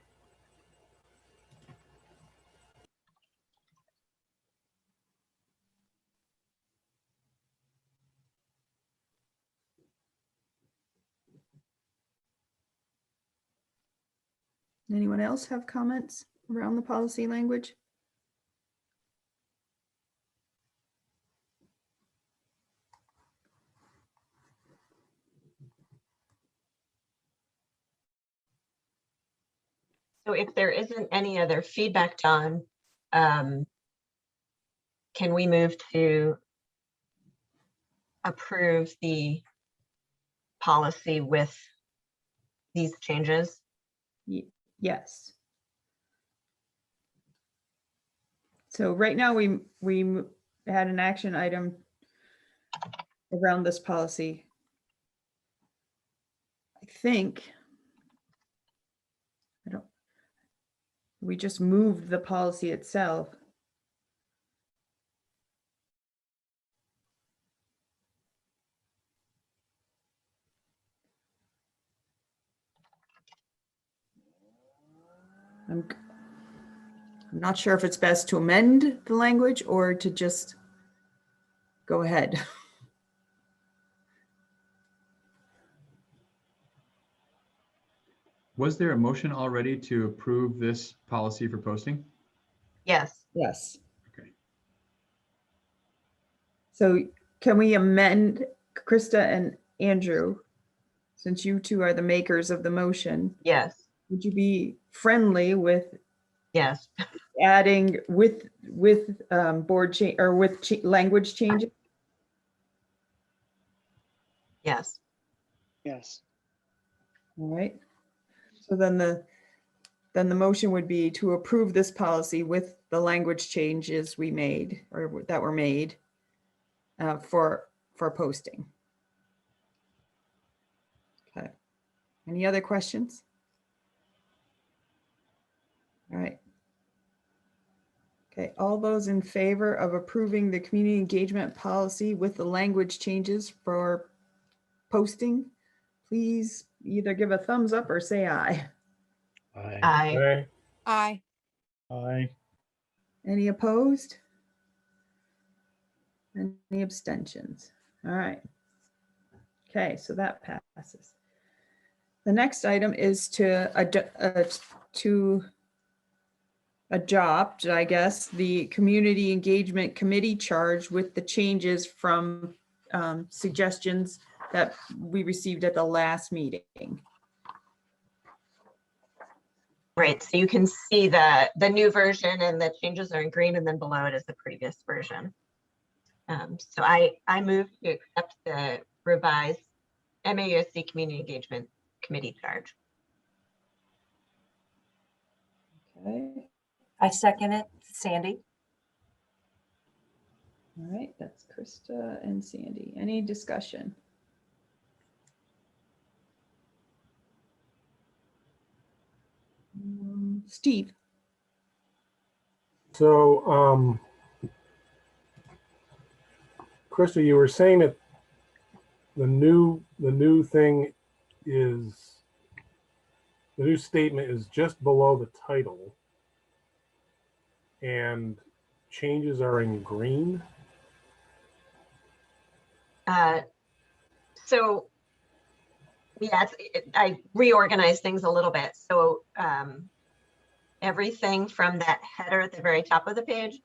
Anyone else have comments around the policy language? So if there isn't any other feedback, John, can we move to approve the policy with these changes? Yes. So right now we had an action item around this policy. I think, we just moved the policy itself. I'm not sure if it's best to amend the language or to just go ahead. Was there a motion already to approve this policy for posting? Yes. Yes. Okay. So can we amend, Krista and Andrew, since you two are the makers of the motion? Yes. Would you be friendly with Yes. adding with board change or with language changes? Yes. Yes. All right. So then the motion would be to approve this policy with the language changes we made or that were made for posting. Okay. Any other questions? All right. Okay, all those in favor of approving the community engagement policy with the language changes for posting, please either give a thumbs up or say aye. Aye. Aye. Aye. Any opposed? Any abstentions? All right. Okay, so that passes. The next item is to adopt, I guess, the Community Engagement Committee charge with the changes from suggestions that we received at the last meeting. Right, so you can see the new version and the changes are in green, and then below it is the previous version. So I move to accept the revised MAUSD Community Engagement Committee charge. Okay, I second it. Sandy? all right, that's Krista and Sandy. Any discussion? Steve? So, Krista, you were saying that the new statement is just below the title, and changes are in green. So yeah, I reorganized things a little bit. So everything from that header at the very top of the page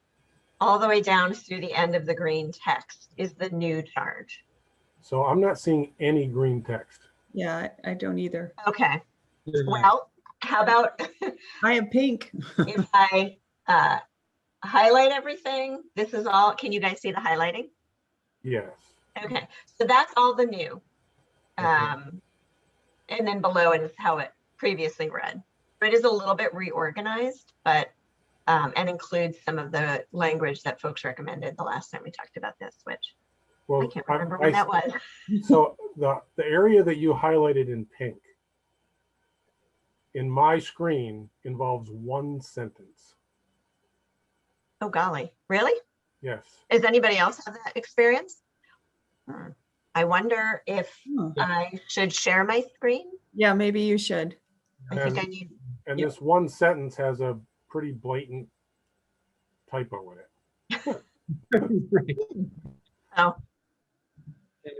all the way down through the end of the green text is the new charge. So I'm not seeing any green text. Yeah, I don't either. Okay. Well, how about I have pink. if I highlight everything? This is all. Can you guys see the highlighting? Yes. Okay, so that's all the new. Okay. And then below it is how it previously read. So it is a little bit reorganized, but and includes some of the language that folks recommended the last time we talked about this, which I can't remember when that was. So the area that you highlighted in pink in my screen involves one sentence. Oh golly, really? Yes. Does anybody else have that experience? I wonder if I should share my screen. Yeah, maybe you should. I think I need. And this one sentence has a pretty blatant typo in it. Right. Oh,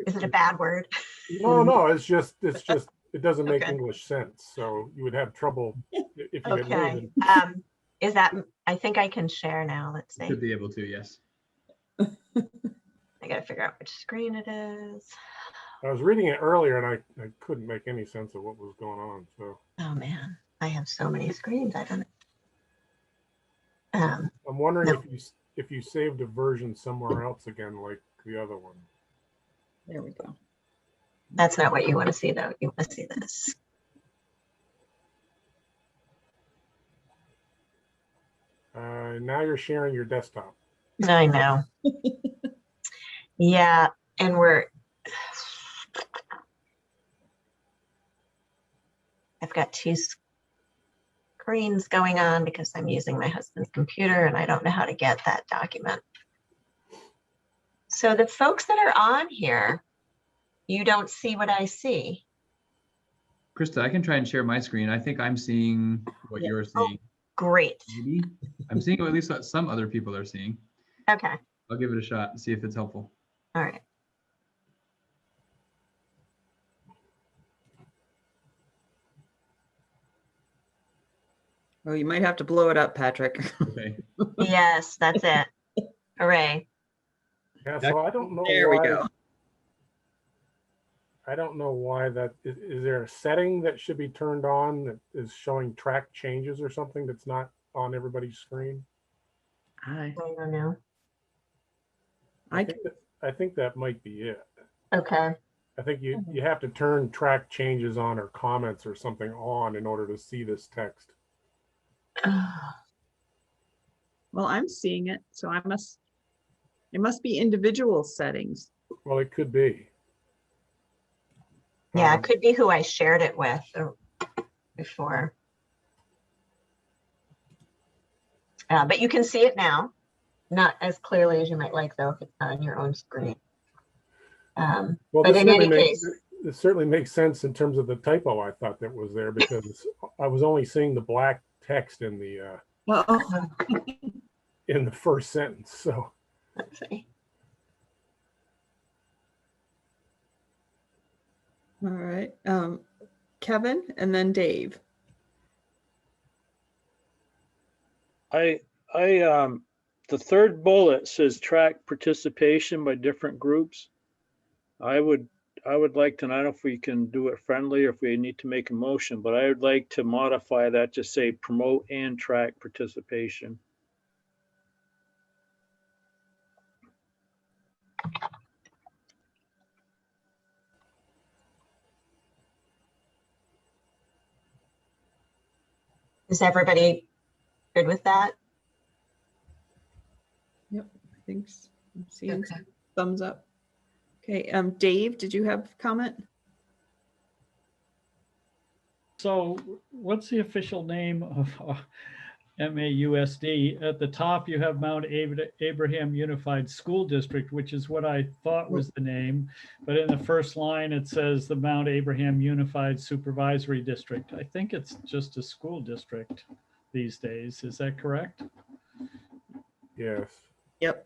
is it a bad word? No, it's just it doesn't make Okay. English sense. So you would have trouble if you had Okay. waited. Is that? I think I can share now. Let's see. Should be able to, yes. I gotta figure out which screen it is. I was reading it earlier and I couldn't make any sense of what was going on. So Oh man, I have so many screens. I don't. I'm wondering No. if you saved a version somewhere else again, like the other one. There we go. That's not what you want to see, though. You want to see this. Now you're sharing your desktop. I know. Yeah, and I've got two screens going on because I'm using my husband's computer and I don't know how to get that document. So the folks that are on here, you don't see what I see. Krista, I can try and share my screen. I think I'm seeing what you're seeing. Great. Maybe. I'm seeing at least what some other people are seeing. Okay. I'll give it a shot and see if it's helpful. All right. Well, you might have to blow it up, Patrick. Okay. Yes, that's it. Hooray. Yeah, so I don't know There why. we go. I don't know why that is there a setting that should be turned on that is showing track changes or something that's not on everybody's screen? I don't know. I think that might be it. Okay. I think you have to turn track changes on or comments or something on in order to see this text. Well, I'm seeing it, so it must be individual settings. Well, it could be. Yeah, it could be who I shared it with before. But you can see it now, not as clearly as you might like, though, if it's not on your own screen. Well, but in any case, it certainly makes sense in terms of the typo I thought that was there, because I was only seeing the black text in the in the first sentence. So let's see. All right, Kevin, and then Dave. The third bullet says track participation by different groups. I would like to, I don't know if we can do it friendly or if we need to make a motion, but I would like to modify that to say promote and track participation. Is everybody good with that? Yep, I think so. I'm seeing some thumbs up. Okay, Dave, did you have a comment? So what's the official name of MAUSD? At the top, you have Mount Abraham Unified School District, which is what I thought was the name. But in the first line, it says the Mount Abraham Unified Supervisory District. I think it's just a school district these days. Is that correct? yes. Yep.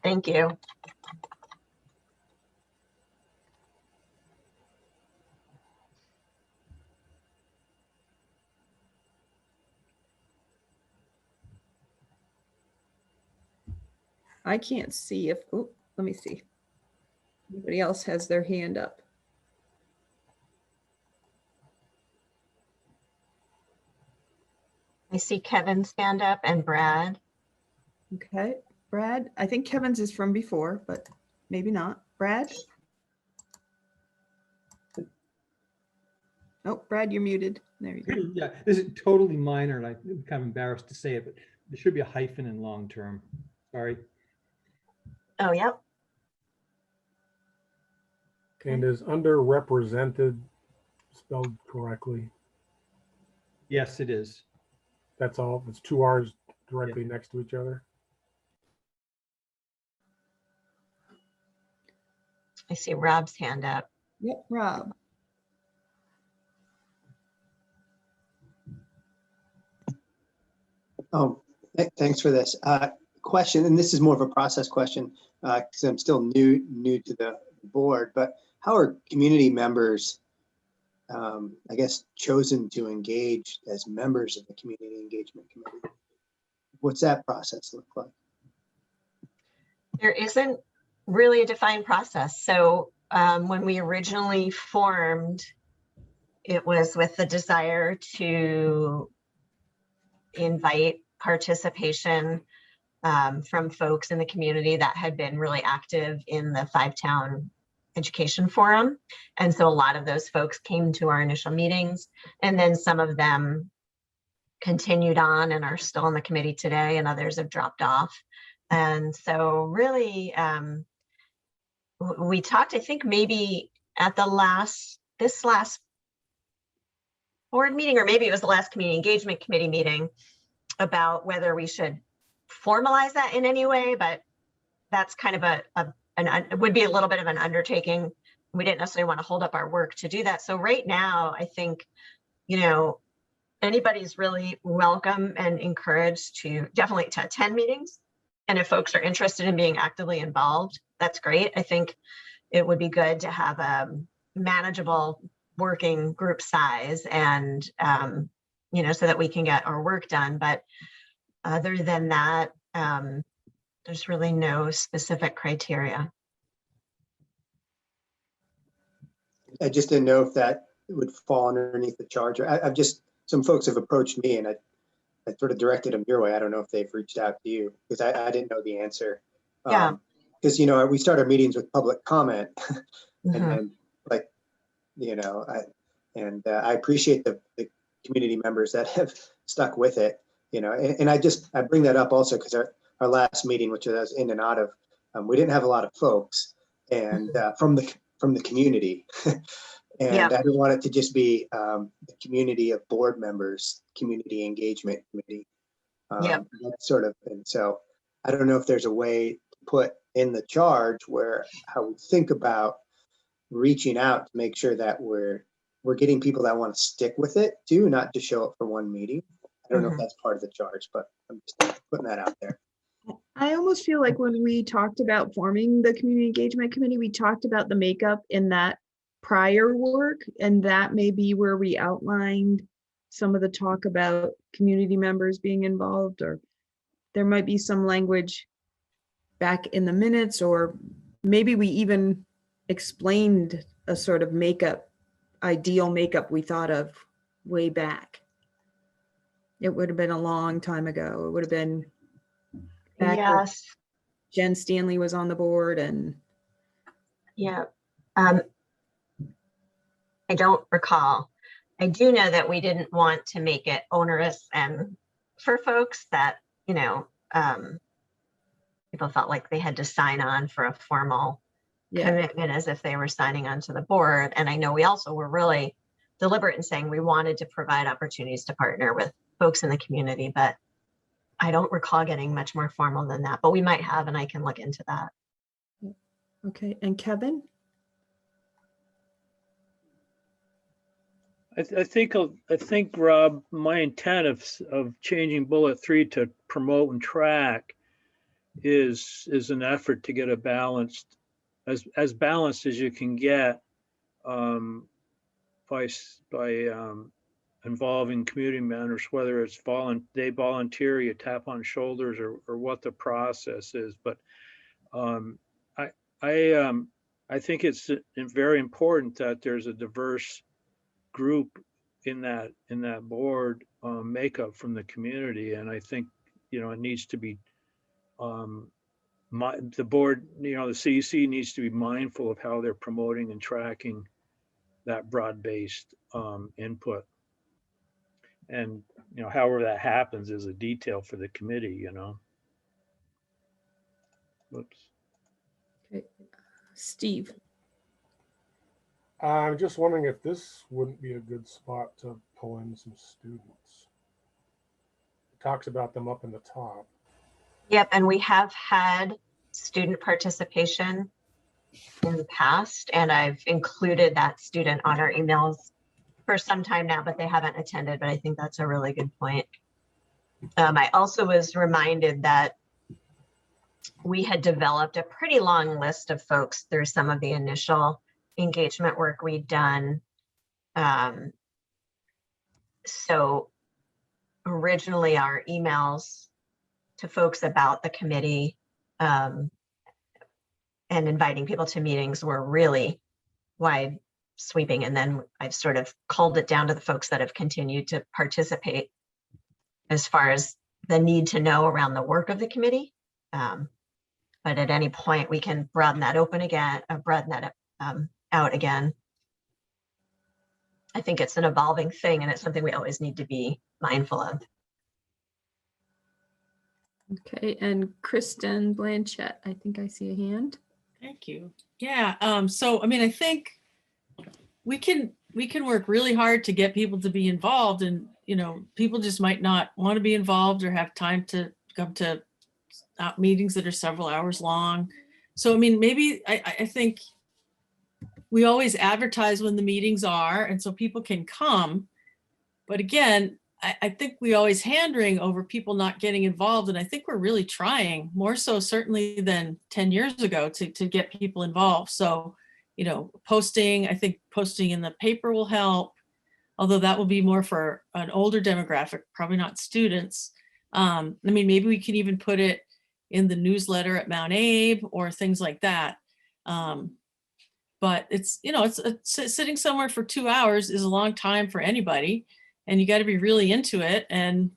Thank you. I can't see if, oh, let me see. Anybody else has their hand up? I see Kevin's hand up and Brad. Okay, Brad, I think Kevin's is from before, but maybe not. Brad? Oh, Brad, you're muted. There you go. Yeah, this is totally minor, and I'm kind of embarrassed to say it, but there should be a hyphen in long term. Sorry. Oh, yep. And is underrepresented spelled correctly? Yes, it is. That's all. It's two R's directly next to each other. I see Rob's hand up. Yep, Rob. Oh, thanks for this question. And this is more of a process question because I'm still new to the board, but how are community members, I guess, chosen to engage as members of the community engagement committee? What's that process look like? There isn't really a defined process. So when we originally formed, it was with the desire to invite participation from folks in the community that had been really active in the 5-town education forum. And so a lot of those folks came to our initial meetings, and then some of them continued on and are still on the committee today, and others have dropped off. And so really, we talked, I think maybe at this last board meeting, or maybe it was the last community engagement committee meeting, about whether we should formalize that in any way, but that's kind of it would be a little bit of an undertaking. We didn't necessarily want to hold up our work to do that. So right now, I think, anybody's really welcome and encouraged to definitely to attend meetings. And if folks are interested in being actively involved, that's great. I think it would be good to have a manageable working group size and, so that we can get our work done. But other than that, there's really no specific criteria. I just didn't know if that would fall underneath the charge. I've just, some folks have approached me and I sort of directed them your way. I don't know if they've reached out to you because I didn't know the answer. Yeah. Because, we start our meetings with public comment and then like, I appreciate the community members that have stuck with it, and I bring that up also because our last meeting, which I was in and out of, we didn't have a lot of folks and from the community. And Yeah. I didn't want it to just be the community of board members, community engagement committee. That's sort of, and so I don't know if there's a way to put in the charge where how we think about reaching out to make sure that we're getting people that want to stick with it too, not just show up for one meeting. I don't know if that's part of the charge, but I'm just putting that out there. I almost feel like when we talked about forming the community engagement committee, we talked about the makeup in that prior work, and that may be where we outlined some of the talk about community members being involved, or there might be some language back in the minutes, or maybe we even explained a sort of ideal makeup we thought of way back. It would have been a long time ago. It would have been back when Jen Stanley was on the board. And I don't recall. I do know that we didn't want to make it onerous and for folks that, people felt like they had to sign on for a formal commitment as if they were signing on to the board. And I know we also were really deliberate in saying we wanted to provide opportunities to partner with folks in the community, but I don't recall getting much more formal than that, but we might have, and I can look into that. Okay, and Kevin? I think, Rob, my intent of changing bullet 3 to promote and track is an effort to get a balanced, as balanced as you can get by involving community members, whether it's they volunteer, you tap on shoulders, or what the process is. But I think it's very important that there's a diverse group in that board makeup from the community, and I think it needs to be the board, the CEC needs to be mindful of how they're promoting and tracking that broad-based input. And however that happens is a detail for the committee. Whoops. Okay. Steve. I'm just wondering if this wouldn't be a good spot to pull in some students. It talks about them up in the top. Yep, and we have had student participation in the past, and I've included that student on our emails for some time now, but they haven't attended, but I think that's a really good point. I also was reminded that we had developed a pretty long list of folks through some of the initial engagement work we'd done. So originally our emails to folks about the committee and inviting people to meetings were really wide sweeping. And then I've sort of culled it down to the folks that have continued to participate as far as the need to know around the work of the committee. But at any point we can broaden that open again, broaden that out again. I think it's an evolving thing, and it's something we always need to be mindful of. Okay, and Kristen Blanchett, I think I see a hand. Thank you. Yeah, so I mean, I think we can work really hard to get people to be involved, and people just might not want to be involved or have time to come to meetings that are several hours long. So I mean, maybe I think we always advertise when the meetings are, and so people can come. But again, I think we always hand wring over people not getting involved, and I think we're really trying, more so certainly than 10 years ago, to get people involved. So, posting, I think posting in the paper will help, although that will be more for an older demographic, probably not students. I mean, maybe we can even put it in the newsletter at Mount Abe or things like that. But it's sitting somewhere for 2 hours is a long time for anybody, and you got to be really into it. And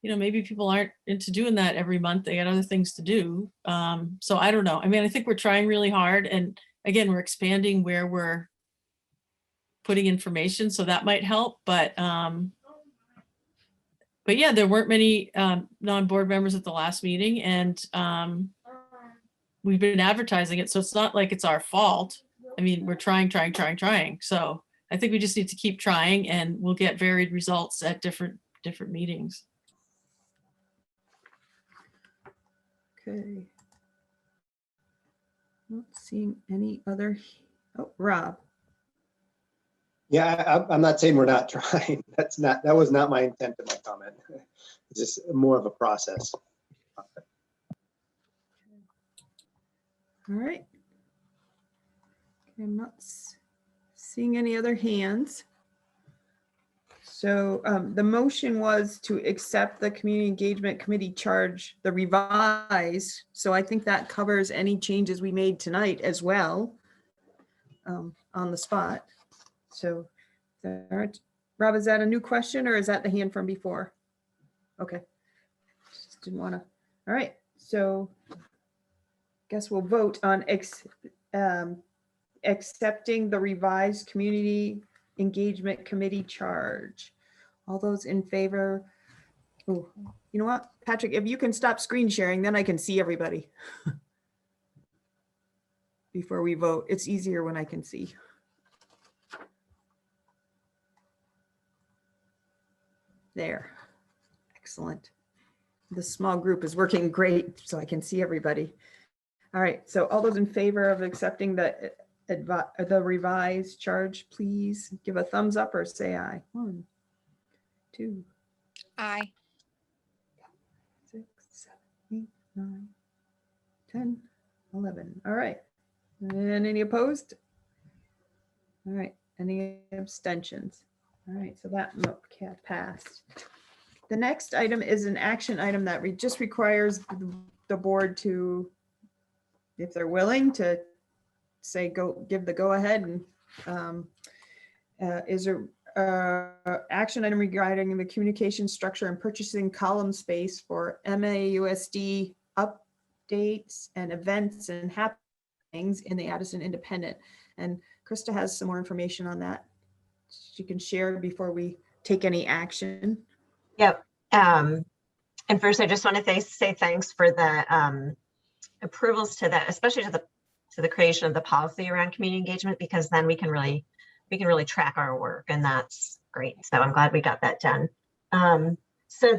maybe people aren't into doing that every month. They got other things to do. So I don't know. I mean, I think we're trying really hard, and again, we're expanding where we're putting information, so that might help. But yeah, there weren't many non-board members at the last meeting, and we've been advertising it, so it's not like it's our fault. I mean, we're trying. So I think we just need to keep trying, and we'll get varied results at different meetings. Okay. Not seeing any other. Oh, Rob. Yeah, I'm not saying we're not trying. That was not my intent of my comment. It's just more of a process. All right. Okay, I'm not seeing any other hands. So the motion was to accept the Community Engagement Committee charge, the revised. So I think that covers any changes we made tonight as well on the spot. So, Rob, is that a new question or is that the hand from before? Okay. Just didn't want to. All right. So guess we'll vote on accepting the revised Community Engagement Committee charge. All those in favor? Oh, you know what, Patrick, if you can stop screen sharing, then I can see everybody. Before we vote, it's easier when I can see. There. Excellent. The small group is working great, so I can see everybody. All right, so all those in favor of accepting the revised charge, please give a thumbs up or say aye. 1, 2. Aye. 6, 7, 8, 9, 10, 11. All right. And any opposed? All right. Any abstentions? All right. So that passed. The next item is an action item that just requires the board to, if they're willing to say give the go ahead, and is a action item regarding the communication structure and purchasing column space for MAUSD updates and events and happenings in the Addison Independent. And Krista has some more information on that she can share before we take any action. Yep. And first, I just want to say thanks for the approvals to that, especially to the creation of the policy around community engagement, because then we can really track our work, and that's great. So I'm glad we got that done. So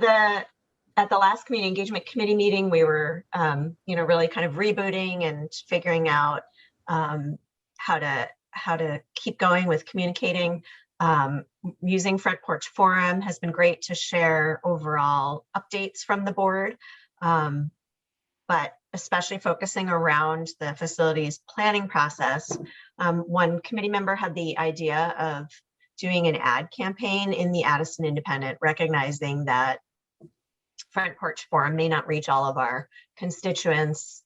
at the last community engagement committee meeting, we were really kind of rebooting and figuring out how to keep going with communicating. Using Front Porch Forum has been great to share overall updates from the board, but especially focusing around the facilities planning process. One committee member had the idea of doing an ad campaign in the Addison Independent, recognizing that Front Porch Forum may not reach all of our constituents,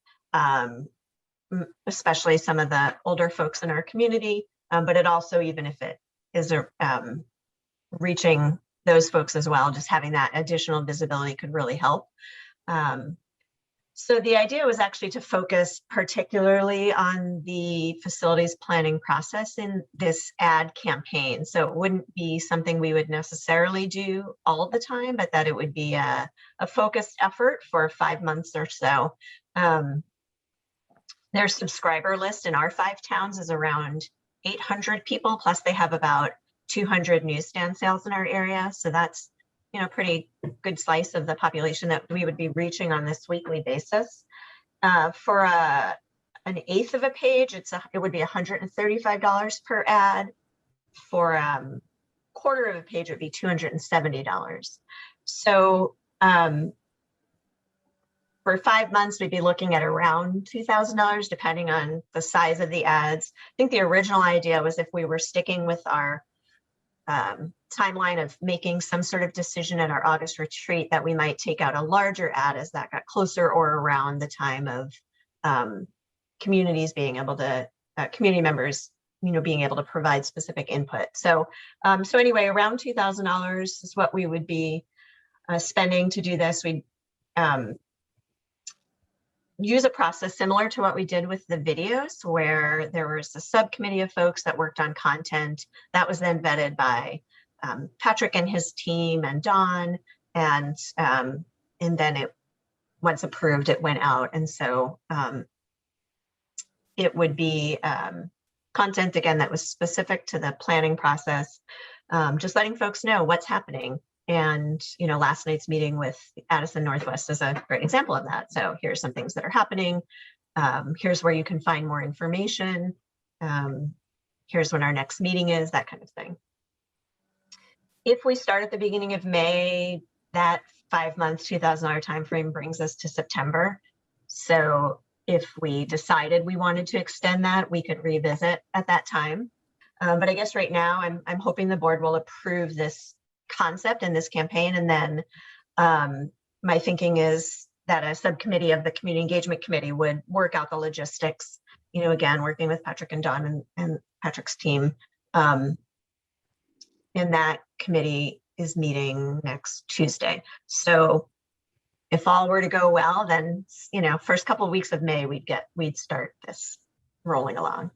especially some of the older folks in our community, but it also, even if it is reaching those folks as well, just having that additional visibility could really help. So the idea was actually to focus particularly on the facilities planning process in this ad campaign. So it wouldn't be something we would necessarily do all the time, but that it would be a focused effort for 5 months or so. Their subscriber list in our 5 towns is around 800 people, plus they have about 200 newsstand sales in our area. So that's pretty good slice of the population that we would be reaching on this weekly basis. For an eighth of a page, it would be $135 per ad. For a quarter of a page, it would be $270. So for 5 months, we'd be looking at around $2,000, depending on the size of the ads. I think the original idea was if we were sticking with our timeline of making some sort of decision at our August retreat, that we might take out a larger ad as that got closer, or around the time of communities being able to, community members, being able to provide specific input. So, so anyway, around $2,000 is what we would be spending to do this. We use a process similar to what we did with the videos, where there was a subcommittee of folks that worked on content that was then vetted by Patrick and his team and Don, and then it, once approved, it went out. And so it would be content, again, that was specific to the planning process, just letting folks know what's happening. And, you know, last night's meeting with Addison Northwest is a great example of that. So here's some things that are happening. Here's where you can find more information. Here's when our next meeting is, that kind of thing. If we start at the beginning of May, that 5 months, $2,000 timeframe brings us to September. So if we decided we wanted to extend that, we could revisit at that time. But I guess right now I'm hoping the board will approve this concept and this campaign. And then my thinking is that a subcommittee of the Community Engagement Committee would work out the logistics, you know, again, working with Patrick and Don and Patrick's team. And that committee is meeting next Tuesday. So if all were to go well, then, you know, first couple of weeks of May, we'd start this rolling along.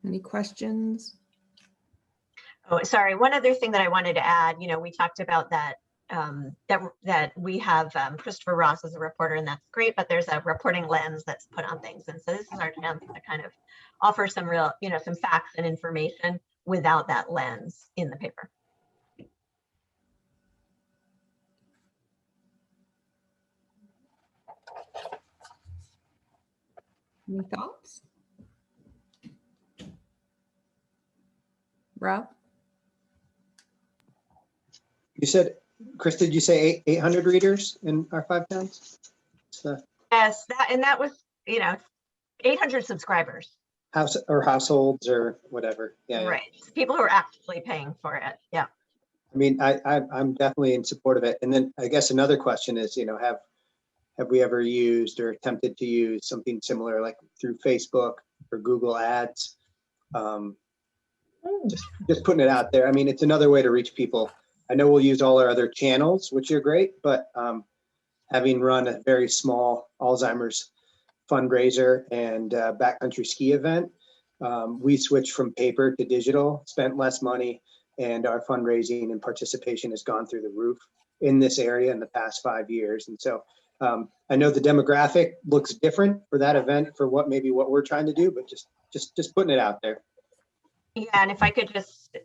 Any questions? Oh, sorry. One other thing that I wanted to add, you know, we talked about that, that we have Christopher Ross as a reporter, and that's great, but there's a reporting lens that's put on things. And so this is our chance to kind of offer some real, you know, some facts and information without that lens in the paper. Any thoughts? Rob? You said, Chris, did you say 800 readers in our 5 towns? So Yes, that was, you know, 800 subscribers. households or whatever. Yeah. Right. People who are actually paying for it. Yeah. I mean, I'm definitely in support of it. And then I guess another question is, you know, have we ever used or attempted to use something similar, like through Facebook or Google Ads? Just putting it out there. I mean, it's another way to reach people. I know we'll use all our other channels, which are great, but having run a very small Alzheimer's fundraiser and backcountry ski event, we switched from paper to digital, spent less money, and our fundraising and participation has gone through the roof in this area in the past 5 years. And so I know the demographic looks different for that event for what we're trying to do, but just putting it out there. Yeah, and if I could just,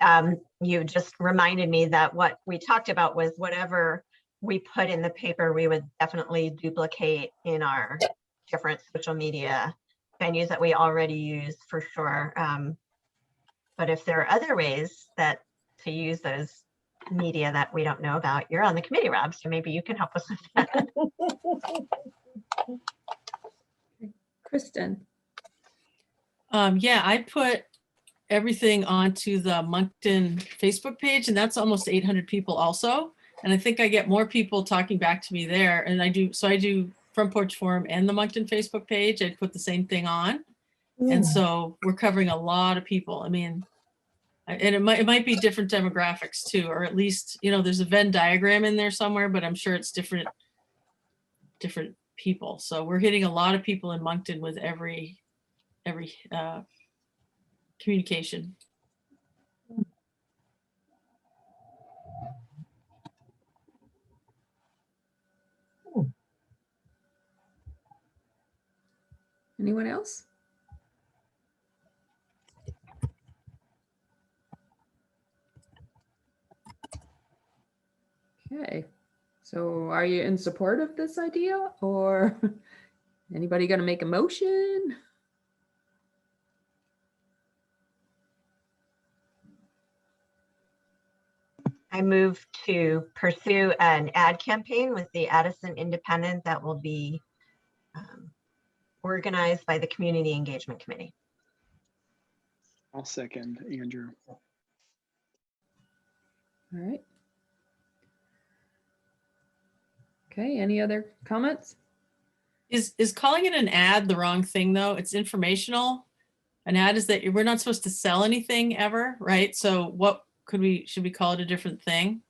you just reminded me that what we talked about was whatever we put in the paper, we would definitely duplicate in our different social media venues that we already use for sure. But if there are other ways to use those media that we don't know about, you're on the committee, Rob, so maybe you can help us with that. Kristen? Yeah, I put everything onto the Moncton Facebook page, and that's almost 800 people also. And I think I get more people talking back to me there. And I do Front Porch Forum and the Moncton Facebook page. I put the same thing on. And so we're covering a lot of people. I mean, and it might be different demographics too, or at least, you know, there's a Venn diagram in there somewhere, but I'm sure it's different people. So we're hitting a lot of people in Moncton with every communication. Anyone else? Okay, so are you in support of this idea, or anybody going to make a motion? I move to pursue an ad campaign with the Addison Independent that will be organized by the Community Engagement Committee. I'll second Andrew. All right. Okay, any other comments? Is calling it an ad the wrong thing though? It's informational. An ad is that we're not supposed to sell anything ever, right? So should we call it a different thing?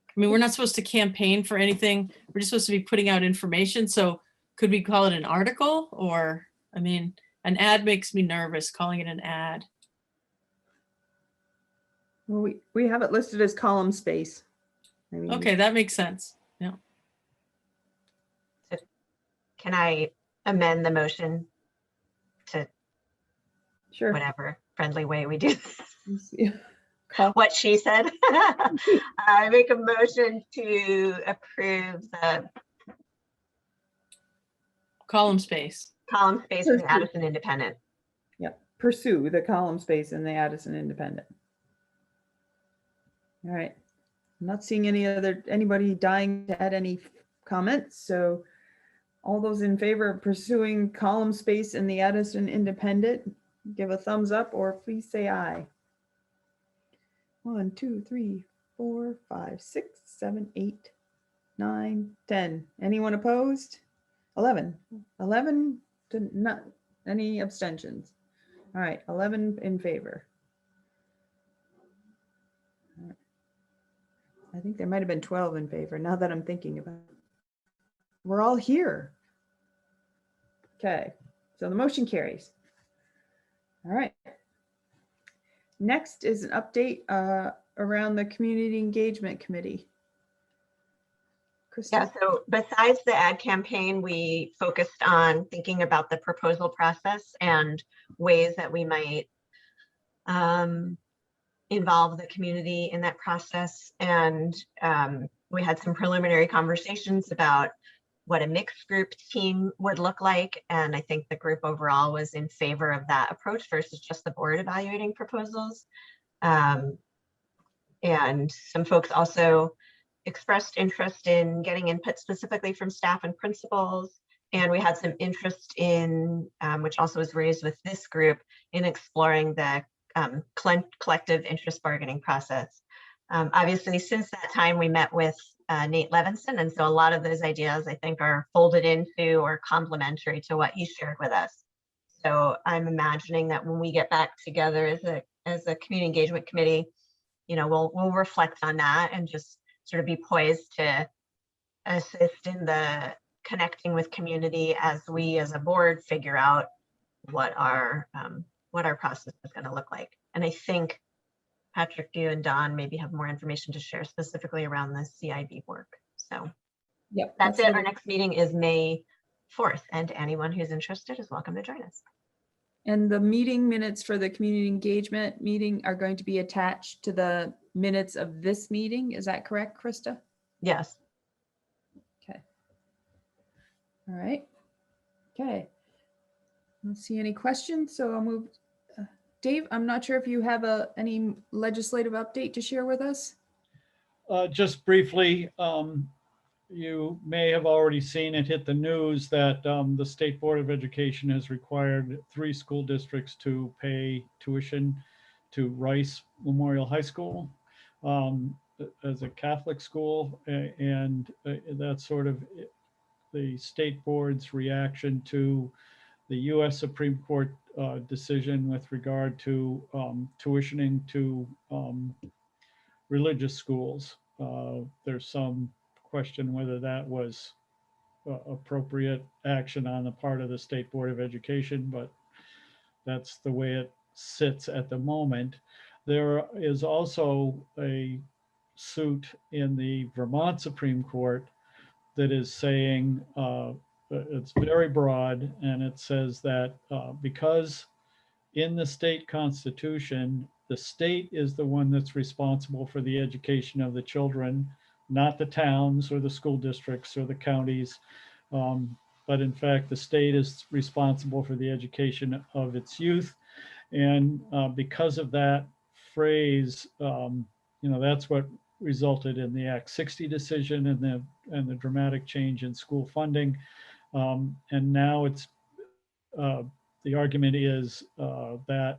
I mean, we're not supposed to campaign for anything. We're just supposed to be putting out information. So could we call it an article? Or, I mean, an ad makes me nervous calling it an ad. Well, we have it listed as column space. I mean, Okay, that makes sense. Yeah. Can I amend the motion to sure. whatever friendly way we do this? Yeah. What she said? I make a motion to approve the column space in the Addison Independent. Yep. Pursue the column space in the Addison Independent. All right. I'm not seeing anybody dying to add any comments. So all those in favor of pursuing column space in the Addison Independent, give a thumbs up or please say aye. 1, 2, 3, 4, 5, 6, 7, 8, 9, 10. Anyone opposed? 11. 11 to not any abstentions. All right, 11 in favor. All right. I think there might have been 12 in favor now that I'm thinking about it. We're all here. Okay, so the motion carries. All right. Next is an update around the Community Engagement Committee. Krista? Yeah, so besides the ad campaign, we focused on thinking about the proposal process and ways that we might involve the community in that process. And we had some preliminary conversations about what a mixed group team would look like. And I think the group overall was in favor of that approach versus just the board evaluating proposals. And some folks also expressed interest in getting input specifically from staff and principals. And we had some interest in, which also was raised with this group, in exploring the collective interest bargaining process. Obviously, since that time, we met with Nate Levinson. And so a lot of those ideas, I think, are folded into or complementary to what he shared with us. So I'm imagining that when we get back together as a community engagement committee, you know, we'll reflect on that and just sort of be poised to assist in the connecting with community as we as a board figure out what our process is going to look like. And I think Patrick, you and Don maybe have more information to share specifically around the CIB work. So yep, that's it. Our next meeting is May 4th, and anyone who's interested is welcome to join us. And the meeting minutes for the community engagement meeting are going to be attached to the minutes of this meeting. Is that correct, Krista? Yes. Okay. All right. Okay. I don't see any questions, so I'll move. Dave, I'm not sure if you have any legislative update to share with us. Just briefly, you may have already seen it hit the news that the State Board of Education has required 3 school districts to pay tuition to Rice Memorial High School as a Catholic school. And that's sort of the state board's reaction to the US Supreme Court decision with regard to tuitioning to religious schools. There's some question whether that was appropriate action on the part of the State Board of Education, but that's the way it sits at the moment. There is also a suit in the Vermont Supreme Court that is saying, it's very broad, and it says that because in the state constitution, the state is the one that's responsible for the education of the children, not the towns or the school districts or the counties. But in fact, the state is responsible for the education of its youth. And because of that phrase, that's what resulted in the Act 60 decision and the dramatic change in school funding. And now it's the argument is that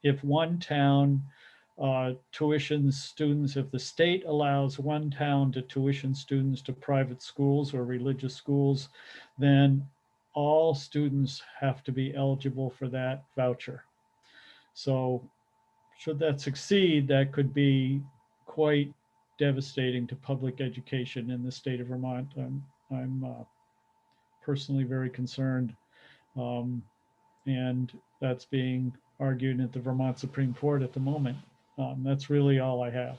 if one town tuitions students, if the state allows one town to tuition students to private schools or religious schools, then all students have to be eligible for that voucher. So should that succeed, that could be quite devastating to public education in the state of Vermont. I'm personally very concerned. And that's being argued at the Vermont Supreme Court at the moment. That's really all I have.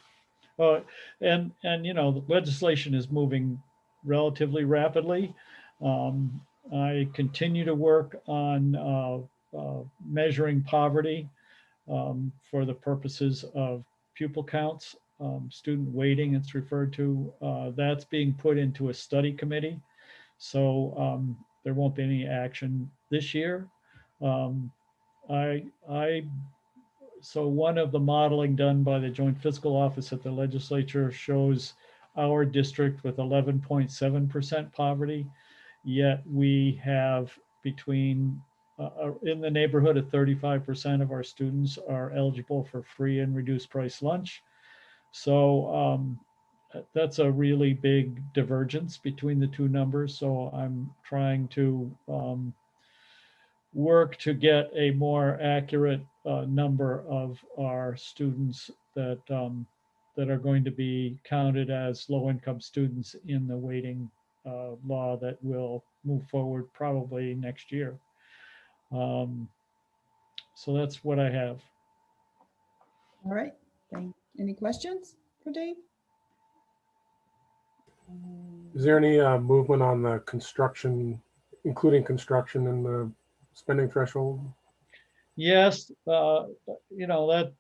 And you know, the legislation is moving relatively rapidly. I continue to work on measuring poverty for the purposes of pupil counts, student weighting, it's referred to. That's being put into a study committee. So there won't be any action this year. So one of the modeling done by the Joint Fiscal Office at the legislature shows our district with 11.7% poverty, yet we have between in the neighborhood of 35% of our students are eligible for free and reduced price lunch. So that's a really big divergence between the two numbers. So I'm trying to work to get a more accurate number of our students that that are going to be counted as low-income students in the weighting law that will move forward probably next year. So that's what I have. All right. Any questions for Dave? Is there any movement on the construction, including construction in the spending threshold? Yes, you know, that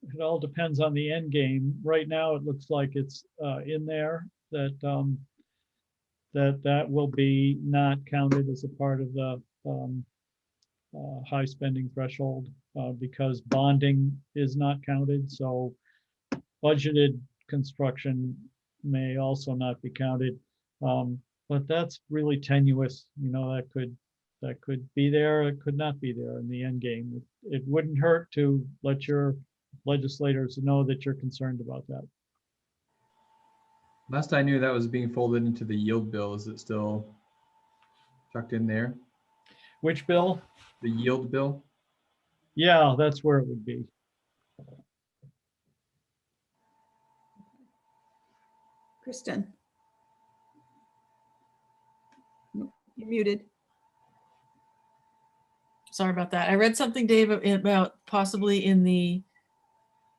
it all depends on the end game. Right now, it looks like it's in there that that will be not counted as a part of the high spending threshold because bonding is not counted. So budgeted construction may also not be counted. But that's really tenuous. You know, that could be there, it could not be there in the end game. It wouldn't hurt to let your legislators know that you're concerned about that. Last I knew, that was being folded into the yield bill. Is it still tucked in there? Which bill? The yield bill? Yeah, that's where it would be. Kristen? Nope, you're muted. Sorry about that. I read something, Dave, about possibly in the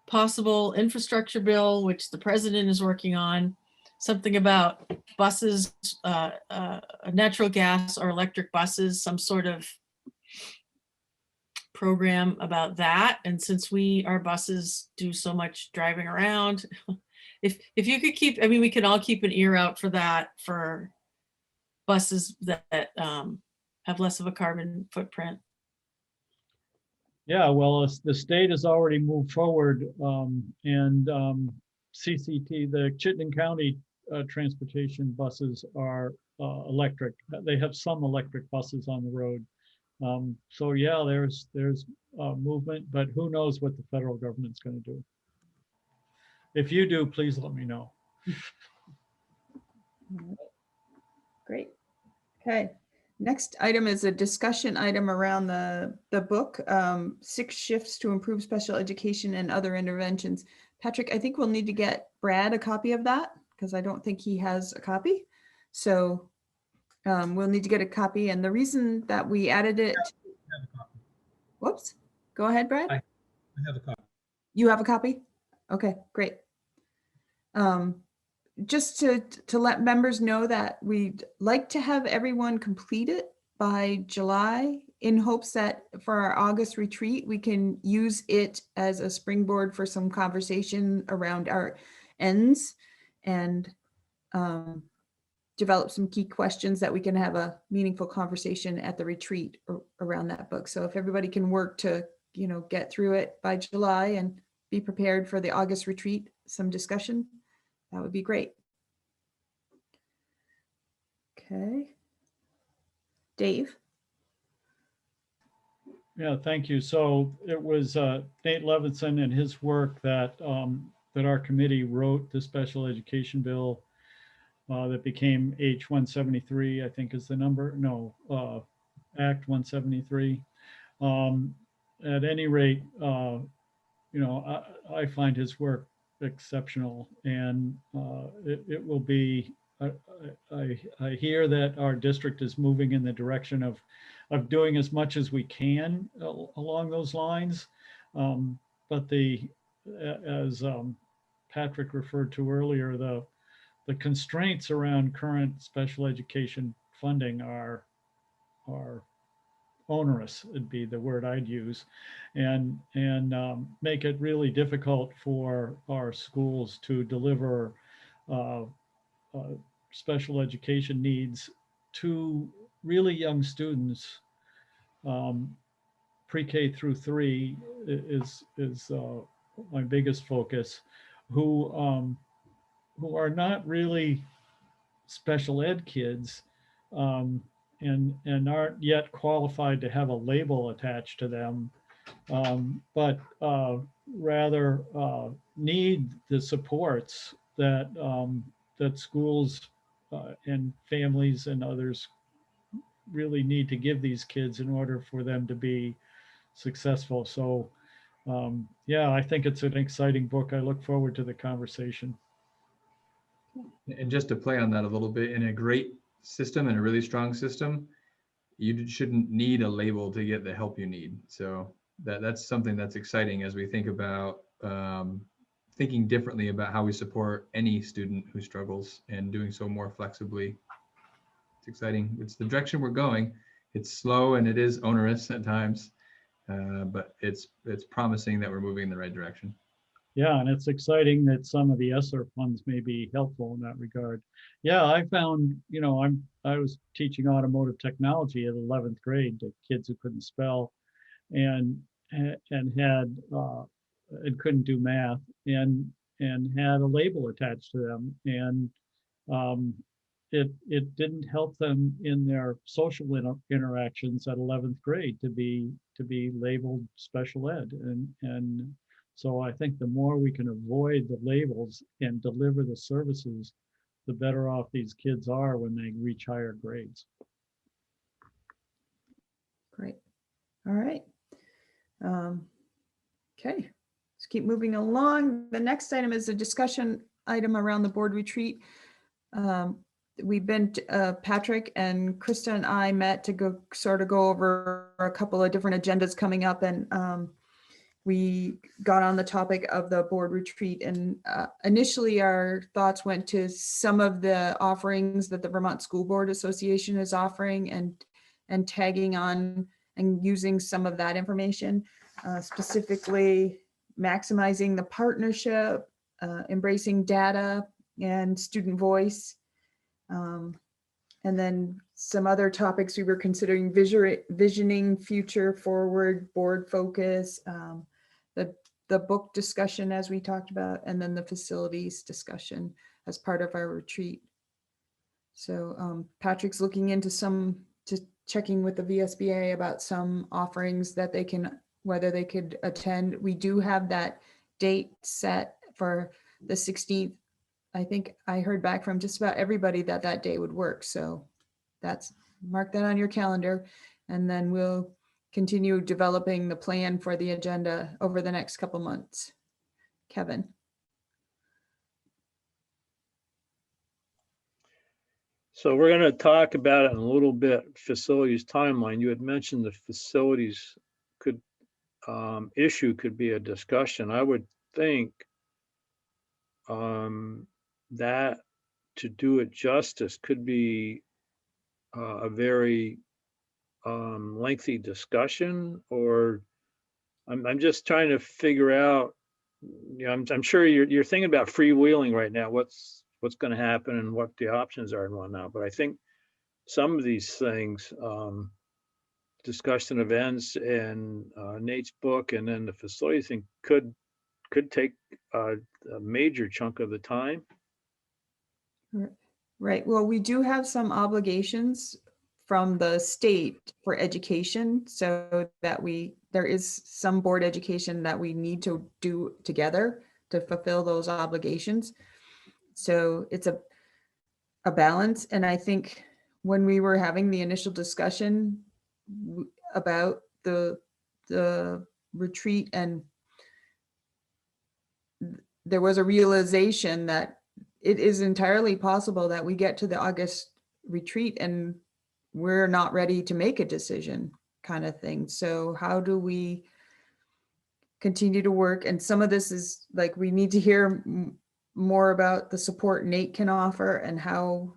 possible infrastructure bill, which the president is working on, something about buses, natural gas or electric buses, some sort of program about that. And since our buses do so much driving around, if you could keep, I mean, we can all keep an ear out for that, for buses that have less of a carbon footprint. Yeah, well, the state has already moved forward and CCT, the Chittenden County transportation buses are electric. They have some electric buses on the road. So yeah, there's movement, but who knows what the federal government's going to do. If you do, please let me know. Great. Okay. Next item is a discussion item around the book, 6 Shifts to Improve Special Education and Other Interventions. Patrick, I think we'll need to get Brad a copy of that because I don't think he has a copy. So we'll need to get a copy. And the reason that we added it. Whoops. Go ahead, Brad. I have a copy. You have a copy? Okay, great. Just to let members know that we'd like to have everyone complete it by July in hopes that for our August retreat, we can use it as a springboard for some conversation around our ends and develop some key questions that we can have a meaningful conversation at the retreat around that book. So if everybody can work to, you know, get through it by July and be prepared for the August retreat, some discussion, that would be great. Okay. Dave? Yeah, thank you. So it was Nate Levinson and his work that that our committee wrote the special education bill that became H 173, I think is the number. No, Act 173. At any rate, I find his work exceptional, and it will be. I hear that our district is moving in the direction of doing as much as we can along those lines. But as Patrick referred to earlier, the constraints around current special education funding are onerous, would be the word I'd use, and make it really difficult for our schools to deliver special education needs to really young students. Pre-K through 3 is my biggest focus, who are not really special ed kids, and aren't yet qualified to have a label attached to them, but rather need the supports that that schools and families and others really need to give these kids in order for them to be successful. So yeah, I think it's an exciting book. I look forward to the conversation. And just to play on that a little bit, in a great system and a really strong system, you shouldn't need a label to get the help you need. So that's something that's exciting as we think about thinking differently about how we support any student who struggles and doing so more flexibly. It's exciting. It's the direction we're going. It's slow and it is onerous at times, but it's promising that we're moving in the right direction. Yeah, and it's exciting that some of the ESSER funds may be helpful in that regard. Yeah, I found, I was teaching automotive technology at 11th grade to kids who couldn't spell and had and couldn't do math and had a label attached to them, and it didn't help them in their social interactions at 11th grade to be labeled special ed, and so I think the more we can avoid the labels and deliver the services, the better off these kids are when they reach higher grades. Great. All right. Okay, let's keep moving along. The next item is a discussion item around the board retreat. We've been, Patrick and Krista and I met to go over a couple of different agendas coming up, and we got on the topic of the board retreat, and initially our thoughts went to some of the offerings that the Vermont School Board Association is offering, and tagging on and using some of that information, specifically maximizing the partnership, embracing data and student voice. And then some other topics we were considering: visioning future forward, board focus, the book discussion as we talked about, and then the facilities discussion as part of our retreat. So Patrick's looking into checking with the VSBA about some offerings that they can, whether they could attend. We do have that date set for the 16th. I think I heard back from just about everybody that that day would work. So mark that on your calendar, and then we'll continue developing the plan for the agenda over the next couple months. Kevin. So we're going to talk about it in a little bit, facilities timeline. You had mentioned the facilities issue could be a discussion. I would think that, to do it justice, could be a very lengthy discussion, or I'm just trying to figure out, I'm sure you're thinking about freewheeling right now, what's going to happen and what the options are and whatnot. But I think some of these things, discussion events and Nate's book, and then the facility thing could take a major chunk of the time. Right. Well, we do have some obligations from the state for education, so that there is some board education that we need to do together to fulfill those obligations. So it's a balance. And I think when we were having the initial discussion about the retreat and there was a realization that it is entirely possible that we get to the August retreat and we're not ready to make a decision, kind of thing. So how do we continue to work? And some of this is like, we need to hear more about the support Nate can offer and how,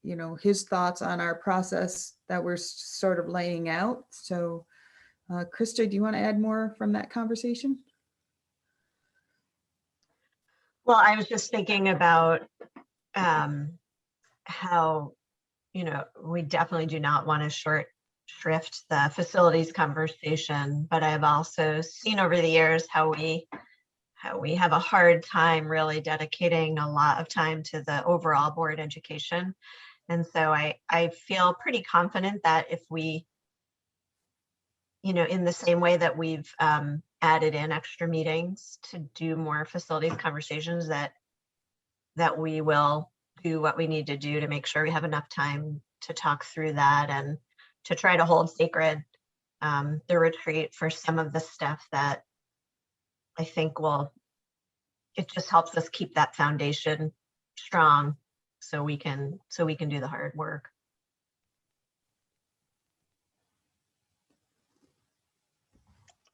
you know, his thoughts on our process that we're sort of laying out. So Krista, do you want to add more from that conversation? Well, I was just thinking about how, you know, we definitely do not want to short shrift the facilities conversation, but I've also seen over the years how we have a hard time really dedicating a lot of time to the overall board education. And so I feel pretty confident that if we, you know, in the same way that we've added in extra meetings to do more facilities conversations, that we will do what we need to do to make sure we have enough time to talk through that and to try to hold sacred the retreat for some of the stuff that I think it just helps us keep that foundation strong so we can do the hard work.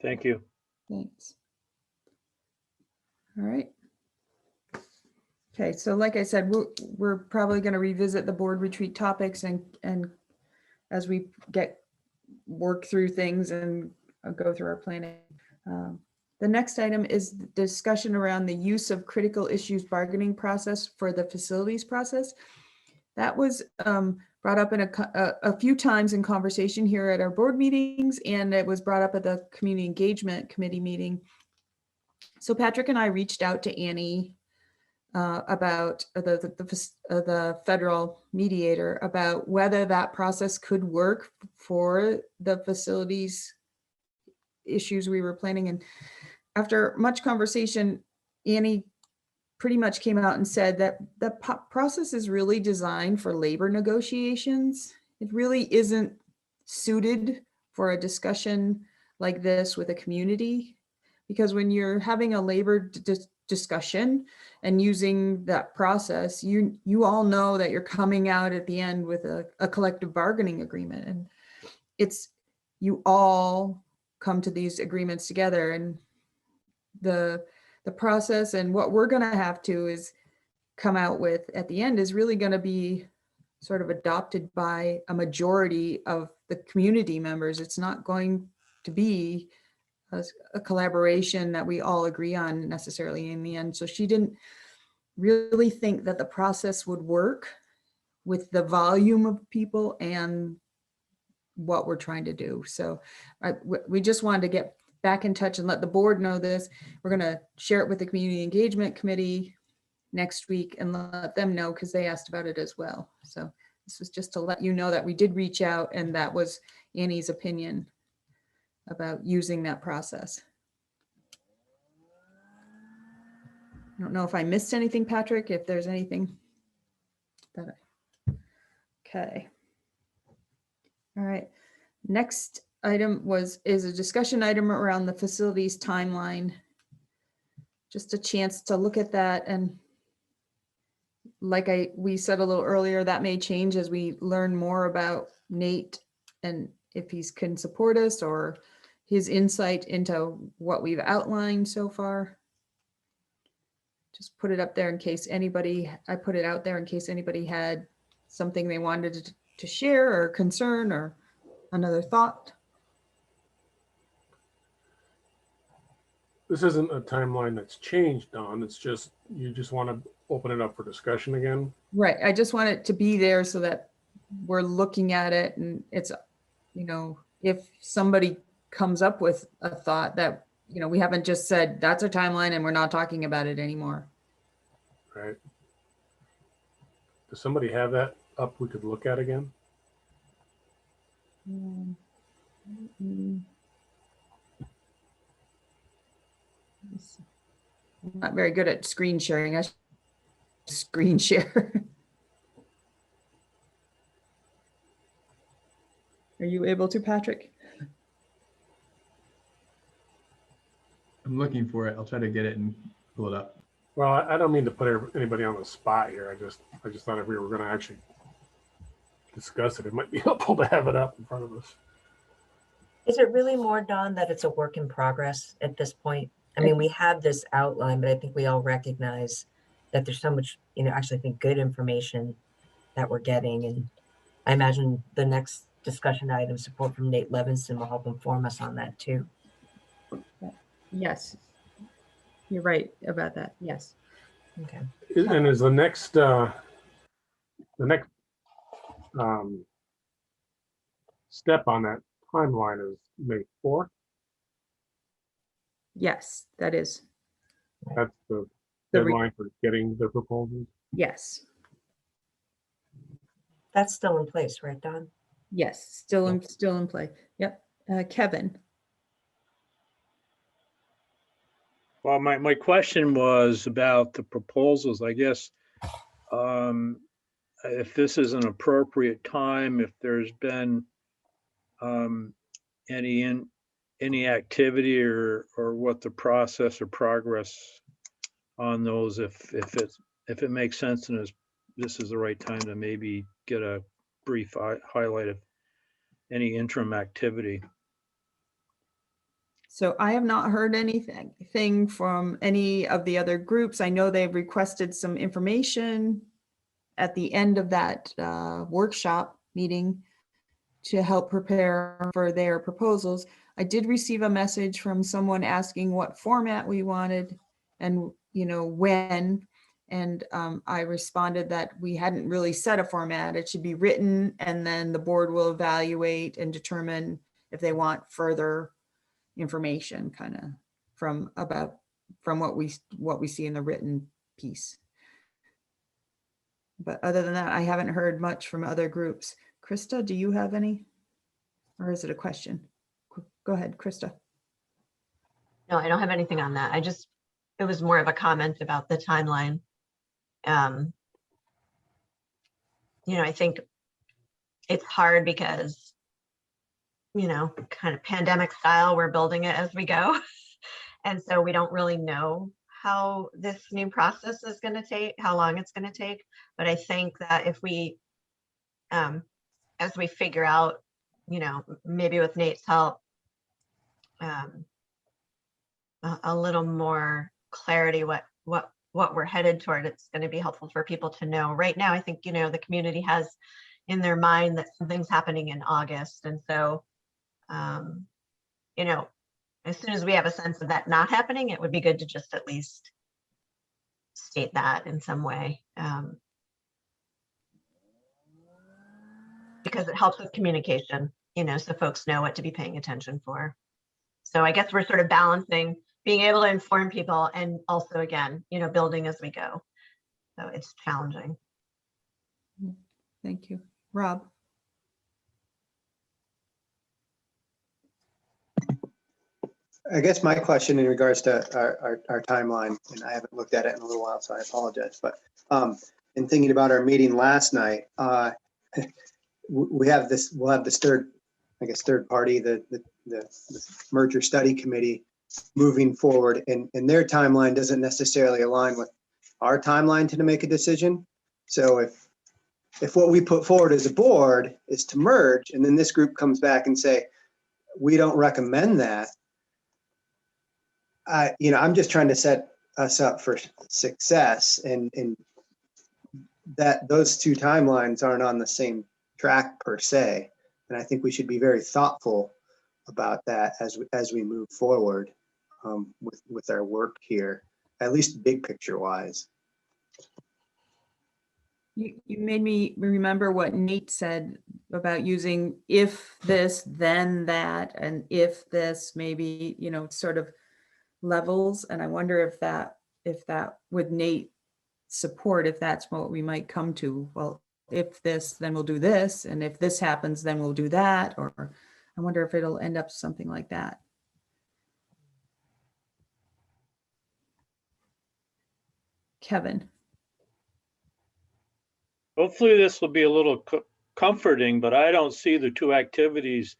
Thank you. Thanks. All right. Okay, so like I said, we're probably going to revisit the board retreat topics and as we work through things and go through our planning. The next item is the discussion around the use of critical issues bargaining process for the facilities process. That was brought up in a few times in conversation here at our board meetings, and it was brought up at the community engagement committee meeting. So Patrick and I reached out to Annie about the federal mediator about whether that process could work for the facilities issues we were planning. And after much conversation, Annie pretty much came out and said that the process is really designed for labor negotiations. It really isn't suited for a discussion like this with a community, because when you're having a labor discussion and using that process, you all know that you're coming out at the end with a collective bargaining agreement, and you all come to these agreements together. And the process and what we're going to have to is come out with at the end is really going to be sort of adopted by a majority of the community members. It's not going to be a collaboration that we all agree on necessarily in the end. So she didn't really think that the process would work with the volume of people and what we're trying to do. So we just wanted to get back in touch and let the board know this. We're going to share it with the community engagement committee next week and let them know, because they asked about it as well. So this was just to let you know that we did reach out, and that was Annie's opinion about using that process. I don't know if I missed anything, Patrick, if there's anything that okay. All right. Next item is a discussion item around the facilities timeline. Just a chance to look at that, and like we said a little earlier, that may change as we learn more about Nate and if he can support us or his insight into what we've outlined so far. Just put it up there in case anybody, I put it out there in case anybody had something they wanted to share or concern or another thought. This isn't a timeline that's changed, Don. It's just, you just want to open it up for discussion again. Right. I just want it to be there so that we're looking at it, and it's, you know, if somebody comes up with a thought that, you know, we haven't just said that's a timeline and we're not talking about it anymore. Right. Does somebody have that up we could look at again? I'm not very good at screen sharing. I should screen share. Are you able to, Patrick? I'm looking for it. I'll try to get it and pull it up. Well, I don't mean to put anybody on the spot here. I just thought if we were going to actually discuss it, it might be helpful to have it up in front of us. Is it really more, Don, that it's a work in progress at this point? I mean, we have this outline, but I think we all recognize that there's so much, actually I think good information that we're getting. And I imagine the next discussion item, support from Nate Levinson, will help inform us on that too. Yes. You're right about that. Yes. Okay. And is the next step on that timeline is May 4th? Yes, that is. That's the deadline for getting the proposals? Yes. That's still in place, right, Don? Yes, still in play. Yep. Kevin. Well, my question was about the proposals, I guess. If this is an appropriate time, if there's been any activity or what the process or progress on those, if it makes sense and this is the right time to maybe get a brief highlight of any interim activity. So I have not heard anything from any of the other groups. I know they've requested some information at the end of that workshop meeting to help prepare for their proposals. I did receive a message from someone asking what format we wanted and when, and I responded that we hadn't really set a format. It should be written, and then the board will evaluate and determine if they want further information kind of from what we see in the written piece. But other than that, I haven't heard much from other groups. Krista, do you have any? Or is it a question? Go ahead, Krista. No, I don't have anything on that. It was more of a comment about the timeline. I think it's hard because, kind of pandemic style, we're building it as we go. And so we don't really know how this new process is going to take, how long it's going to take. But I think that if we, as we figure out, maybe with Nate's help, a little more clarity what we're headed toward, it's going to be helpful for people to know. Right now, I think, the community has in their mind that something's happening in August. And so, as soon as we have a sense of that not happening, it would be good to just at least state that in some way. Because it helps with communication, so folks know what to be paying attention for. So I guess we're sort of balancing being able to inform people and also, again, building as we go. So it's challenging. Thank you. Rob. I guess my question in regards to our timeline, and I haven't looked at it in a little while, so I apologize, but in thinking about our meeting last night, we'll have this third party, the merger study committee moving forward, and their timeline doesn't necessarily align with our timeline to make a decision. So if what we put forward as a board is to merge, and then this group comes back and say, we don't recommend that, I'm just trying to set us up for success, and that those two timelines aren't on the same track per se. And I think we should be very thoughtful about that as we move forward with our work here, at least big picture wise. You made me remember what Nate said about using if this, then that, and if this, maybe, sort of levels. And I wonder if that would Nate support, if that's what we might come to. Well, if this, then we'll do this. And if this happens, then we'll do that. Or I wonder if it'll end up something like that. Kevin. Hopefully this will be a little comforting, but I don't see the two activities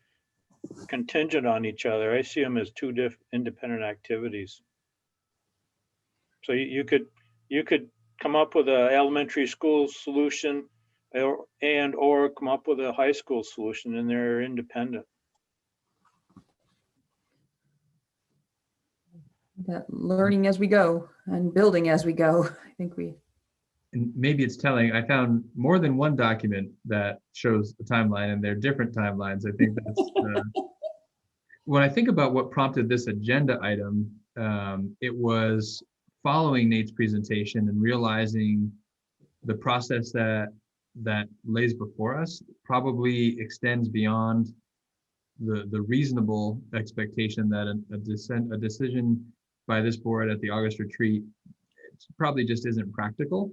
contingent on each other. I see them as two independent activities. So you could You could come up with a elementary school solution or come up with a high school solution, and they're independent. That learning as we go and building as we go. I think we. And maybe it's telling, I found more than one document that shows the timeline, and they're different timelines. I think that's, when I think about what prompted this agenda item, it was following Nate's presentation and realizing the process that lays before us probably extends beyond the reasonable expectation that a decision by this board at the August retreat probably just isn't practical.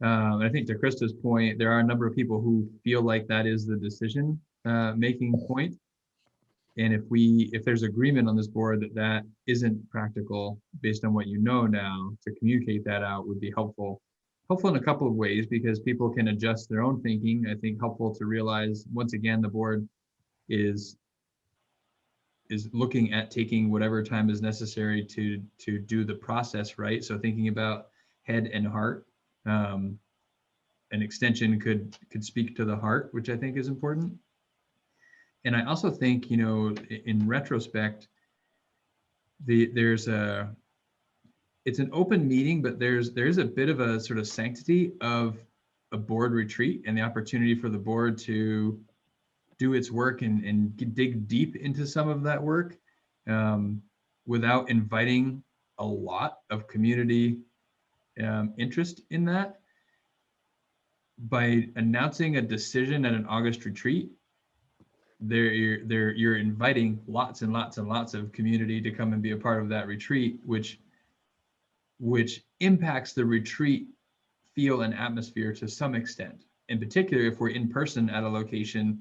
I think to Krista's point, there are a number of people who feel like that is the decision making point. And if there's agreement on this board that that isn't practical based on what you know now, to communicate that out would be helpful. Helpful in a couple of ways, because people can adjust their own thinking. I think helpful to realize, once again, the board is looking at taking whatever time is necessary to do the process right. So thinking about head and heart. An extension could speak to the heart, which I think is important. And I also think, you know, in retrospect, it's an open meeting, but there's a bit of a sort of sanctity of a board retreat and the opportunity for the board to do its work and dig deep into some of that work without inviting a lot of community interest in that. By announcing a decision at an August retreat, you're inviting lots and lots and lots of community to come and be a part of that retreat, which impacts the retreat feel and atmosphere to some extent. In particular, if we're in person at a location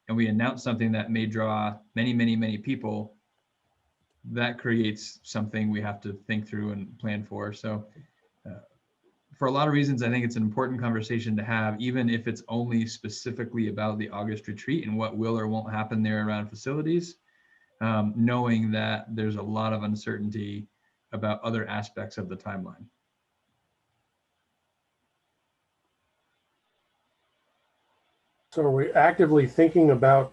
and we announce something that may draw many, many, many people, that creates something we have to think through and plan for. So for a lot of reasons, I think it's an important conversation to have, even if it's only specifically about the August retreat and what will or won't happen there around facilities, knowing that there's a lot of uncertainty about other aspects of the timeline. So are we actively thinking about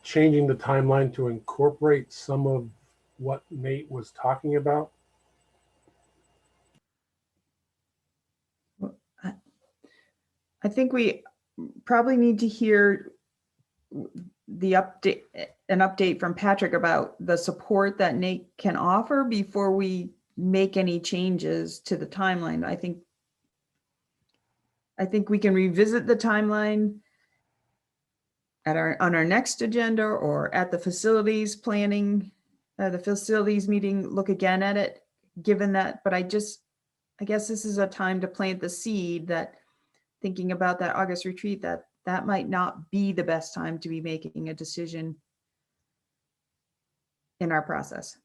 changing the timeline to incorporate some of what Nate was talking about? I think we probably need to hear an update from Patrick about the support that Nate can offer before we make any changes to the timeline. I think we can revisit the timeline on our next agenda or at the facilities planning, the facilities meeting, look again at it, given that, but I guess this is a time to plant the seed that, thinking about that August retreat, that might not be the best time to be making a decision in our process.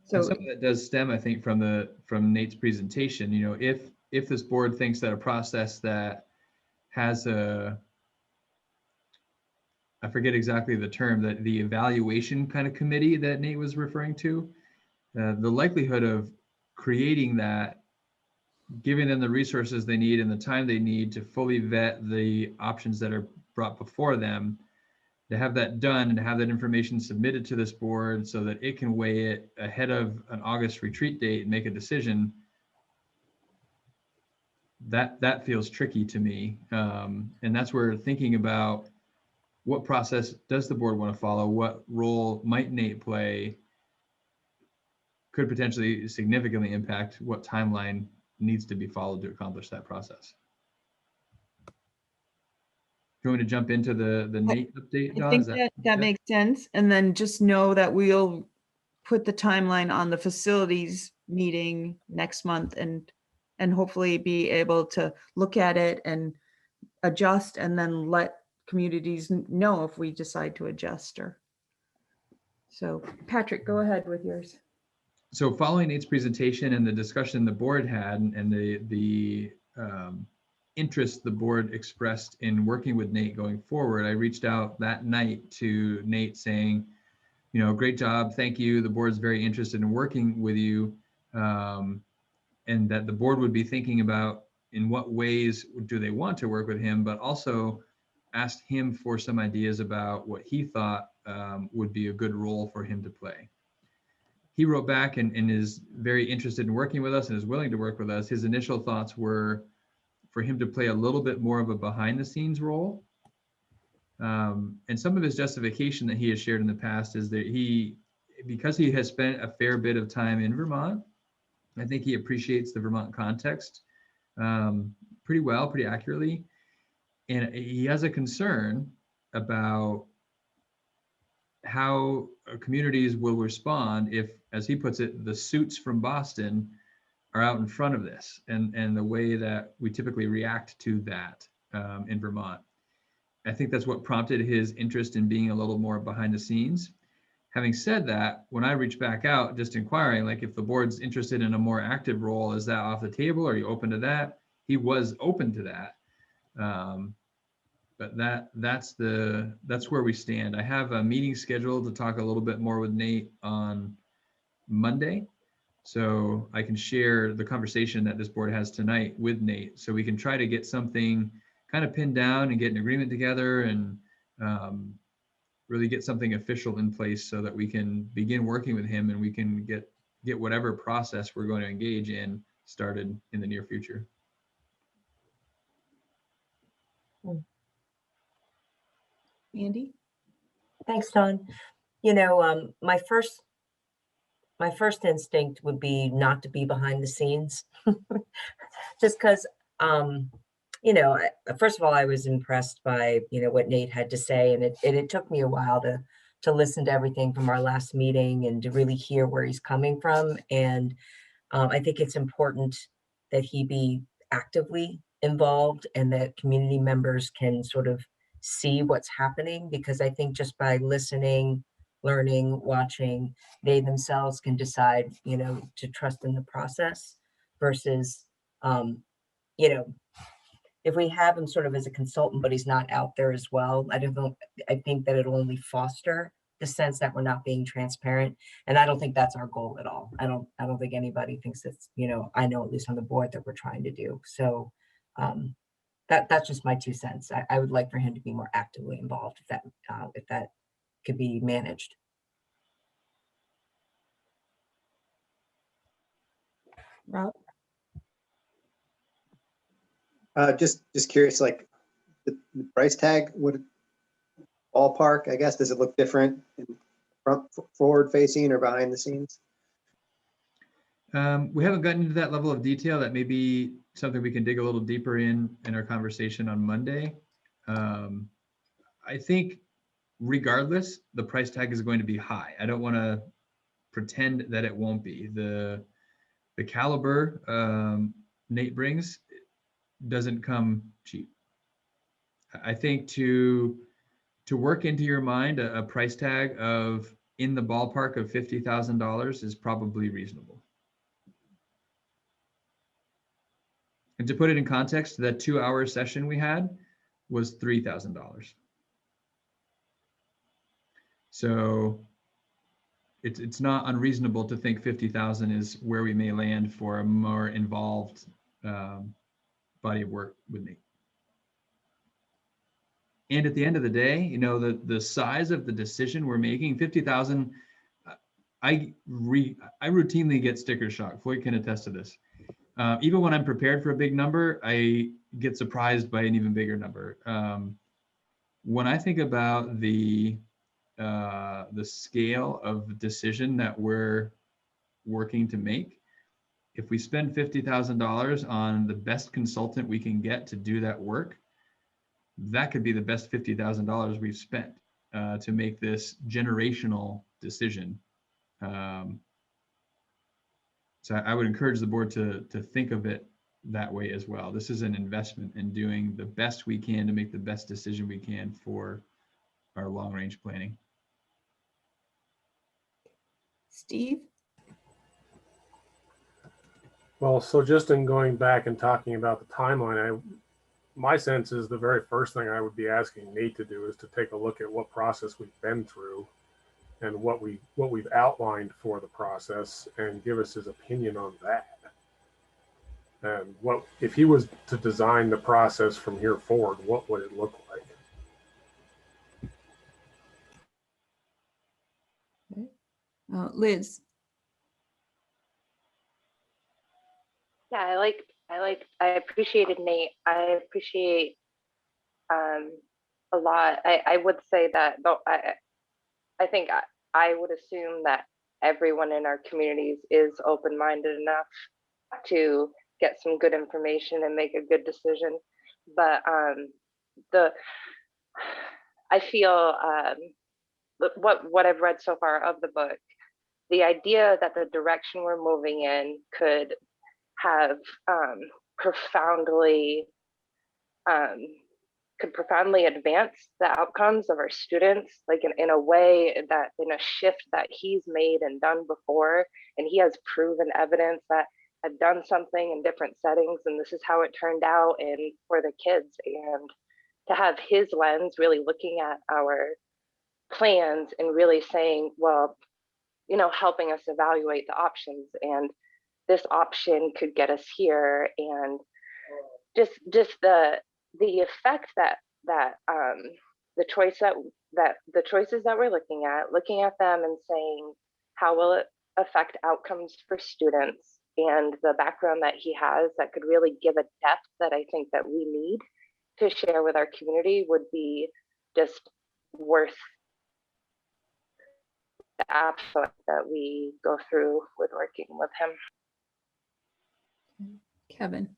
So some of that does stem, I think, from Nate's presentation. You know, if this board thinks that a process that has I forget exactly the term, that the evaluation kind of committee that Nate was referring to, the likelihood of creating that, giving them the resources they need and the time they need to fully vet the options that are brought before them, to have that done and to have that information submitted to this board so that it can weigh it ahead of an August retreat date and make a decision, that feels tricky to me. And that's where thinking about what process does the board want to follow, what role might Nate play, could potentially significantly impact what timeline needs to be followed to accomplish that process. Do you want me to jump into the Nate update, Dawn? I think that makes sense. And then just know that we'll put the timeline on the facilities meeting next month and hopefully be able to look at it and adjust, and then let communities know if we decide to adjust. Or so Patrick, go ahead with yours. So following Nate's presentation and the discussion the board had and the interest the board expressed in working with Nate going forward, I reached out that night to Nate saying, you know, great job, thank you. The board's very interested in working with you. and that the board would be thinking about in what ways do they want to work with him, but also asked him for some ideas about what he thought would be a good role for him to play. He wrote back and is very interested in working with us and is willing to work with us. His initial thoughts were for him to play a little bit more of a behind the scenes role. And some of his justification that he has shared in the past is that because he has spent a fair bit of time in Vermont, I think he appreciates the Vermont context pretty well, pretty accurately. And he has a concern about how communities will respond if, as he puts it, the suits from Boston are out in front of this and the way that we typically react to that in Vermont. I think that's what prompted his interest in being a little more behind the scenes. Having said that, when I reached back out, just inquiring, like if the board's interested in a more active role, is that off the table? Are you open to that? He was open to that. But that's where we stand. I have a meeting scheduled to talk a little bit more with Nate on Monday. So I can share the conversation that this board has tonight with Nate. So we can try to get something kind of pinned down and get an agreement together and really get something official in place so that we can begin working with him and we can get whatever process we're going to engage in started in the near future. Andy? Thanks, Don. You know, my first instinct would be not to be behind the scenes, just because, you know, first of all, I was impressed by, you know, what Nate had to say, and it took me a while to listen to everything from our last meeting and to really hear where he's coming from. And I think it's important that he be actively involved and that community members can sort of see what's happening, because I think just by listening, learning, watching, they themselves can decide, you know, to trust in the process versus, you know, if we have him sort of as a consultant, but he's not out there as well, I think that it'll only foster the sense that we're not being transparent. And I don't think that's our goal at all. I don't think anybody thinks it's, you know, I know at least on the board that we're trying to do. So that's just my 2 cents. I would like for him to be more actively involved if that could be managed. Rob? Just curious, like the price tag, would ballpark, I guess, does it look different in forward facing or behind the scenes? We haven't gotten into that level of detail. That may be something we can dig a little deeper in our conversation on Monday. I think regardless, the price tag is going to be high. I don't want to pretend that it won't be. The caliber Nate brings doesn't come cheap. I think to work into your mind a price tag of in the ballpark of $50,000 is probably reasonable. And to put it in context, that 2-hour session we had was $3,000. So it's not unreasonable to think 50,000 is where we may land for a more involved body of work with Nate. And at the end of the day, you know, the size of the decision we're making, 50,000, I routinely get sticker shock. Floyd can attest to this. Even when I'm prepared for a big number, I get surprised by an even bigger number. When I think about the scale of decision that we're working to make, if we spend $50,000 on the best consultant we can get to do that work, that could be the best $50,000 we've spent to make this generational decision. So I would encourage the board to think of it that way as well. This is an investment in doing the best we can to make the best decision we can for our long-range planning. Steve? Well, so just in going back and talking about the timeline, my sense is the very first thing I would be asking Nate to do is to take a look at what process we've been through and what we've outlined for the process and give us his opinion on that. And what if he was to design the process from here forward, what would it look like? Liz. Yeah, I appreciated Nate. I appreciate a lot. I would say that, though, I think I would assume that everyone in our communities is open-minded enough to get some good information and make a good decision. But I feel what I've read so far of the book, the idea that the direction we're moving in could have profoundly advance the outcomes of our students, like in a way that, in a shift that he's made and done before, and he has proven evidence that had done something in different settings, and this is how it turned out and for the kids. And to have his lens really looking at our plans and really saying, well, helping us evaluate the options, and this option could get us here, and just the effect that the choices that we're looking at them and saying, how will it affect outcomes for students, and the background that he has that could really give a depth that I think that we need to share with our community would be just worth the effort that we go through with working with him. Kevin.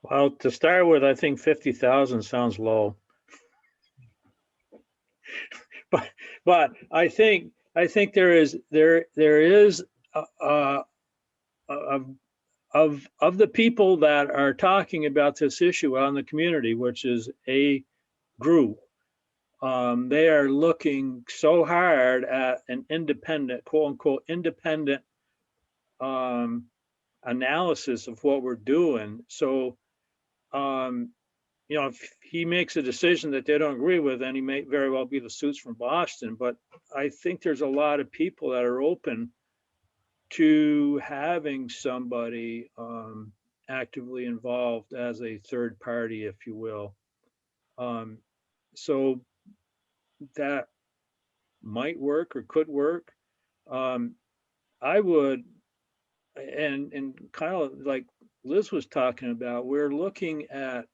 Well, to start with, I think 50,000 sounds low. but I think there is of the people that are talking about this issue out in the community, which is a group, they are looking so hard at an independent, quote unquote, independent analysis of what we're doing. So, if he makes a decision that they don't agree with, then he may very well be the suits from Boston. But I think there's a lot of people that are open to having somebody actively involved as a third party, if you will. So that might work or could work. I would, and kind of like Liz was talking about, we're looking at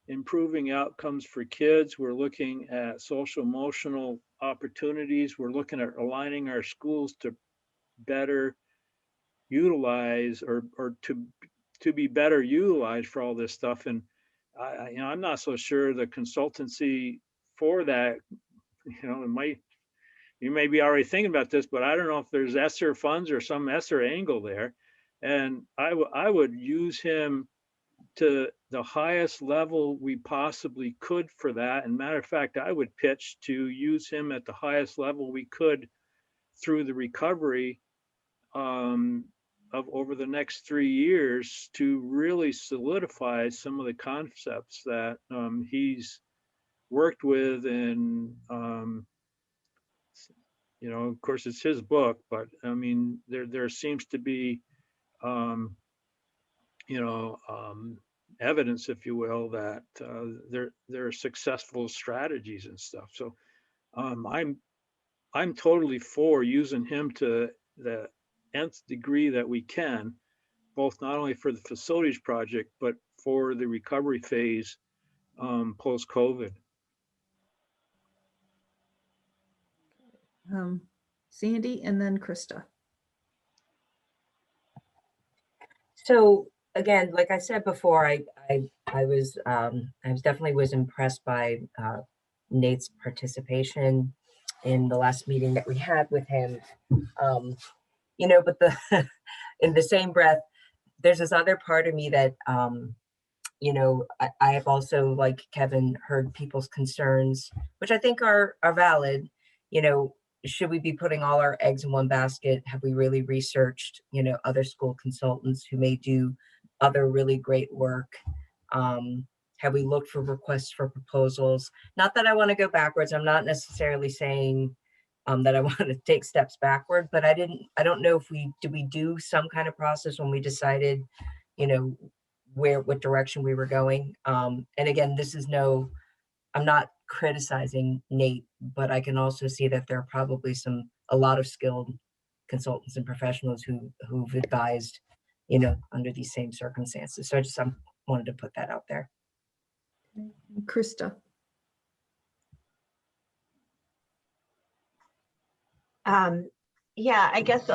improving outcomes for kids. We're looking at social emotional opportunities. We're looking at aligning our schools to better utilize or to be better utilized for all this stuff. And I'm not so sure the consultancy for that, you may be already thinking about this, but I don't know if there's ESSER funds or some ESSER angle there. And I would use him to the highest level we possibly could for that. And matter of fact, I would pitch to use him at the highest level we could through the recovery of over the next 3 years to really solidify some of the concepts that he's worked with. And, of course, it's his book, but I mean, there seems to be, evidence, if you will, that there are successful strategies and stuff. So I'm totally for using him to the nth degree that we can, both not only for the facilities project, but for the recovery phase post-COVID. Sandy and then Krista. So again, like I said before, I was definitely impressed by Nate's participation in the last meeting that we had with him. But in the same breath, there's this other part of me that I have also, like Kevin, heard people's concerns, which I think are valid. Should we be putting all our eggs in one basket? Have we really researched, other school consultants who may do other really great work? Have we looked for requests for proposals? Not that I want to go backwards. I'm not necessarily saying that I want to take steps backward, but I don't know if did we do some kind of process when we decided, what direction we were going. And again, I'm not criticizing Nate, but I can also see that there are probably a lot of skilled consultants and professionals who've advised, under these same circumstances. So I wanted to put that out there. Krista. Yeah, I guess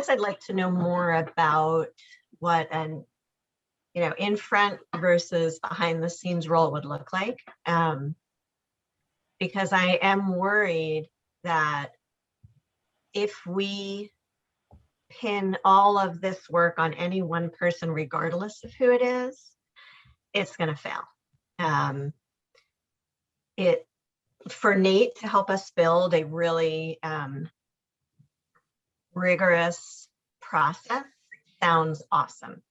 I'd like to know more about what an in front versus behind the scenes role would look like, because I am worried that if we pin all of this work on any one person, regardless of who it is, it's going to fail. For Nate to help us build a really rigorous process sounds awesome.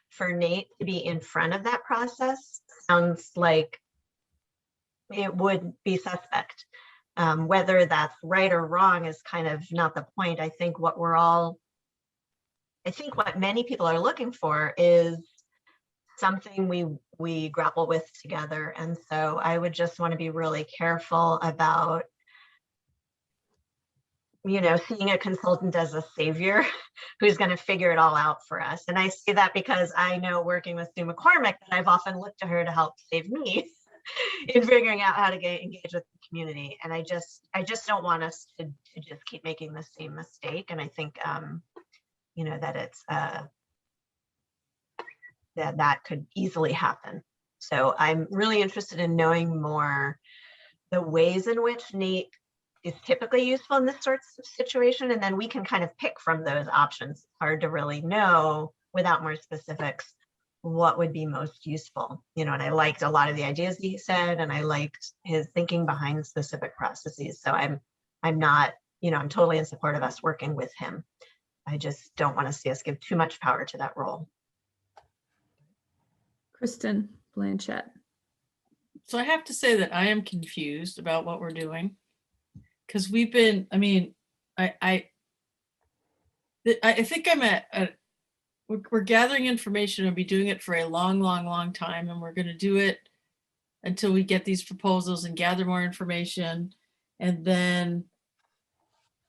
For Nate to be in front of that process sounds like it would be suspect. Whether that's right or wrong is kind of not the point. I think what many people are looking for is something we grapple with together. And so I would just want to be really careful about, seeing a consultant as a savior who's going to figure it all out for us. And I say that because I know, working with Sue McCormick, that I've often looked to her to help save me in figuring out how to engage with the community. And I just don't want us to just keep making the same mistake. And I think, that it's, that could easily happen. So I'm really interested in knowing more the ways in which Nate is typically useful in this sort of situation. And then we can kind of pick from those options. It's hard to really know without more specifics what would be most useful. And I liked a lot of the ideas he said, and I liked his thinking behind specific processes. So I'm not, I'm totally in support of us working with him. I just don't want to see us give too much power to that role. Kristen Blanchett. So I have to say that I am confused about what we're doing, because we've been, I think we're gathering information and be doing it for a long time, and we're going to do it until we get these proposals and gather more information. And then,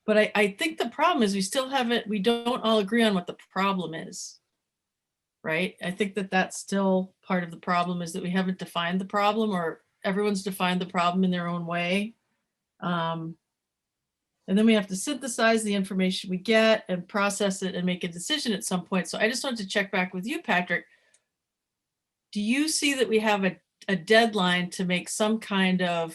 but I think the problem is we don't all agree on what the problem is. Right? I think that's still part of the problem, is that we haven't defined the problem, or everyone's defined the problem in their own way. And then we have to synthesize the information we get and process it and make a decision at some point. So I just wanted to check back with you, Patrick. Do you see that we have a deadline to make some kind of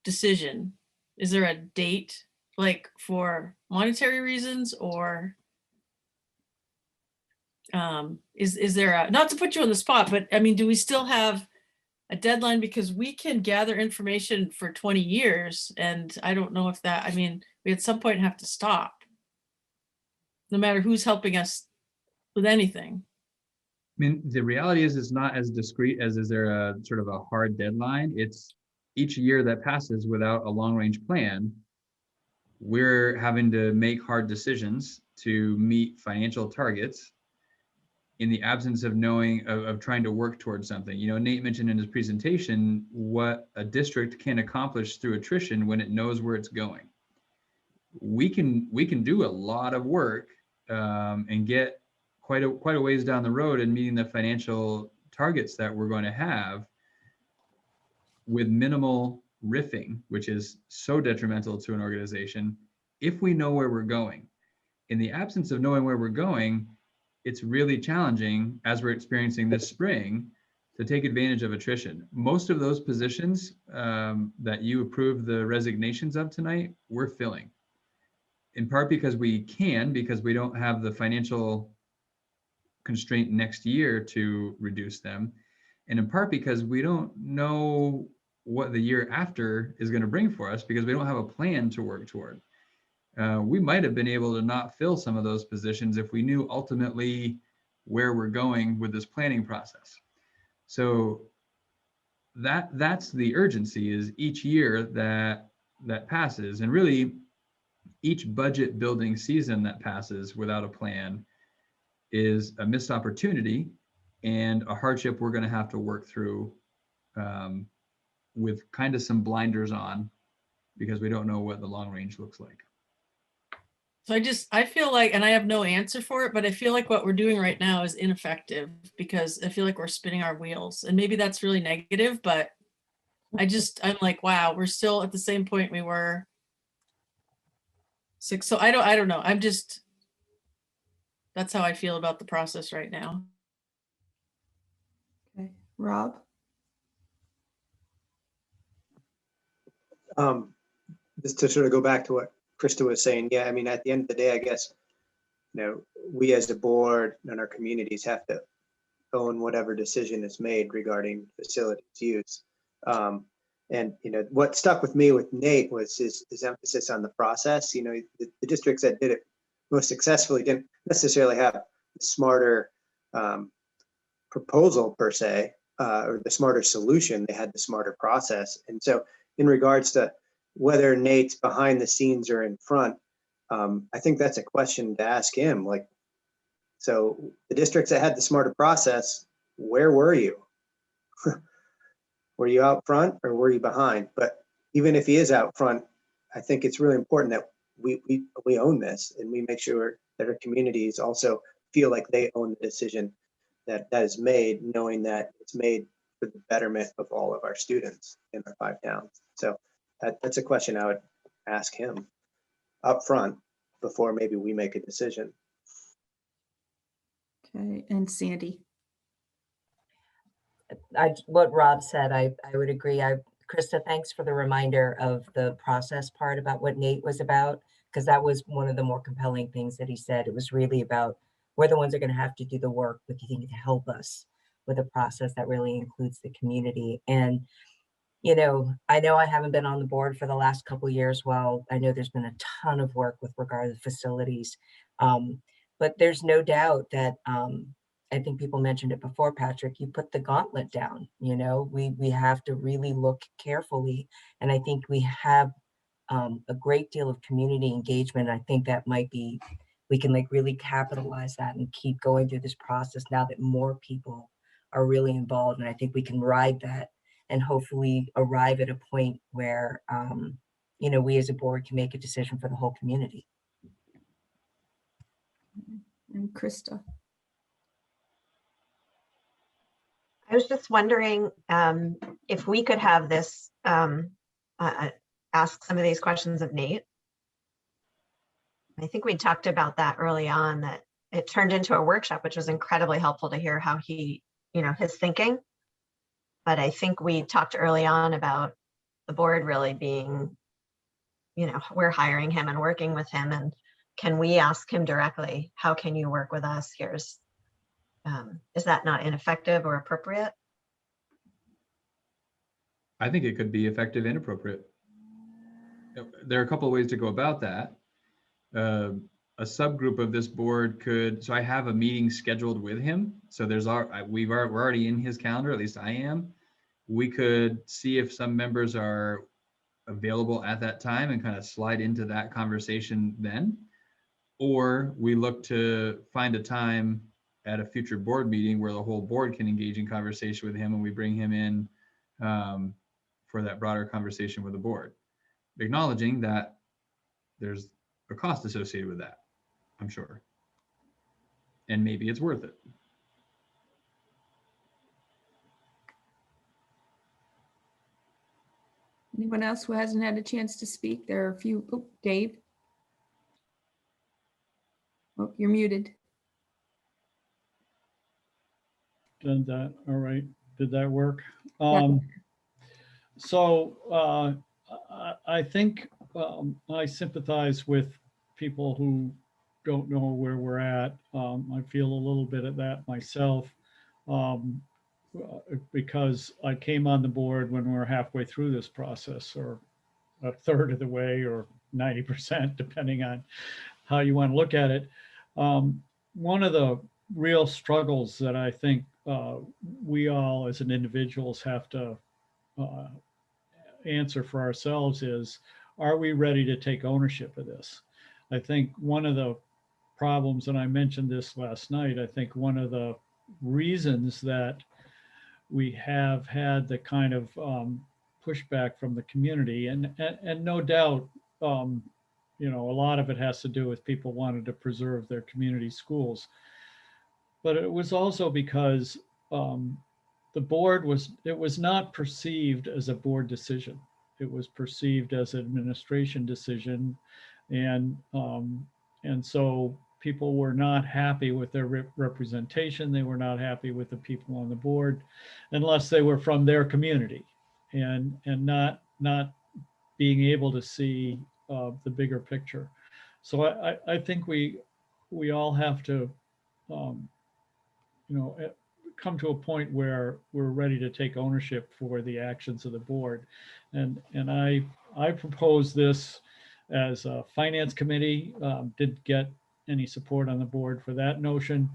decision? Is there a date, like for monetary reasons, or is there not to put you on the spot, but do we still have a deadline? Because we can gather information for 20 years, and I don't know if that, we at some point have to stop, no matter who's helping us with anything. The reality is it's not as discrete as is there a sort of a hard deadline. It's each year that passes without a long range plan, we're having to make hard decisions to meet financial targets in the absence of knowing, of trying to work towards something. Nate mentioned in his presentation what a district can accomplish through attrition when it knows where it's going. We can do a lot of work and get quite a ways down the road in meeting the financial targets that we're going to have with minimal riffing, which is so detrimental to an organization, if we know where we're going. In the absence of knowing where we're going, it's really challenging, as we're experiencing this spring, to take advantage of attrition. Most of those positions that you approved the resignations of tonight, we're filling. In part because we don't have the financial constraint next year to reduce them. And in part because we don't know what the year after is going to bring for us, because we don't have a plan to work toward. we might have been able to not fill some of those positions if we knew ultimately where we're going with this planning process. So that's the urgency, is each year that passes, and really each budget building season that passes without a plan is a missed opportunity and a hardship we're going to have to work through with kind of some blinders on, because we don't know what the long range looks like. So I feel like, and I have no answer for it, but I feel like what we're doing right now is ineffective, because I feel like we're spinning our wheels, and maybe that's really negative, but I'm like, wow, we're still at the same point we were 6. So I don't know. That's how I feel about the process right now. Okay, Rob? Just to sort of go back to what Krista was saying, yeah, I mean, at the end of the day, I guess, we as a board and our communities have to own whatever decision is made regarding facilities use. And what stuck with me with Nate was his emphasis on the process. The districts that did it most successfully didn't necessarily have the smarter proposal per se, or the smarter solution. They had the smarter process. And so in regards to whether Nate's behind the scenes or in front, I think that's a question to ask him. Like, so the districts that had the smarter process, where were you? Were you out front or were you behind? But even if he is out front, I think it's really important that we own this, and we make sure that our communities also feel like they own the decision that is made, knowing that it's made for the betterment of all of our students in our 5 towns. So that's a question I would ask him up front before maybe we make a decision. Okay, and Sandy? What Rob said, I would agree. Krista, thanks for the reminder of the process part about what Nate was about, because that was one of the more compelling things that he said. It was really about, we're the ones that are going to have to do the work, but you think to help us with a process that really includes the community. And I know I haven't been on the board for the last couple of years. Well, I know there's been a ton of work with regard to facilities, but there's no doubt that I think people mentioned it before, Patrick, you put the gauntlet down. We have to really look carefully, and I think we have a great deal of community engagement. I think that might be, we can really capitalize that and keep going through this process now that more people are really involved. And I think we can ride that and hopefully arrive at a point where, we as a board can make a decision for the whole community. And Krista? I was just wondering if we could have this, ask some of these questions of Nate. I think we talked about that early on, that it turned into a workshop, which was incredibly helpful to hear how he, his thinking. But I think we talked early on about the board really being, we're hiring him and working with him. And can we ask him directly, how can you work with us? Is that not ineffective or appropriate? I think it could be effective and appropriate. There are a couple of ways to go about that. A subgroup of this board could, so I have a meeting scheduled with him. So we're already in his calendar, at least I am. We could see if some members are available at that time and kind of slide into that conversation then. Or we look to find a time at a future board meeting where the whole board can engage in conversation with him, and we bring him in for that broader conversation with the board, acknowledging that there's a cost associated with that, I'm sure. And maybe it's worth it. Anyone else who hasn't had a chance to speak? There are a few. Oh, Dave. Oh, you're muted. Did that, all right. Did that work? Yeah. So I think I sympathize with people who don't know where we're at. I feel a little bit of that myself, because I came on the board when we were halfway through this process, or a third of the way, or 90%, depending on how you want to look at it. One of the real struggles that I think we all as an individuals have to answer for ourselves is, are we ready to take ownership of this? I think one of the problems, and I mentioned this last night, I think one of the reasons that we have had the kind of pushback from the community, and no doubt, you know, a lot of it has to do with people wanting to preserve their community schools. But it was also because the board was not perceived as a board decision. It was perceived as an administration decision. And so people were not happy with their representation. They were not happy with the people on the board unless they were from their community, and not being able to see the bigger picture. So I think we all have to, you know, come to a point where we're ready to take ownership for the actions of the board. And I propose this as a finance committee, didn't get any support on the board for that notion.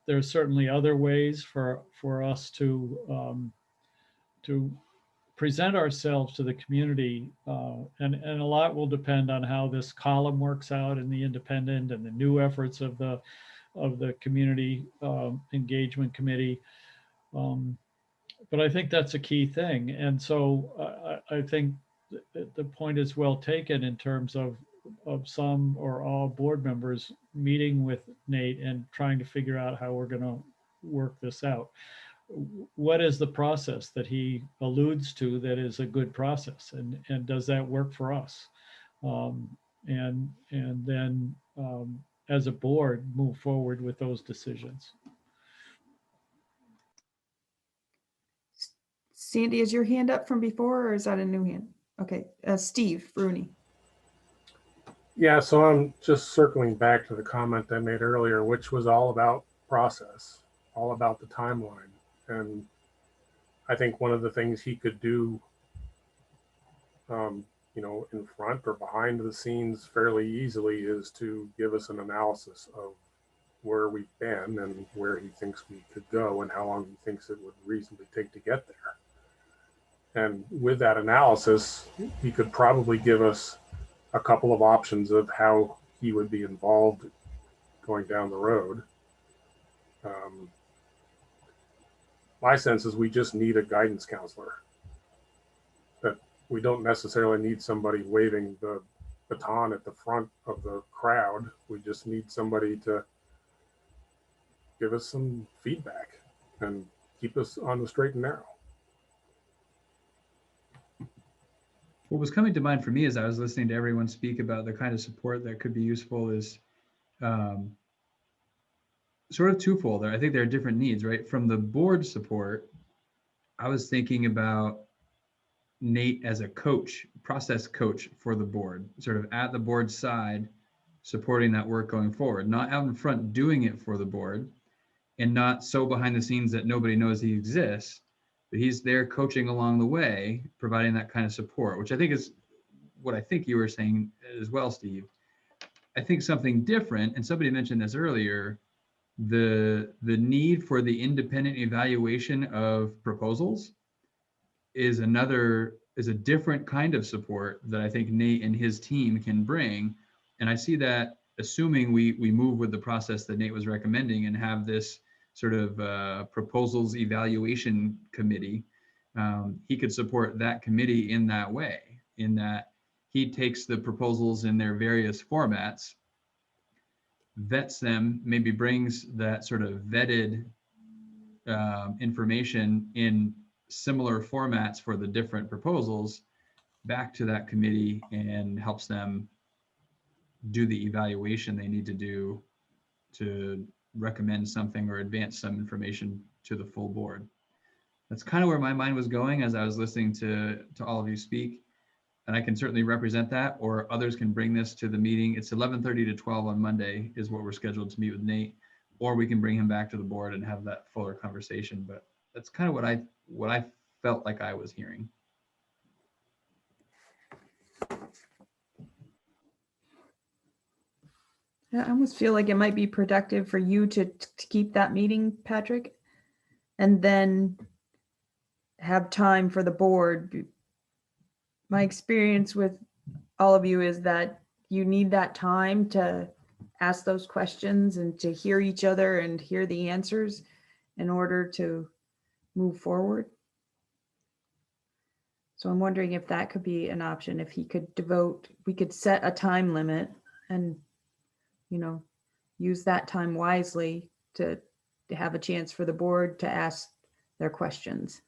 There's certainly other ways for us to present ourselves to the community, and a lot will depend on how this column works out in the Independent and the new efforts of the community engagement committee. But I think that's a key thing. And so I think the point is well taken in terms of some or all board members meeting with Nate and trying to figure out how we're going to work this out. What is the process that he alludes to that is a good process, and does that work for us? And then as a board, move forward with those decisions. Sandy, is your hand up from before, or is that a new hand? Okay, Steve Rooney. Yeah, so I'm just circling back to the comment I made earlier, which was all about process, all about the timeline. And I think one of the things he could do, you know, in front or behind the scenes fairly easily, is to give us an analysis of where we've been and where he thinks we could go and how long he thinks it would reasonably take to get there. And with that analysis, he could probably give us a couple of options of how he would be involved going down the road. My sense is we just need a guidance counselor. That we don't necessarily need somebody waving the baton at the front of the crowd. We just need somebody to give us some feedback and keep us on the straight and narrow. What was coming to mind for me as I was listening to everyone speak about the kind of support that could be useful is sort of twofold. I think there are different needs, right? From the board support, I was thinking about Nate as a coach, process coach for the board, sort of at the board side, supporting that work going forward, not out in front doing it for the board, and not so behind the scenes that nobody knows he exists, but he's there coaching along the way, providing that kind of support, which I think is what I think you were saying as well, Steve. I think something different, and somebody mentioned this earlier, the need for the independent evaluation of proposals is a different kind of support that I think Nate and his team can bring. And I see that, assuming we move with the process that Nate was recommending and have this sort of proposals evaluation committee, he could support that committee in that way, in that he takes the proposals in their various formats, vets them, maybe brings that sort of vetted information in similar formats for the different proposals back to that committee and helps them do the evaluation they need to do to recommend something or advance some information to the full board. That's kind of where my mind was going as I was listening to all of you speak. And I can certainly represent that, or others can bring this to the meeting. It's 11:30 to 12 on Monday is what we're scheduled to meet with Nate, or we can bring him back to the board and have that fuller conversation. But that's kind of what I felt like I was hearing. Yeah, I almost feel like it might be productive for you to keep that meeting, Patrick, and then have time for the board. My experience with all of you is that you need that time to ask those questions and to hear each other and hear the answers in order to move forward. So I'm wondering if that could be an option, if he could devote, we could set a time limit and, you know, use that time wisely to have a chance for the board to ask their questions.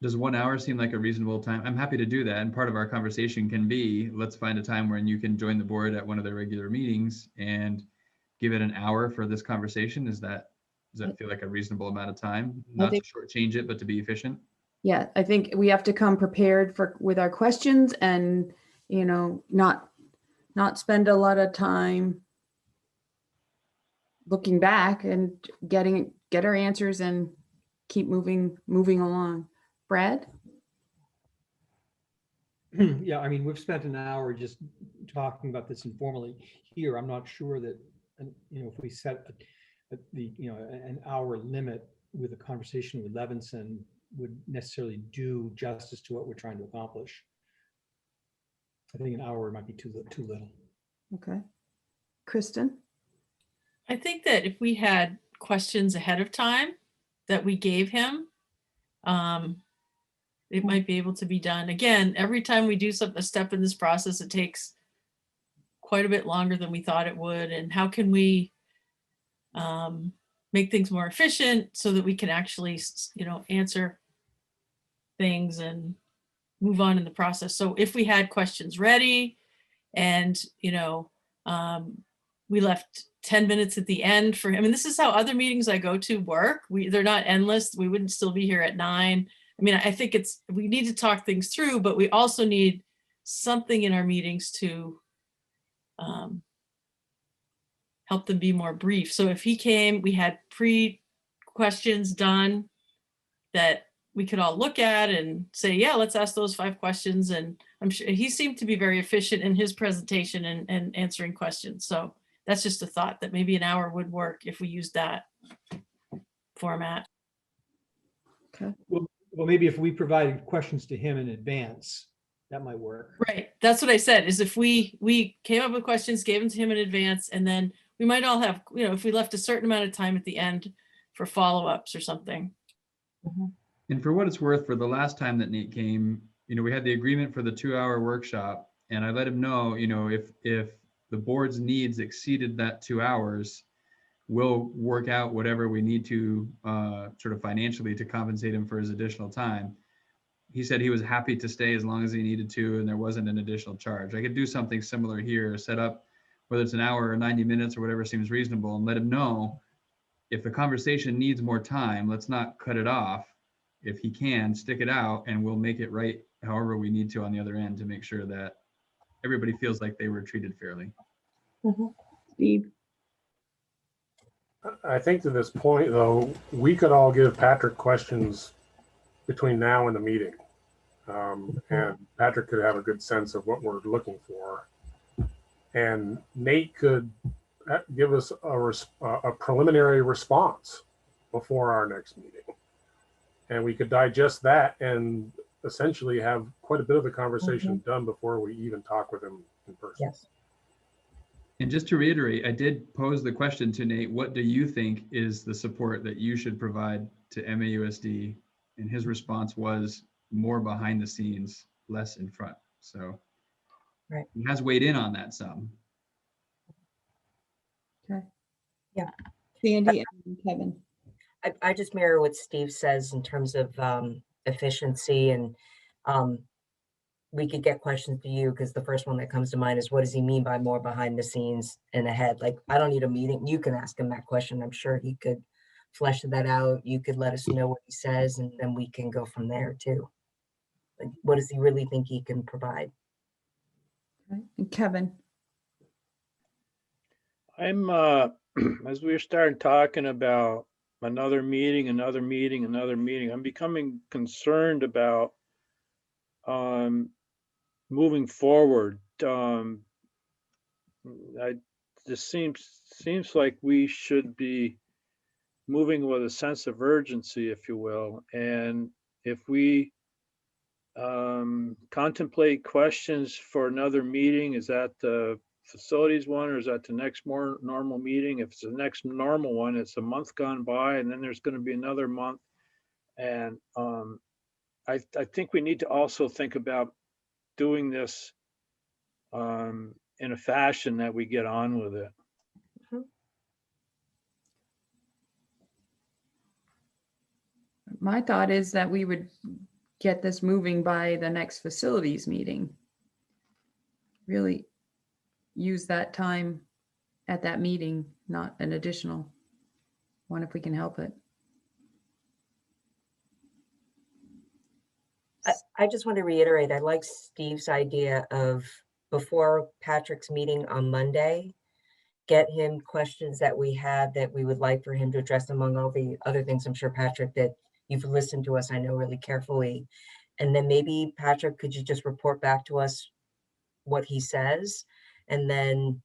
Does 1 hour seem like a reasonable time? I'm happy to do that. And part of our conversation can be, let's find a time when you can join the board at one of their regular meetings and give it an hour for this conversation. Does that feel like a reasonable amount of time? Not to shortchange it, but to be efficient? Yeah, I think we have to come prepared with our questions and, you know, not spend a lot of time looking back and get our answers and keep moving along. Brad? Yeah, I mean, we've spent an hour just talking about this informally here. I'm not sure that, you know, if we set an hour limit with a conversation with Levinson would necessarily do justice to what we're trying to accomplish. I think an hour might be too little. Okay. Kristen? I think that if we had questions ahead of time that we gave him, it might be able to be done. Again, every time we do a step in this process, it takes quite a bit longer than we thought it would. And how can we make things more efficient so that we can actually, you know, answer things and move on in the process. So if we had questions ready and, you know, we left 10 minutes at the end for him. And this is how other meetings I go to work. They're not endless. We wouldn't still be here at 9. I mean, I think we need to talk things through, but we also need something in our meetings to help them be more brief. So if he came, we had pre-questions done that we could all look at and say, yeah, let's ask those 5 questions. And I'm sure he seemed to be very efficient in his presentation and answering questions. So that's just a thought that maybe an hour would work if we used that format. Okay. Well, maybe if we provided questions to him in advance, that might work. Right. That's what I said, is if we came up with questions, gave them to him in advance, and then we might all have, you know, if we left a certain amount of time at the end for follow-ups or something. Mm-hmm. And for what it's worth, for the last time that Nate came, you know, we had the agreement for the 2-hour workshop, and I let him know, you know, if the board's needs exceeded that 2 hours, we'll work out whatever we need to sort of financially to compensate him for his additional time. He said he was happy to stay as long as he needed to, and there wasn't an additional charge. I could do something similar here, set up whether it's an hour or 90 minutes or whatever seems reasonable, and let him know if the conversation needs more time, let's not cut it off. If he can, stick it out, and we'll make it right however we need to on the other end to make sure that everybody feels like they were treated fairly. Mm-hmm. Steve? I think to this point, though, we could all give Patrick questions between now and the meeting. And Patrick could have a good sense of what we're looking for. And Nate could give us a preliminary response before our next meeting. And we could digest that and essentially have quite a bit of the conversation done before we even talk with him in person. Yes. And just to reiterate, I did pose the question to Nate, what do you think is the support that you should provide to MAUSD? And his response was more behind the scenes, less in front. So right. He has weighed in on that some. Okay. Yeah. Sandy and Kevin. I just mirror what Steve says in terms of efficiency, and we could get questions to you, because the first one that comes to mind is, what does he mean by more behind the scenes and ahead? Like, I don't need a meeting. You can ask him that question. I'm sure he could flesh that out. You could let us know what he says, and then we can go from there too. Like, what does he really think he can provide? Okay. And Kevin. I'm, as we were starting talking about another meeting, I'm becoming concerned about moving forward. this seems like we should be moving with a sense of urgency, if you will. And if we contemplate questions for another meeting, is that the facilities one, or is that the next more normal meeting? If it's the next normal one, it's a month gone by, and then there's going to be another month. And I think we need to also think about doing this in a fashion that we get on with it. My thought is that we would get this moving by the next facilities meeting. Really use that time at that meeting, not an additional one if we can help it. I just want to reiterate, I like Steve's idea of before Patrick's meeting on Monday, get him questions that we had that we would like for him to address, among all the other things. I'm sure, Patrick, that you've listened to us, I know, really carefully. And then maybe, Patrick, could you just report back to us what he says? And then,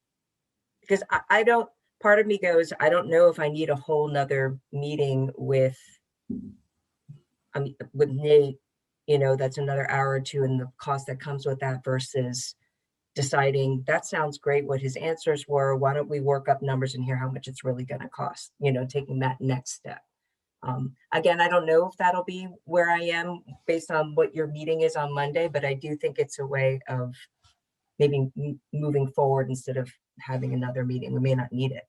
because I don't, part of me goes, I don't know if I need a whole nother meeting with Nate, you know, that's another hour or two, and the cost that comes with that versus deciding that sounds great what his answers were. Why don't we work up numbers and hear how much it's really going to cost, you know, taking that next step. Again, I don't know if that'll be where I am based on what your meeting is on Monday, but I do think it's a way of maybe moving forward instead of having another meeting. We may not need it.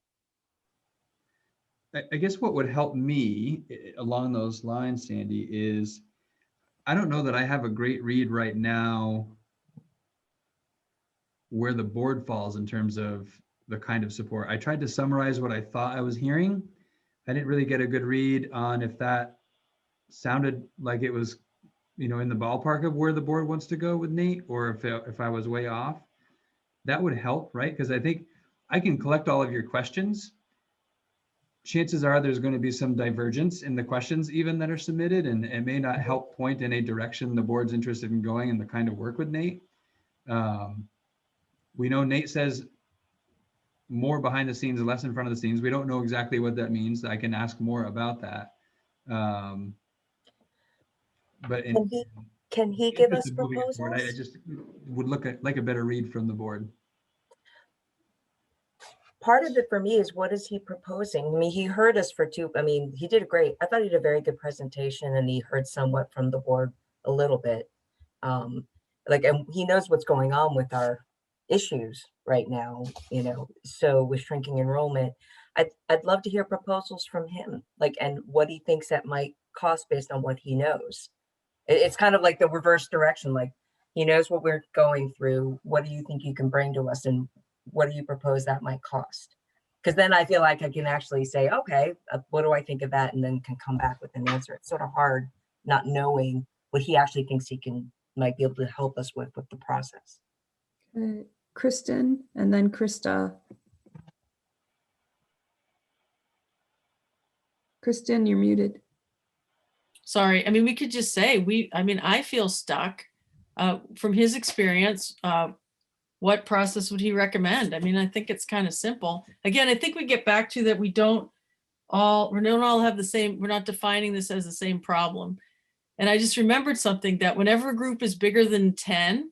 I guess what would help me along those lines, Sandy, is I don't know that I have a great read right now where the board falls in terms of the kind of support. I tried to summarize what I thought I was hearing. I didn't really get a good read on if that sounded like it was, you know, in the ballpark of where the board wants to go with Nate, or if I was way off. That would help, right? Because I think I can collect all of your questions. Chances are there's going to be some divergence in the questions even that are submitted, and it may not help point in a direction the board's interested in going and the kind of work with Nate. We know Nate says more behind the scenes, less in front of the scenes. We don't know exactly what that means. I can ask more about that. But can he give us proposals? Forward, I just would look at like a better read from the board. Part of it for me is, what is he proposing? I mean, he heard us for two. I mean, he did I thought he did a very good presentation, and he heard somewhat from the board a little bit. And he knows what's going on with our issues right now, you know, so with shrinking enrollment, I'd love to hear proposals from him, and what he thinks that might cost based on what he knows. It's kind of like the reverse direction, like he knows what we're going through. What do you think you can bring to us, and what do you propose that might cost? Because then I feel like I can actually say, okay, what do I think of that? And then can come back with an answer. It's sort of hard not knowing what he actually thinks might be able to help us with the process. Kristen, and then Krista. Kristen, you're muted. Sorry. I mean, we could just say, I feel stuck. From his experience, what process would he recommend? I mean, I think it's kind of simple. Again, I think we get back to that we don't all have the same, we're not defining this as the same problem. And I just remembered something, that whenever a group is bigger than 10,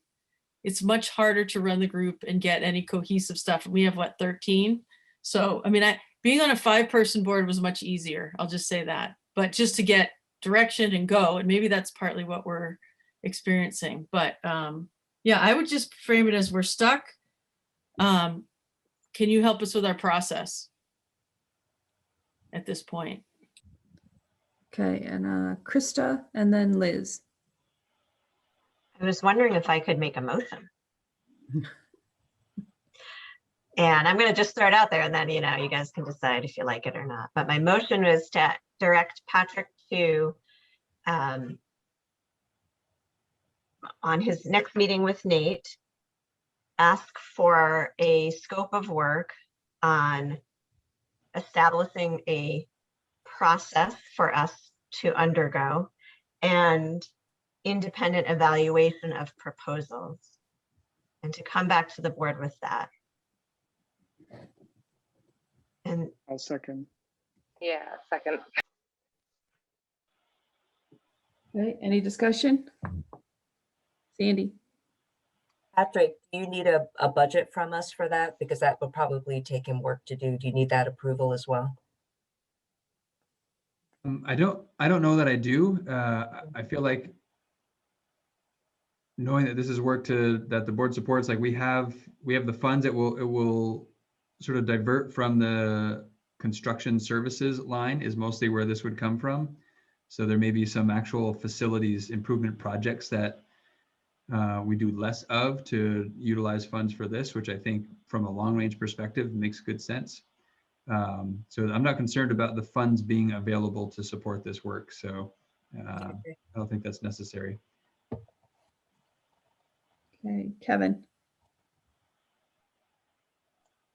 it's much harder to run the group and get any cohesive stuff. We have 13. So, I mean, being on a 5-person board was much easier. I'll just say that, but just to get direction and go, and maybe that's partly what we're experiencing, but yeah, I would just frame it as we're stuck. Can you help us with our process at this point? Okay, and Krista, and then Liz. I was wondering if I could make a motion. And I'm going to just start out there, and then, you know, you guys can decide if you like it or not. But my motion was to direct Patrick to, on his next meeting with Nate, ask for a scope of work on establishing a process for us to undergo and independent evaluation of proposals, and to come back to the board with that. And I'll second. Yeah, second. Okay, any discussion? Sandy? Patrick, do you need a budget from us for that? Because that will probably take him work to do. Do you need that approval as well? I don't know that I do. I feel like knowing that this is work that the board supports, like we have the funds, it will sort of divert from the construction services line is mostly where this would come from. So there may be some actual facilities improvement projects that we do less of to utilize funds for this, which I think from a long range perspective makes good sense. So I'm not concerned about the funds being available to support this work. So I don't think that's necessary. Okay, Kevin?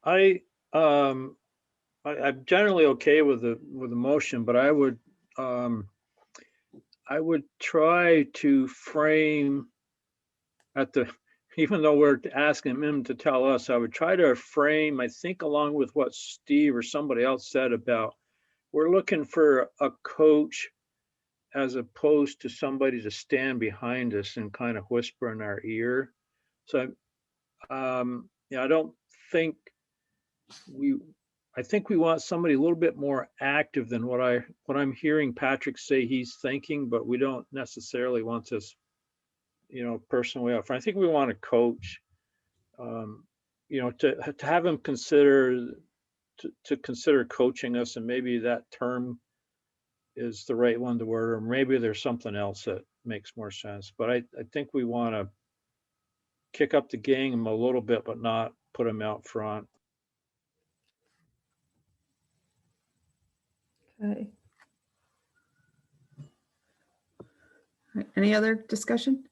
I'm generally okay with the motion, but I would try to frame even though we're asking him to tell us, I would try to frame, I think, along with what Steve or somebody else said about, we're looking for a coach as opposed to somebody to stand behind us and kind of whisper in our ear. So, yeah, I think we want somebody a little bit more active than what I'm hearing Patrick say he's thinking, but we don't necessarily want this, person way up front. I think we want a coach, to have him consider coaching us, and maybe that term is the right one to word, or maybe there's something else that makes more sense. But I think we want to kick up the game a little bit, but not put him out front. Okay. Any other discussion?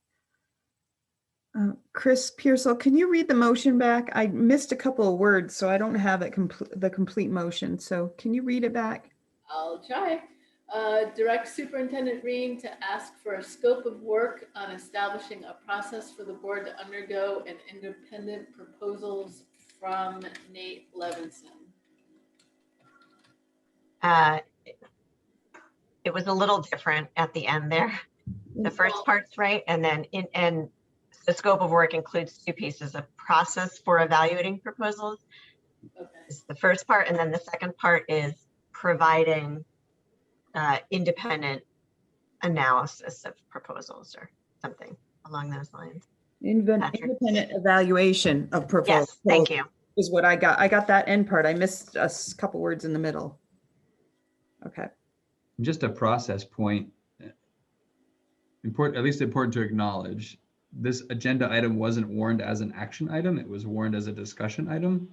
Chris Pearsall, can you read the motion back? I missed a couple of words, so I don't have it the complete motion. So can you read it back? I'll try. Direct Superintendent Reen to ask for a scope of work on establishing a process for the board to undergo an independent proposals from Nate Levinson. it was a little different at the end there. The first part's right, and then and the scope of work includes two pieces: a process for evaluating proposals. Okay. Is the first part, and then the second part is providing independent analysis of proposals or something along those lines. Independent evaluation of proposals. Yes, thank you. Is what I got. I got that end part. I missed a couple words in the middle. Okay. Just a process point. Important, at least important to acknowledge. This agenda item wasn't warned as an action item. It was warned as a discussion item.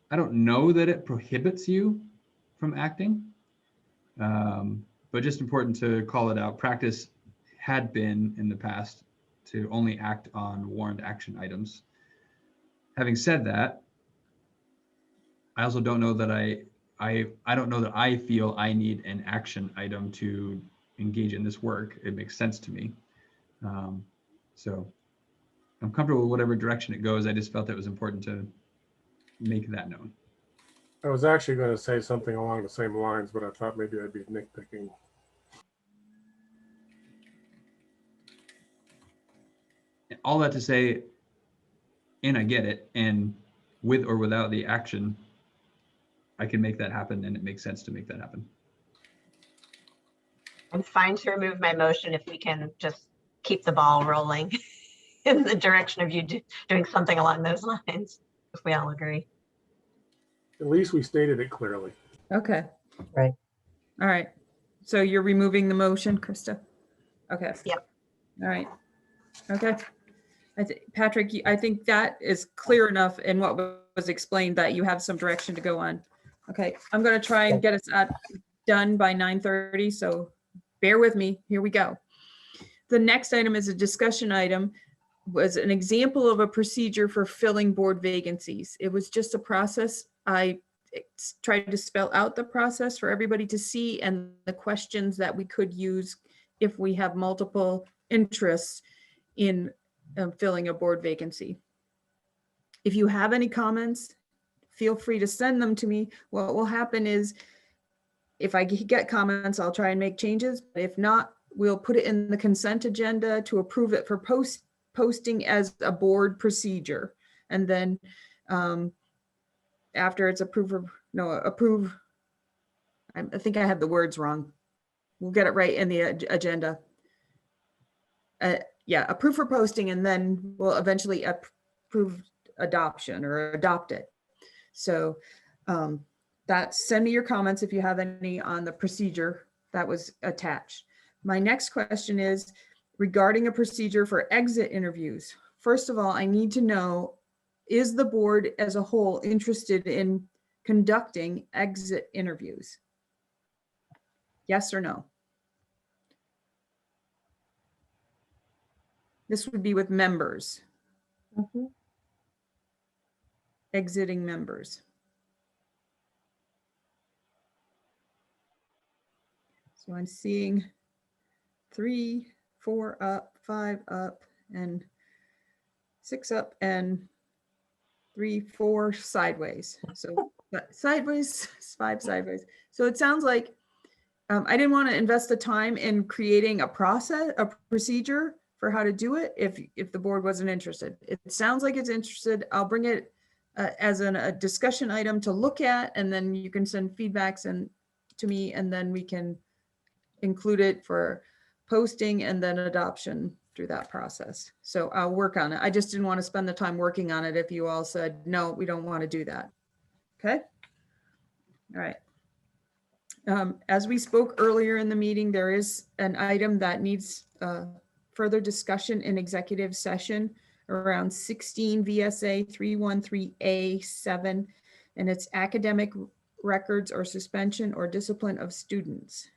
I don't know that it prohibits you from acting, but just important to call it out. Practice had been in the past to only act on warned action items. Having said that, I also don't know that I don't know that I feel I need an action item to engage in this work. It makes sense to me. So I'm comfortable with whatever direction it goes. I just felt that it was important to make that known. I was actually going to say something along the same lines, but I thought maybe I'd be nitpicking. All that to say, and I get it, and with or without the action, I can make that happen, and it makes sense to make that happen. I'm fine to remove my motion if we can just keep the ball rolling in the direction of you doing something along those lines, if we all agree. At least we stated it clearly. Okay. Right. All right. So you're removing the motion, Krista? Okay. Yep. All right. Okay. Patrick, I think that is clear enough in what was explained that you have some direction to go on. Okay. I'm going to try and get us done by 9:30. So bear with me. Here we go. The next item is a discussion item, was an example of a procedure for filling board vacancies. It was just a process. I tried to spell out the process for everybody to see and the questions that we could use if we have multiple interests in filling a board vacancy. If you have any comments, feel free to send them to me. What will happen is if I get comments, I'll try and make changes. If not, we'll put it in the consent agenda to approve it for posting as a board procedure. And then after it's approved, I think I have the words wrong. We'll get it right in the agenda. Yeah, approve for posting, and then we'll eventually approve adoption or adopt it. So send me your comments if you have any on the procedure that was attached. My next question is regarding a procedure for exit interviews. First of all, I need to know, is the board as a whole interested in conducting exit interviews? Yes or no? This would be with members. Exiting members. So I'm seeing 3, 4 up, 5 up, and 6 up, and 3, 4 sideways. So sideways, 5 sideways. So it sounds like I didn't want to invest the time in creating a procedure for how to do it if the board wasn't interested. It sounds like it's interested. I'll bring it as a discussion item to look at, and then you can send feedbacks to me, and then we can include it for posting and then adoption through that process. So I'll work on it. I just didn't want to spend the time working on it if you all said, no, we don't want to do that. Okay. All right. As we spoke earlier in the meeting, there is an item that needs further discussion in executive session around 16 VSA 313A7, and it's academic records or suspension or discipline of students.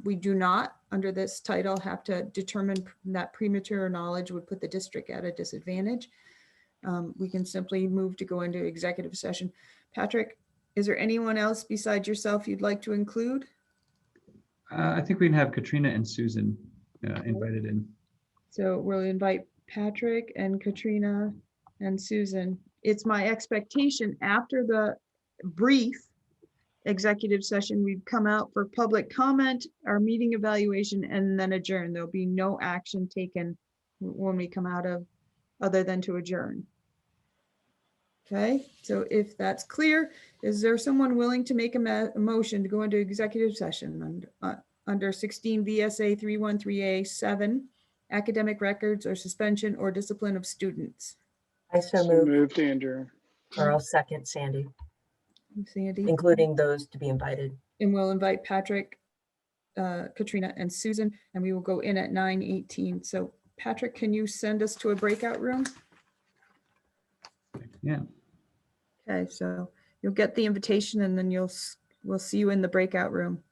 We do not, under this title, have to determine that premature knowledge would put the district at a disadvantage. We can simply move to go into executive session. Patrick, is there anyone else besides yourself you'd like to include? I think we can have Katrina and Susan invited in. So we'll invite Patrick and Katrina and Susan. It's my expectation after the brief executive session, we've come out for public comment, our meeting evaluation, and then adjourn. There'll be no action taken when we come out of other than to adjourn. Okay, so if that's clear, is there someone willing to make a motion to go into executive session under 16 VSA 313A7, academic records or suspension or discipline of students? I so moved. Moved, Andrew. Or I'll second Sandy, Sandy, including those to be invited. and we'll invite Patrick, Katrina, and Susan, and we will go in at 9:18. So Patrick, can you send us to a breakout room? Yeah. Okay, so you'll get the invitation, and then we'll see you in the breakout room.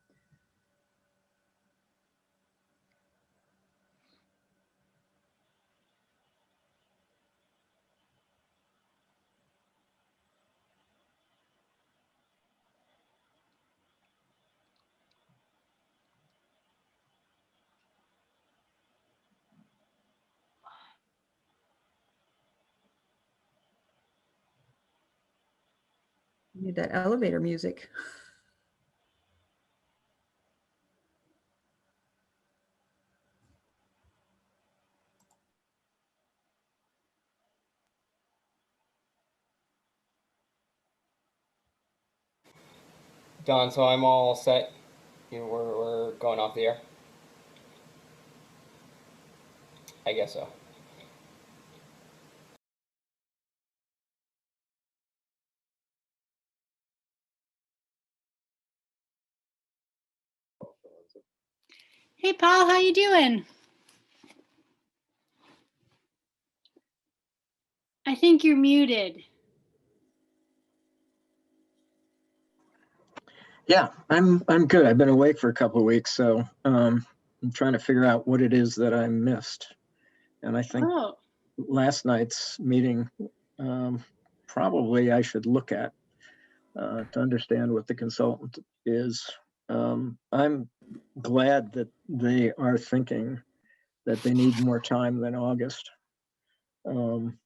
Need that elevator music. Don, so I'm all set. We're going off the air. I guess so. Hey, Paul, how you doing? I think you're muted. Yeah, I'm good. I've been away for a couple of weeks, so I'm trying to figure out what it is that I missed. And I think last night's meeting, probably I should look at to understand what the consultant is. I'm glad that they are thinking that they need more time than August. And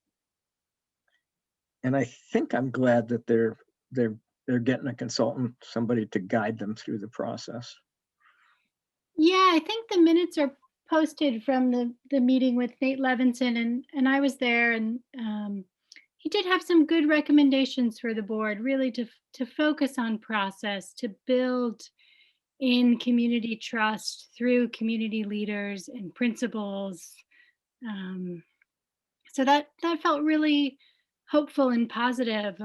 I think I'm glad that they're they're getting a consultant, somebody to guide them through the process. Yeah, I think the minutes are posted from the meeting with Nate Levinson, and I was there, and he did have some good recommendations for the board, really to focus on process, to build in community trust through community leaders and principals. So that felt really hopeful and positive.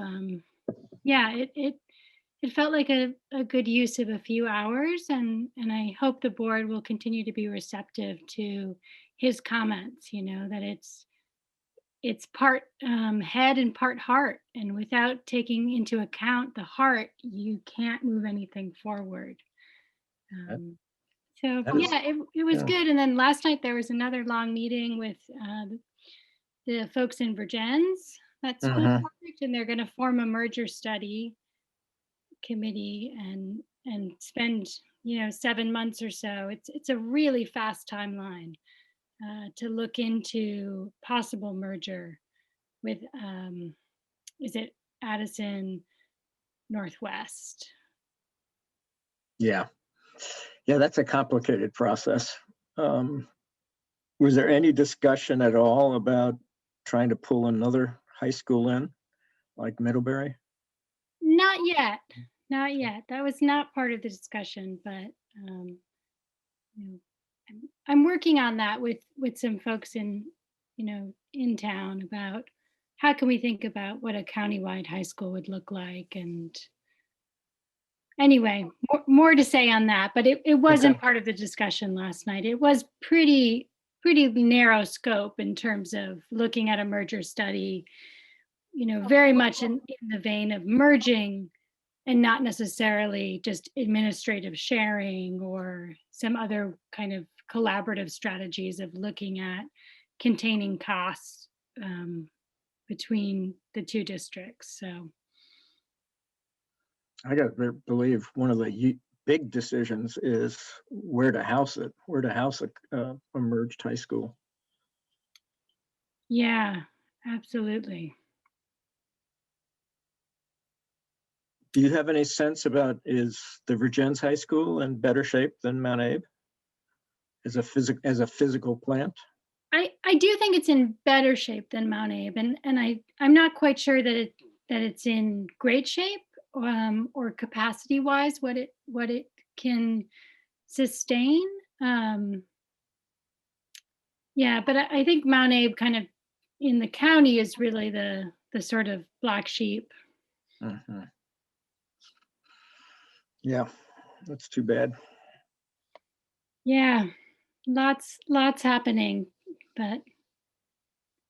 Yeah, it felt like a good use of a few hours, and I hope the board will continue to be receptive to his comments, that it's part head and part heart, and without taking into account the heart, you can't move anything forward. So yeah, it was good. And then last night there was another long meeting with the folks in Virgins, that school project, and they're going to form a merger study committee and spend 7 months or so. It's a really fast timeline to look into possible merger with is it Addison Northwest? Yeah, that's a complicated process. Was there any discussion at all about trying to pull another high school in, like Middlebury? Not yet. That was not part of the discussion, but I'm working on that with some folks in town about how can we think about what a countywide high school would look like. And anyway, more to say on that, but it wasn't part of the discussion last night. It was pretty narrow scope in terms of looking at a merger study, very much in the vein of merging and not necessarily just administrative sharing or some other kind of collaborative strategies of looking at containing costs between the two districts. So I got to believe one of the big decisions is where to house a merged high school. Yeah, absolutely. Do you have any sense about, is the Virgins High School in better shape than Mount Abe as a physical plant? I do think it's in better shape than Mount Abe, and I'm not quite sure that it's in great shape or capacity wise what it can sustain. Yeah, but I think Mount Abe kind of in the county is really the sort of black sheep. Mm-hmm. Yeah, that's too bad. Yeah, lots happening, but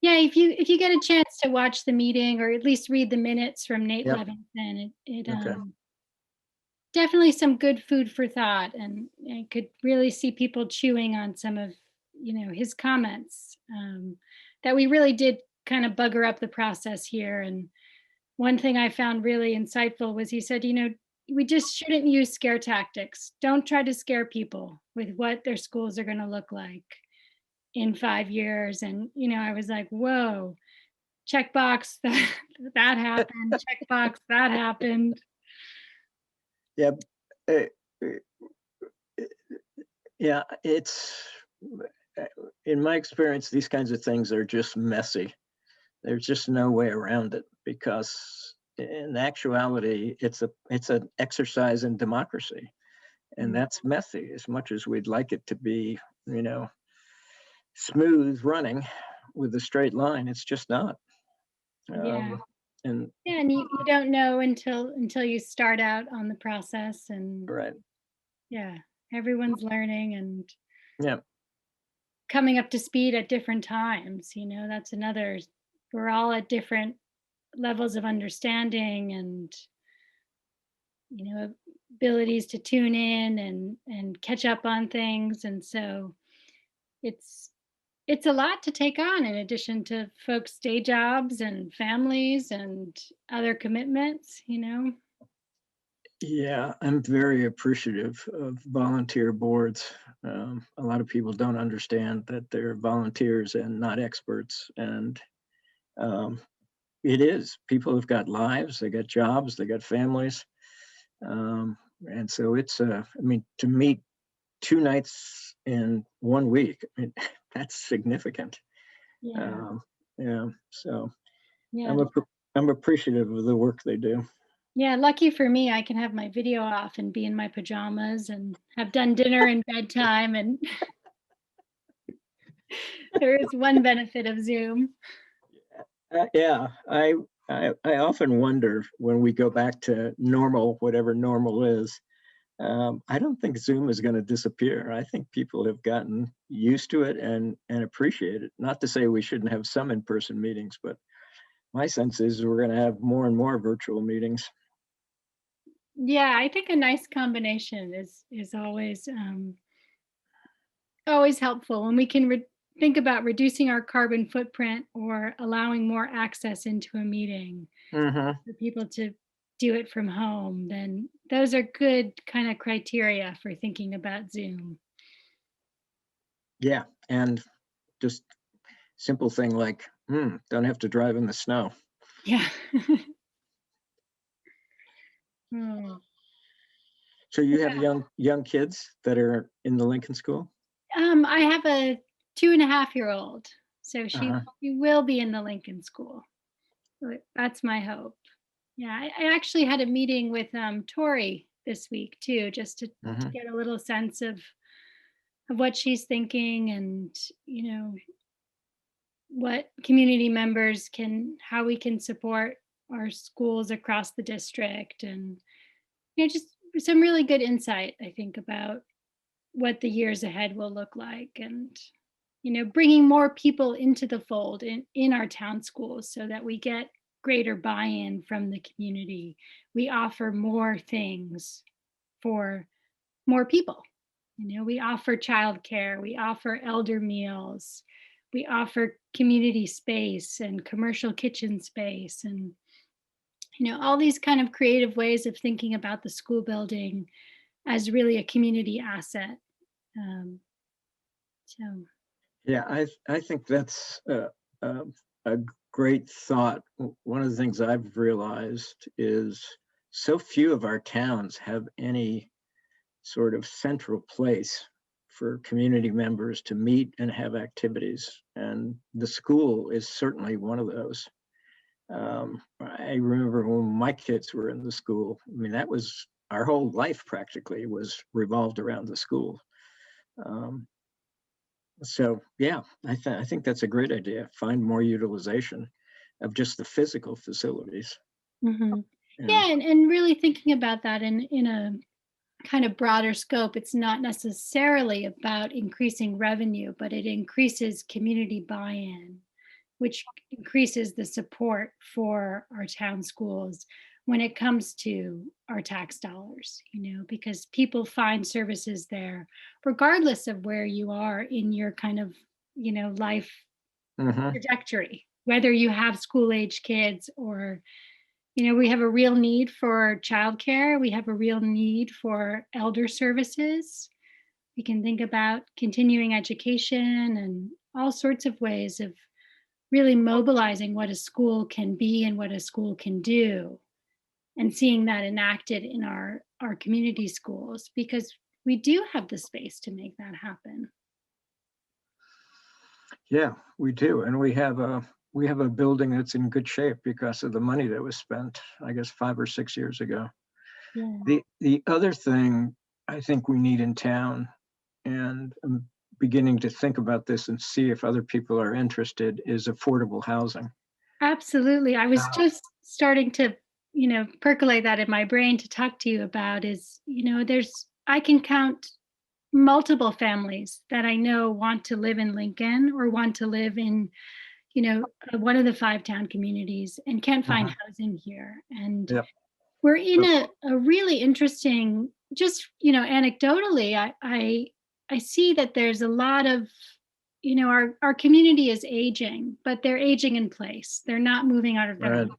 yeah, if you get a chance to watch the meeting or at least read the minutes from Nate Levinson, it definitely some good food for thought, and I could really see people chewing on some of his comments that we really did kind of bugger up the process here. And one thing I found really insightful was he said, we just shouldn't use scare tactics. Don't try to scare people with what their schools are going to look like in 5 years. And, I was like, whoa, checkbox, that happened, checkbox, that happened. Yeah. Yeah, it's, in my experience, these kinds of things are just messy. There's just no way around it, because in actuality, it's an exercise in democracy, and that's messy. As much as we'd like it to be, smooth running with a straight line, it's just not. And you don't know until you start out on the process, and everyone's learning and coming up to speed at different times. That's another. We're all at different levels of understanding and abilities to tune in and catch up on things, and so it's a lot to take on, in addition to folks' day jobs and families and other commitments. Yeah, I'm very appreciative of volunteer boards. A lot of people don't understand that they're volunteers and not experts, and it is. People have got lives, they got jobs, they got families. And so it's, I mean, to meet 2 nights in 1 week, I mean, that's significant. Yeah. Yeah, so Yeah. I'm appreciative of the work they do. Yeah, lucky for me, I can have my video off and be in my pajamas and have done dinner and bedtime, and there is one benefit of Zoom. Yeah, I often wonder when we go back to normal, whatever normal is. I don't think Zoom is going to disappear. I think people have gotten used to it and appreciate it. Not to say we shouldn't have some in-person meetings, but my sense is we're going to have more and more virtual meetings. Yeah, I think a nice combination is always always helpful when we can think about reducing our carbon footprint or allowing more access into a meeting Mm-hmm. for people to do it from home. Then those are good kind of criteria for thinking about Zoom. Yeah, and just simple thing like, don't have to drive in the snow. Yeah. Oh. So you have young kids that are in the Lincoln School? I have a 2.5-year-old, so she will be in the Lincoln School. That's my hope. Yeah, I actually had a meeting with Tori this week too, just to get a little sense of what she's thinking, and what community members how we can support our schools across the district, and just some really good insight, I think, about what the years ahead will look like, and bringing more people into the fold in our town schools so that we get greater buy-in from the community. We offer more things for more people. We offer childcare, we offer elder meals, we offer community space and commercial kitchen space, and all these kind of creative ways of thinking about the school building as really a community asset. So yeah, I think that's a great thought. One of the things I've realized is so few of our towns have any sort of central place for community members to meet and have activities. And the school is certainly one of those. I remember when my kids were in the school, I mean, that was our whole life practically was revolved around the school. So yeah, I think that's a great idea. Find more utilization of just the physical facilities. Mm-hmm. Yeah, and really thinking about that in a kind of broader scope. It's not necessarily about increasing revenue, but it increases community buy-in, which increases the support for our town schools when it comes to our tax dollars, because people find services there, regardless of where you are in your kind of, life trajectory, whether you have school-age kids or we have a real need for childcare. We have a real need for elder services. We can think about continuing education and all sorts of ways of really mobilizing what a school can be and what a school can do, and seeing that enacted in our community schools, because we do have the space to make that happen. Yeah, we do. And we have a building that's in good shape because of the money that was spent, I guess, 5 or 6 years ago. Yeah. The other thing I think we need in town, and I'm beginning to think about this and see if other people are interested, is affordable housing. Absolutely. I was just starting to, percolate that in my brain to talk to you about is, I can count multiple families that I know want to live in Lincoln or want to live in, one of the 5 town communities and can't find housing here. And we're in a really interesting, just, anecdotally, I see that there's a lot of, our community is aging, but they're aging in place. They're not moving out of their home yet.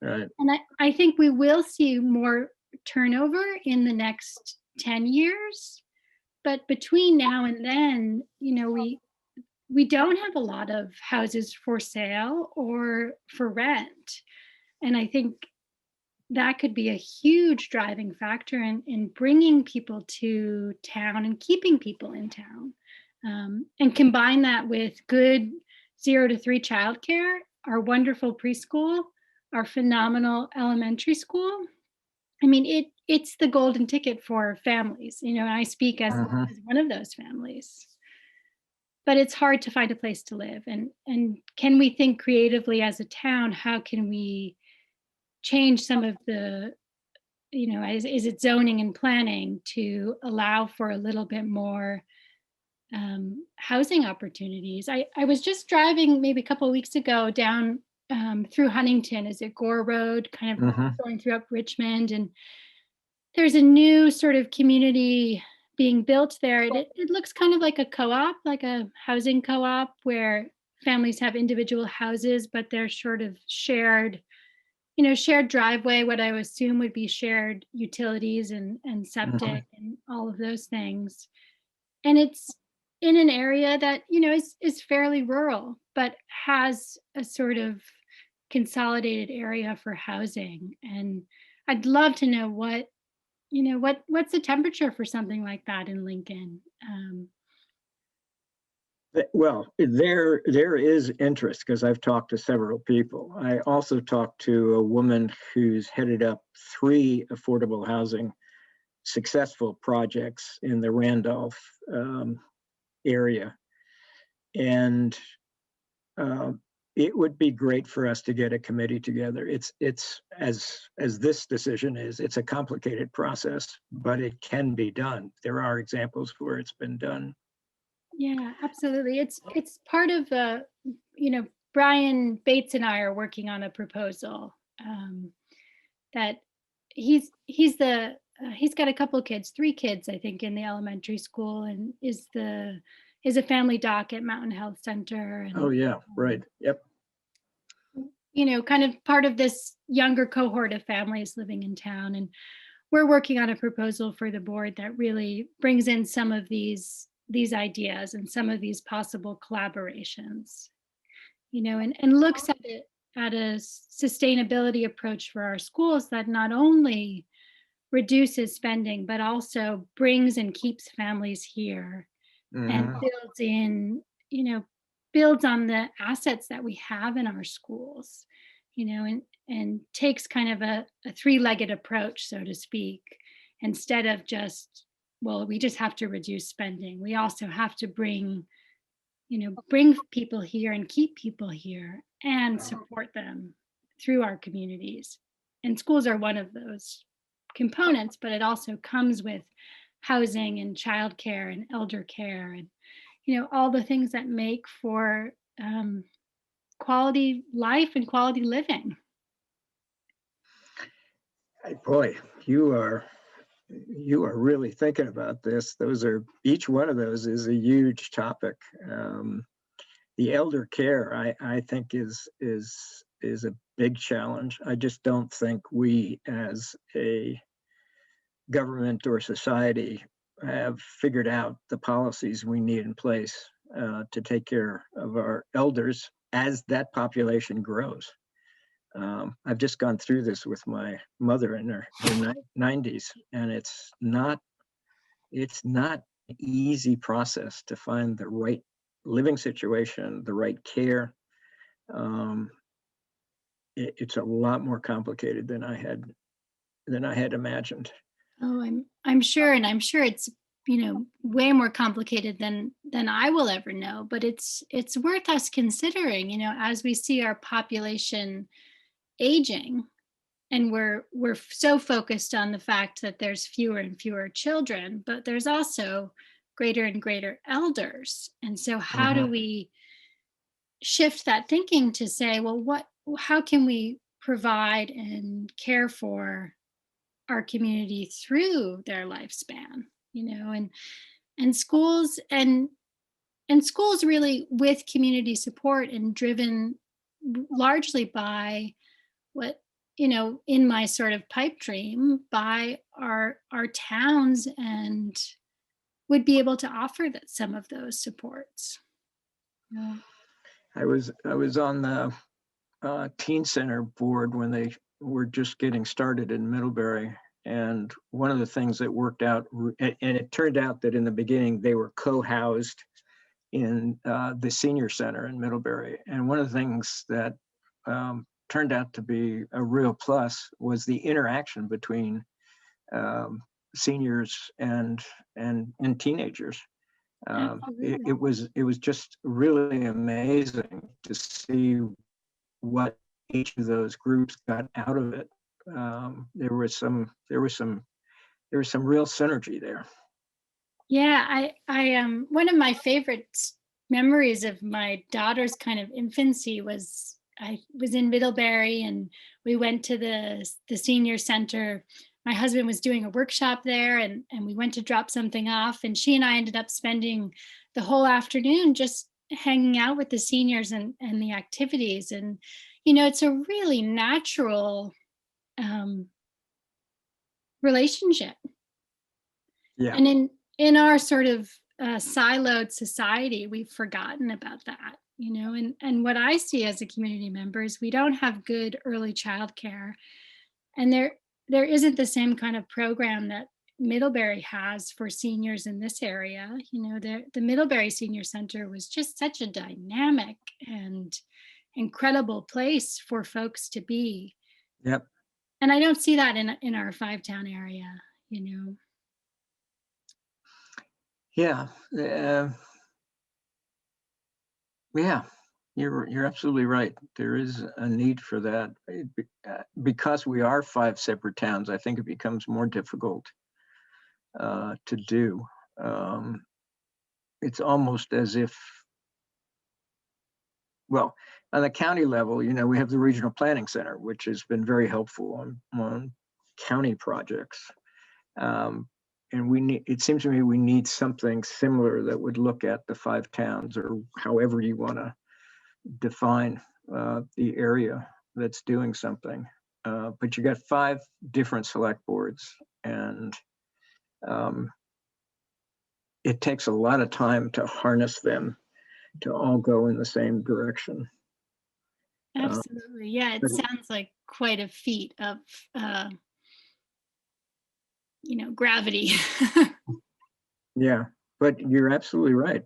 Right. And I think we will see more turnover in the next 10 years. But between now and then, we don't have a lot of houses for sale or for rent. And I think that could be a huge driving factor in bringing people to town and keeping people in town. And combine that with good 0 to 3 childcare, our wonderful preschool, our phenomenal elementary school. I mean, it's the golden ticket for families, and I speak as one of those families. But it's hard to find a place to live. And can we think creatively as a town? How can we change some of the, is it zoning and planning to allow for a little bit more housing opportunities? I was just driving maybe a couple of weeks ago down through Huntington. Is it Gore Road, kind of going through up Richmond, and there's a new sort of community being built there. It looks kind of like a co-op, like a housing co-op, where families have individual houses, but they're sort of shared, shared driveway, what I would assume would be shared utilities and septic and all of those things. And it's in an area that, is fairly rural, but has a sort of consolidated area for housing. And I'd love to know what's the temperature for something like that in Lincoln? Well, there is interest because I've talked to several people. I also talked to a woman who's headed up 3 affordable housing successful projects in the Randolph area. And it would be great for us to get a committee together. It's as this decision is, it's a complicated process, but it can be done. There are examples where it's been done. Yeah, absolutely. It's part of Brian Bates and I are working on a proposal that he's got a couple of kids, 3 kids, I think, in the elementary school, and is a family doc at Mountain Health Center. And, oh yeah, right. Yep. Kind of part of this younger cohort of families living in town. And we're working on a proposal for the board that really brings in some of these ideas and some of these possible collaborations, and looks at it at a sustainability approach for our schools that not only reduces spending, but also brings and keeps families here and builds on the assets that we have in our schools, and takes kind of a 3-legged approach, so to speak, instead of just, well, we just have to reduce spending. We also have to bring people here and keep people here and support them through our communities. And schools are one of those components, but it also comes with housing and childcare and elder care and all the things that make for quality life and quality living. Boy, you are really thinking about this. Each one of those is a huge topic. The elder care, I think, is a big challenge. I just don't think we as a government or society have figured out the policies we need in place to take care of our elders as that population grows. I've just gone through this with my mother in her 90s, and it's not an easy process to find the right living situation, the right care. It's a lot more complicated than I had imagined. Oh, I'm sure, and I'm sure it's way more complicated than I will ever know. But it's worth us considering, as we see our population aging, and we're so focused on the fact that there's fewer and fewer children, but there's also greater and greater elders. And so how do we shift that thinking to say, well, how can we provide and care for our community through their lifespan, and schools and schools really with community support and driven largely by what, in my sort of pipe dream, by our towns, and would be able to offer some of those supports. Yeah. I was on the teen center board when they were just getting started in Middlebury. And one of the things that worked out, and it turned out that in the beginning they were co-housed in the senior center in Middlebury. And one of the things that turned out to be a real plus was the interaction between seniors and teenagers. It was just really amazing to see what each of those groups got out of it. There was some real synergy there. Yeah, I one of my favorite memories of my daughter's kind of infancy was I was in Middlebury and we went to the senior center. My husband was doing a workshop there and we went to drop something off, and she and I ended up spending the whole afternoon just hanging out with the seniors and the activities. And you know, it's a really natural relationship. Yeah. And in our sort of siloed society, we've forgotten about that, you know. And what I see as a community member is we don't have good early childcare, and there isn't the same kind of program that Middlebury has for seniors in this area. You know, the Middlebury Senior Center was just such a dynamic and incredible place for folks to be. Yep. And I don't see that in our 5-town area, you know. Yeah. Yeah, you're absolutely right. There is a need for that. Because we are 5 separate towns, I think it becomes more difficult to do. It's almost as if, well, on the county level, you know, we have the Regional Planning Center, which has been very helpful on county projects. And it seems to me we need something similar that would look at the 5 towns, or however you want to define the area that's doing something. But you got 5 different select boards, and it takes a lot of time to harness them to all go in the same direction. Absolutely. Yeah, it sounds like quite a feat of you know, gravity. Yeah, but you're absolutely right.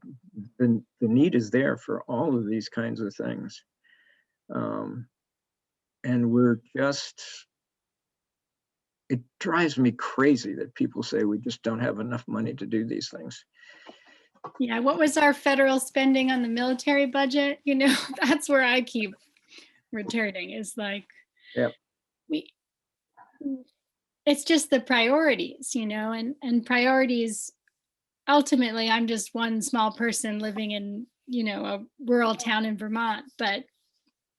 The need is there for all of these kinds of things. And we're just, it drives me crazy that people say we just don't have enough money to do these things. Yeah, what was our federal spending on the military budget? You know, that's where I keep returning, is like, yep. It's just the priorities, you know, and priorities, ultimately, I'm just one small person living in, you know, a rural town in Vermont, but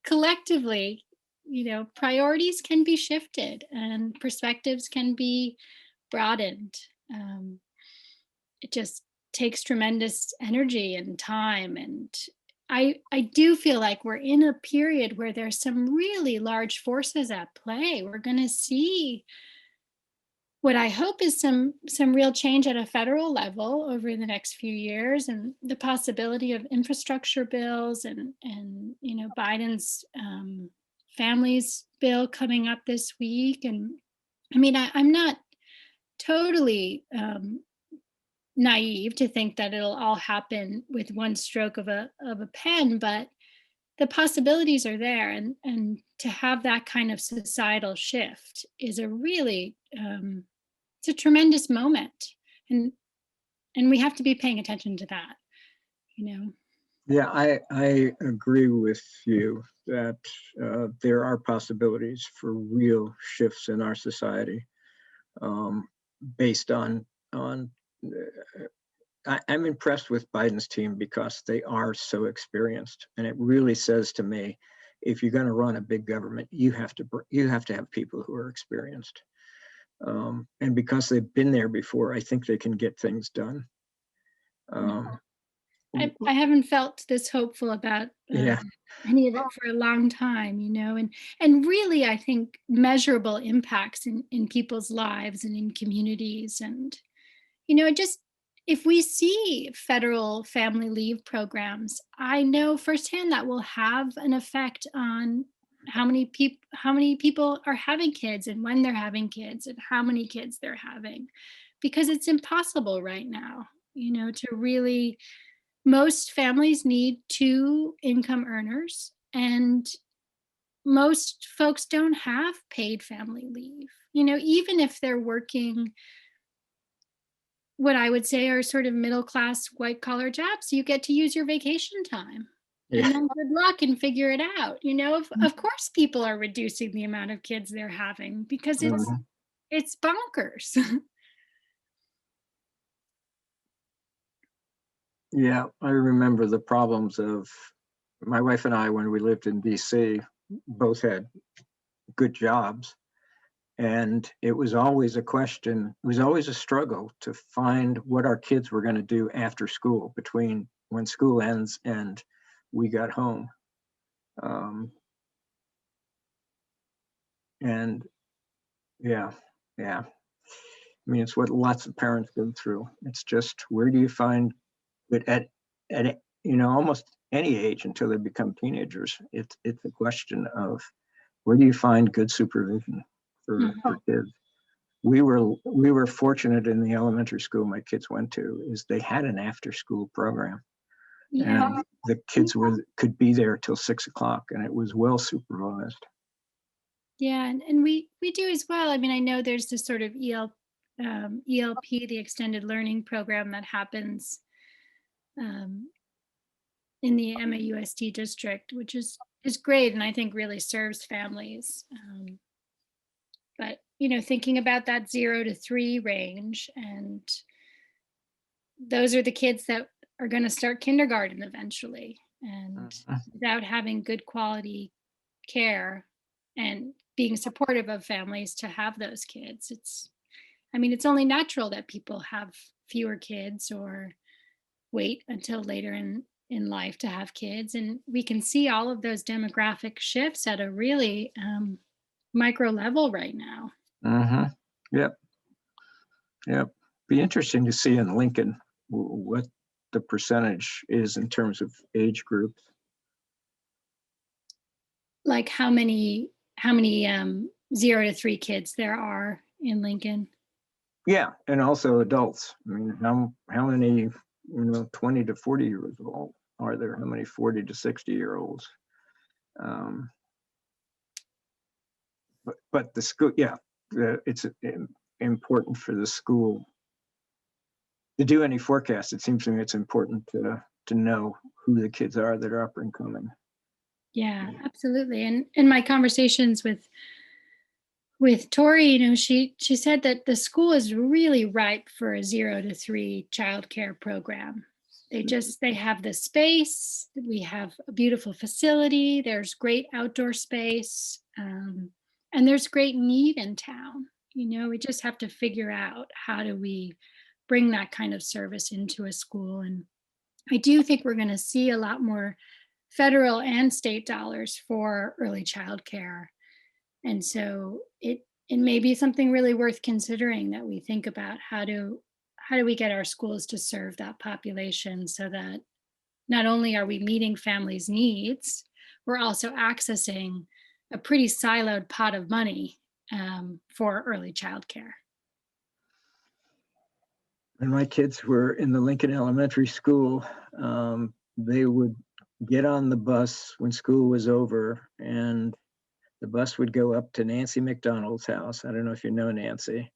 collectively, you know, priorities can be shifted and perspectives can be broadened. It just takes tremendous energy and time. And I do feel like we're in a period where there's some really large forces at play. We're going to see what I hope is some real change at a federal level over the next few years, and the possibility of infrastructure bills and you know, Biden's families bill coming up this week. And I mean, I'm not totally naive to think that it'll all happen with one stroke of a pen, but the possibilities are there, and to have that kind of societal shift is a really it's a tremendous moment, and we have to be paying attention to that, you know. Yeah, I agree with you that there are possibilities for real shifts in our society based on I'm impressed with Biden's team because they are so experienced, and it really says to me, if you're going to run a big government, you have to have people who are experienced, and because they've been there before, I think they can get things done. I haven't felt this hopeful about any of it for a long time, you know, and really, I think measurable impacts in people's lives and in communities. And, you know, if we see federal family leave programs, I know firsthand that will have an effect on how many people are having kids and when they're having kids and how many kids they're having, because it's impossible right now, to really, most families need 2 income earners, and most folks don't have paid family leave. Even if they're working what I would say are sort of middle class white collar jobs, you get to use your vacation time. Yeah. And then good luck and figure it out. Of course people are reducing the amount of kids they're having because it's bonkers. Yeah, I remember the problems of my wife and I when we lived in DC, both had good jobs. And it was always a question, it was always a struggle to find what our kids were going to do after school, between when school ends and we got home. And yeah. I mean, it's what lots of parents go through. It's just, where do you find it at almost any age until they become teenagers? It's a question of, where do you find good supervision for kids? We were fortunate in the elementary school my kids went to, is they had an after school program. Yeah. And the kids could be there till 6 o'clock, and it was well supervised. Yeah, and we do as well. I mean, I know there's this sort of ELP, the extended learning program that happens in the MAUSD district, which is great, and I think really serves families. But thinking about that 0 to 3 range, and those are the kids that are going to start kindergarten eventually, and without having good quality care and being supportive of families to have those kids, it's only natural that people have fewer kids or wait until later in life to have kids. And we can see all of those demographic shifts at a really micro level right now. Yep. Be interesting to see in Lincoln what the percentage is in terms of age groups. Like how many 0 to 3 kids there are in Lincoln. Yeah, and also adults. I mean, how many 20 to 40 years old are there? How many 40 to 60-year-olds? But the school, it's important for the school to do any forecast. It seems to me it's important to know who the kids are that are up and coming. Yeah, absolutely. And in my conversations with Tori, she said that the school is really ripe for a 0 to 3 childcare program. They have the space. We have a beautiful facility. There's great outdoor space, and there's great need in town. We just have to figure out how do we bring that kind of service into a school. And I do think we're going to see a lot more federal and state dollars for early childcare. And so it may be something really worth considering, that we think about how do we get our schools to serve that population, so that not only are we meeting families' needs, we're also accessing a pretty siloed pot of money for early childcare. When my kids were in the Lincoln Elementary School, they would get on the bus when school was over, and the bus would go up to Nancy McDonald's house. I don't know if you know Nancy.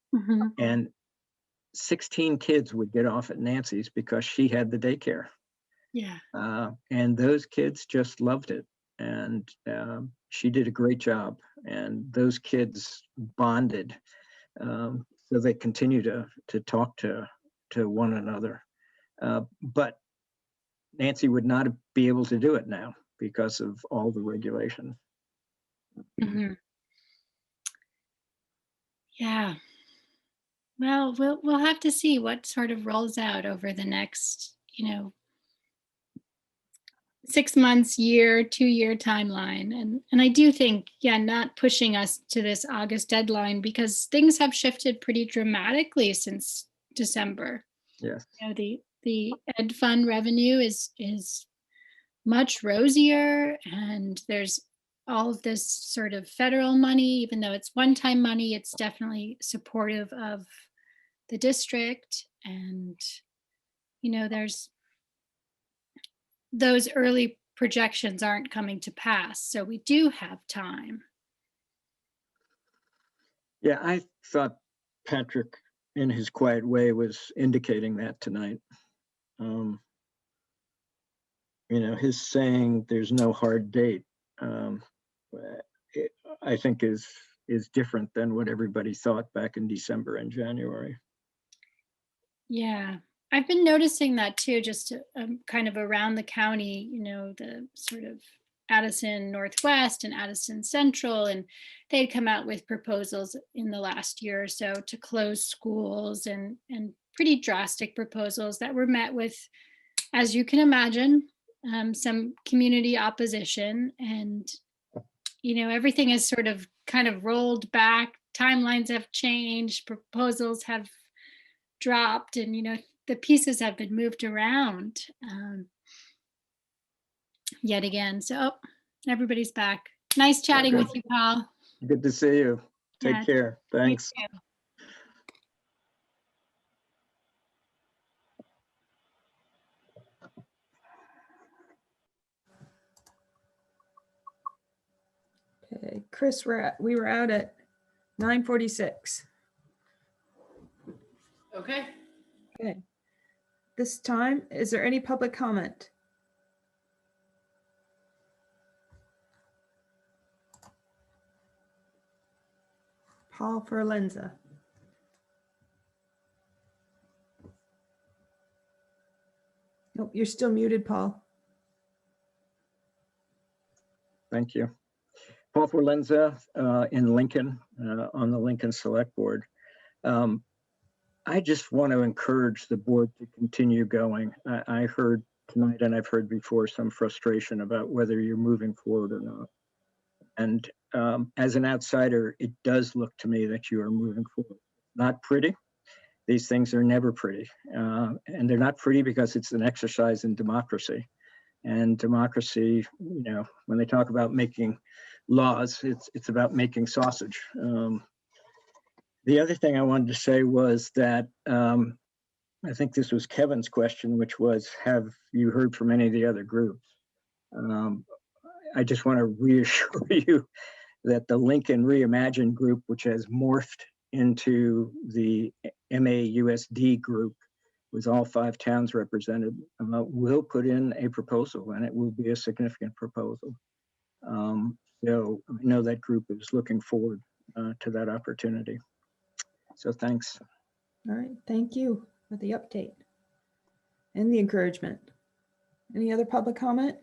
And 16 kids would get off at Nancy's because she had the daycare. Yeah. And those kids just loved it. And she did a great job. And those kids bonded. So they continue to talk to one another. But Nancy would not be able to do it now because of all the regulations. Yeah. Well, we'll have to see what sort of rolls out over the next, 6 months, year, 2-year timeline. And I do think, not pushing us to this August deadline, because things have shifted pretty dramatically since December. Yes. You know, the ed fund revenue is much rosier, and there's all of this sort of federal money. Even though it's one-time money, it's definitely supportive of the district. And you know, there's those early projections aren't coming to pass, so we do have time. Yeah, I thought Patrick, in his quiet way, was indicating that tonight. You know, his saying there's no hard date, I think is different than what everybody thought back in December and January. Yeah, I've been noticing that too, just kind of around the county, you know, the sort of Addison Northwest and Addison Central, and they'd come out with proposals in the last year or so to close schools, and pretty drastic proposals that were met with, as you can imagine, some community opposition. And you know, everything is sort of kind of rolled back, timelines have changed, proposals have dropped, and you know, the pieces have been moved around yet again. So everybody's back. Nice chatting with you, Paul. Good to see you. Take Yeah, care. Thanks. you too. Okay, Chris, we were out at 9:46. Okay. Okay. This time, is there any public comment? Paul Ferlenza. Nope, you're still muted, Paul. Thank you. Paul Forlenza in Lincoln, on the Lincoln Select Board. I just want to encourage the board to continue going. I heard tonight, and I've heard before, some frustration about whether you're moving forward or not. And as an outsider, it does look to me that you are moving forward. Not pretty. These things are never pretty. And they're not pretty because it's an exercise in democracy. And democracy, you know, when they talk about making laws, it's about making sausage. The other thing I wanted to say was that I think this was Kevin's question, which was, have you heard from any of the other groups? I just want to reassure you that the Lincoln Reimagine group, which has morphed into the MAUSD group, with all 5 towns represented, will put in a proposal, and it will be a significant proposal. So I know that group is looking forward to that opportunity. So thanks. All right, thank you for the update and the encouragement. Any other public comment?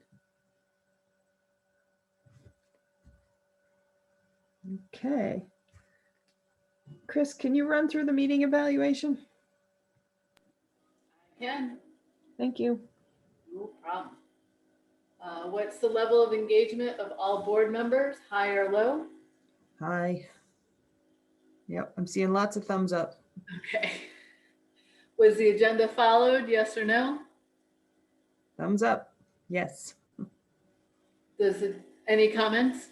Okay. Chris, can you run through the meeting evaluation? Ken, Thank you. no problem. What's the level of engagement of all board members, high or low? Hi. Yep, I'm seeing lots of thumbs up. Okay. Was the agenda followed, yes or no? Thumbs up. Yes. Any comments?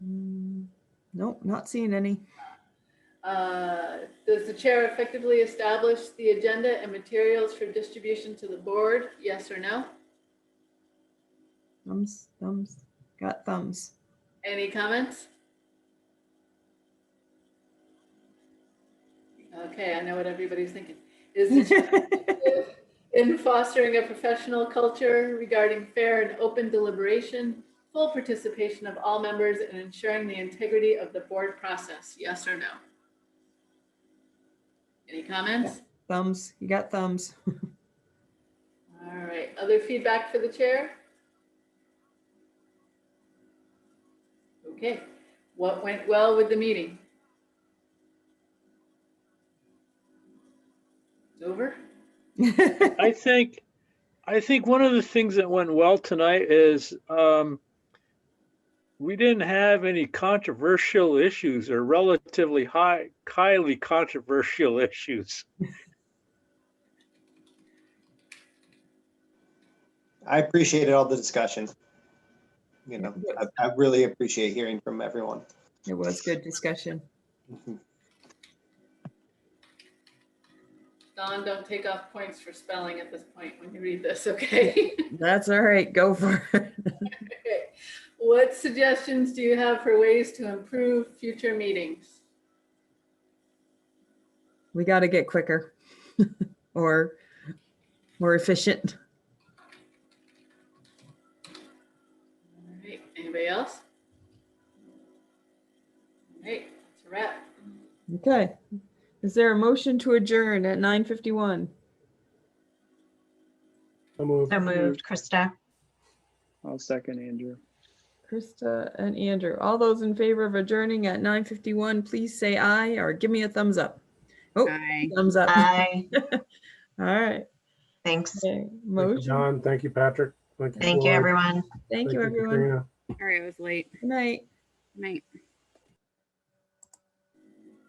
Nope, not seeing any. Does the chair effectively establish the agenda and materials for distribution to the board, yes or no? Thumbs, thumbs, got thumbs. Any comments? Okay, I know what everybody's thinking. Is the chair effective in fostering a professional culture regarding fair and open deliberation, full participation of all members, and ensuring the integrity of the board process, yes or no? Any comments? Thumbs, you got thumbs. All right, other feedback for the chair? Okay, what went well with the meeting? It's over? I think one of the things that went well tonight is we didn't have any controversial issues or relatively highly controversial issues. I appreciated all the discussion. You know, I really appreciate hearing from everyone. It was good discussion. Don, don't take off points for spelling at this point when you read this, okay? That's all right. Go for it. Okay. What suggestions do you have for ways to improve future meetings? We got to get quicker or more efficient. All right, anybody else? All right, that's a wrap. Okay. Is there a motion to adjourn at 9:51? So moved. So moved, Krista. I'll second Andrew. Krista and Andrew. All those in favor of adjourning at 9:51, please say aye or give me a thumbs up. Oh, Aye. thumbs up. Aye. All right. Thanks. Okay. Thank you, Motion. John. Thank you, Patrick. Thank you, Floyd. everyone. Thank you, everyone. Katrina. All right, it was late. Good night. Night.